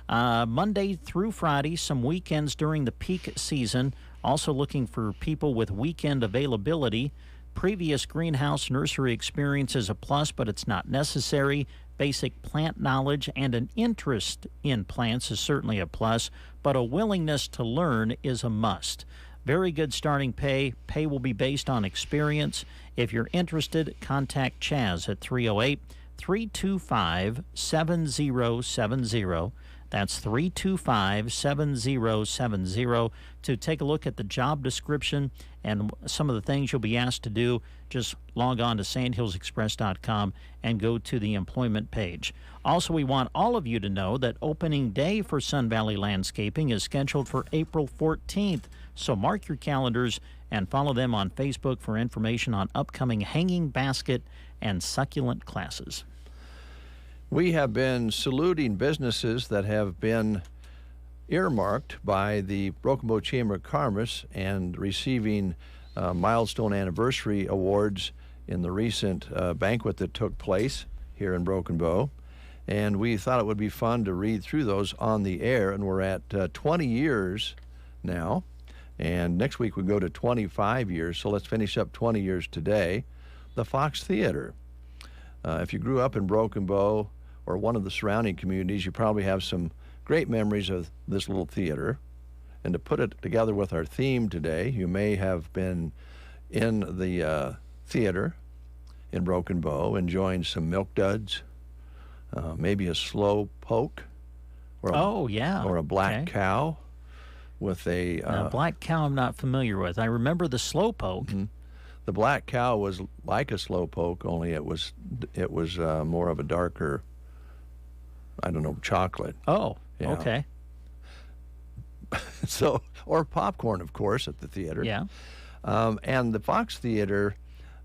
Monday through Friday, some weekends during the peak season. Also looking for people with weekend availability. Previous greenhouse nursery experience is a plus, but it's not necessary. Basic plant knowledge and an interest in plants is certainly a plus, but a willingness to learn is a must. Very good starting pay. Pay will be based on experience. If you're interested, contact Chaz at 308-325-7070. That's 325-7070 to take a look at the job description and some of the things you'll be asked to do. Just log on to sandhillsexpress.com and go to the employment page. Also, we want all of you to know that opening day for Sun Valley Landscaping is scheduled for April 14th. So mark your calendars and follow them on Facebook for information on upcoming hanging basket and succulent classes. We have been saluting businesses that have been earmarked by the Broken Bow Chamber of Commerce and receiving milestone anniversary awards in the recent banquet that took place here in Broken Bow. And we thought it would be fun to read through those on the air, and we're at 20 years now. And next week we go to 25 years, so let's finish up 20 years today. The Fox Theater. If you grew up in Broken Bow or one of the surrounding communities, you probably have some great memories of this little theater. And to put it together with our theme today, you may have been in the theater in Broken Bow enjoying some Milk Duds, maybe a slow poke, or a black cow with a... Now, black cow I'm not familiar with. I remember the slow poke. Mm-hmm. The black cow was like a slow poke, only it was more of a darker, I don't know, chocolate. Oh, yeah. Okay. So, or popcorn, of course, at the theater. Yeah. And the Fox Theater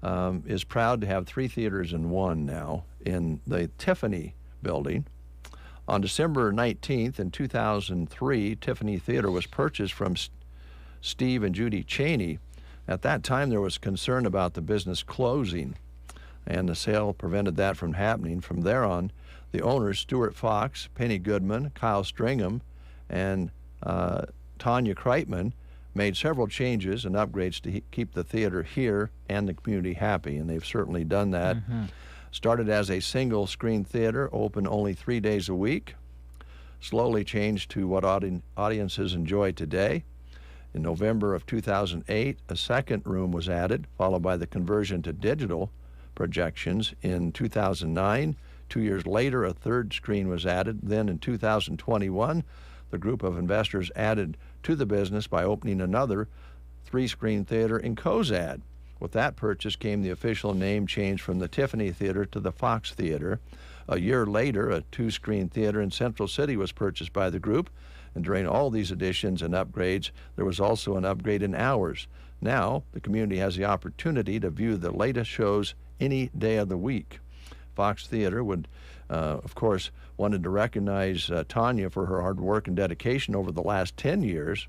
is proud to have 3 theaters in one now in the Tiffany building. On December 19th in 2003, Tiffany Theater was purchased from Steve and Judy Cheney. At that time, there was concern about the business closing, and the sale prevented that from happening. From there on, the owners, Stuart Fox, Penny Goodman, Kyle Stringham, and Tanya Kreitman made several changes and upgrades to keep the theater here and the community happy, and they've certainly done that. Started as a single-screen theater, open only 3 days a week, slowly changed to what audiences enjoy today. In November of 2008, a second room was added, followed by the conversion to digital projections in 2009. 2 years later, a third screen was added. Then in 2021, the group of investors added to the business by opening another 3-screen theater in Cozad. With that purchase came the official name change from the Tiffany Theater to the Fox Theater. A year later, a 2-screen theater in Central City was purchased by the group, and during all these additions and upgrades, there was also an upgrade in hours. Now, the community has the opportunity to view the latest shows any day of the week. Fox Theater would, of course, wanted to recognize Tanya for her hard work and dedication over the last 10 years.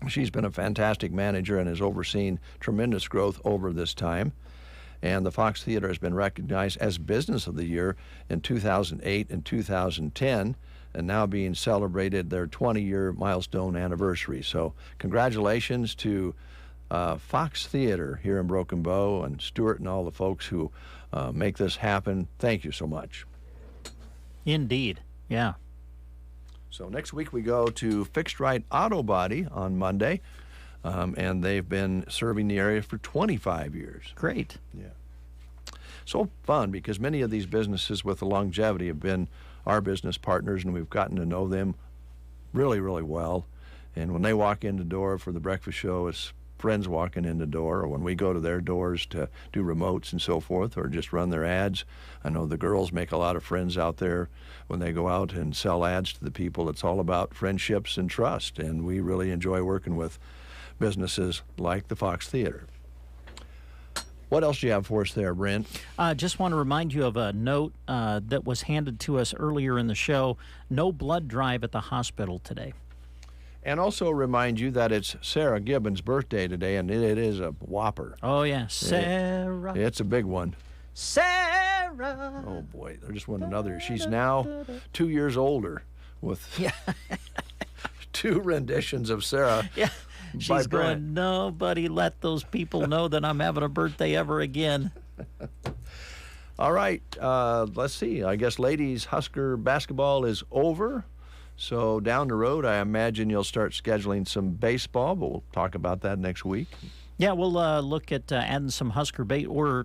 She's been a fantastic manager and has overseen tremendous growth over this time. And the Fox Theater has been recognized as Business of the Year in 2008 and 2010, and now being celebrated their 20-year milestone anniversary. So congratulations to Fox Theater here in Broken Bow, and Stuart and all the folks who make this happen. Thank you so much. Indeed, yeah. So next week we go to Fixed Right Auto Body on Monday, and they've been serving the area for 25 years. Great. Yeah. So fun, because many of these businesses with the longevity have been our business partners, and we've gotten to know them really, really well. And when they walk in the door for the breakfast show, it's friends walking in the door, or when we go to their doors to do remotes and so forth, or just run their ads. I know the girls make a lot of friends out there when they go out and sell ads to the people. It's all about friendships and trust, and we really enjoy working with businesses like the Fox Theater. What else do you have for us there, Brent? Just want to remind you of a note that was handed to us earlier in the show. No blood drive at the hospital today. And also remind you that it's Sarah Gibbons' birthday today, and it is a whopper. Oh, yeah, Sarah. It's a big one. Sarah. Oh, boy, there just went another. She's now 2 years older with 2 renditions of Sarah. Yeah. She's going, nobody let those people know that I'm having a birthday ever again. All right, let's see. I guess ladies Husker basketball is over. So down the road, I imagine you'll start scheduling some baseball, but we'll talk about that next week. Yeah, we'll look at adding some Husker bait or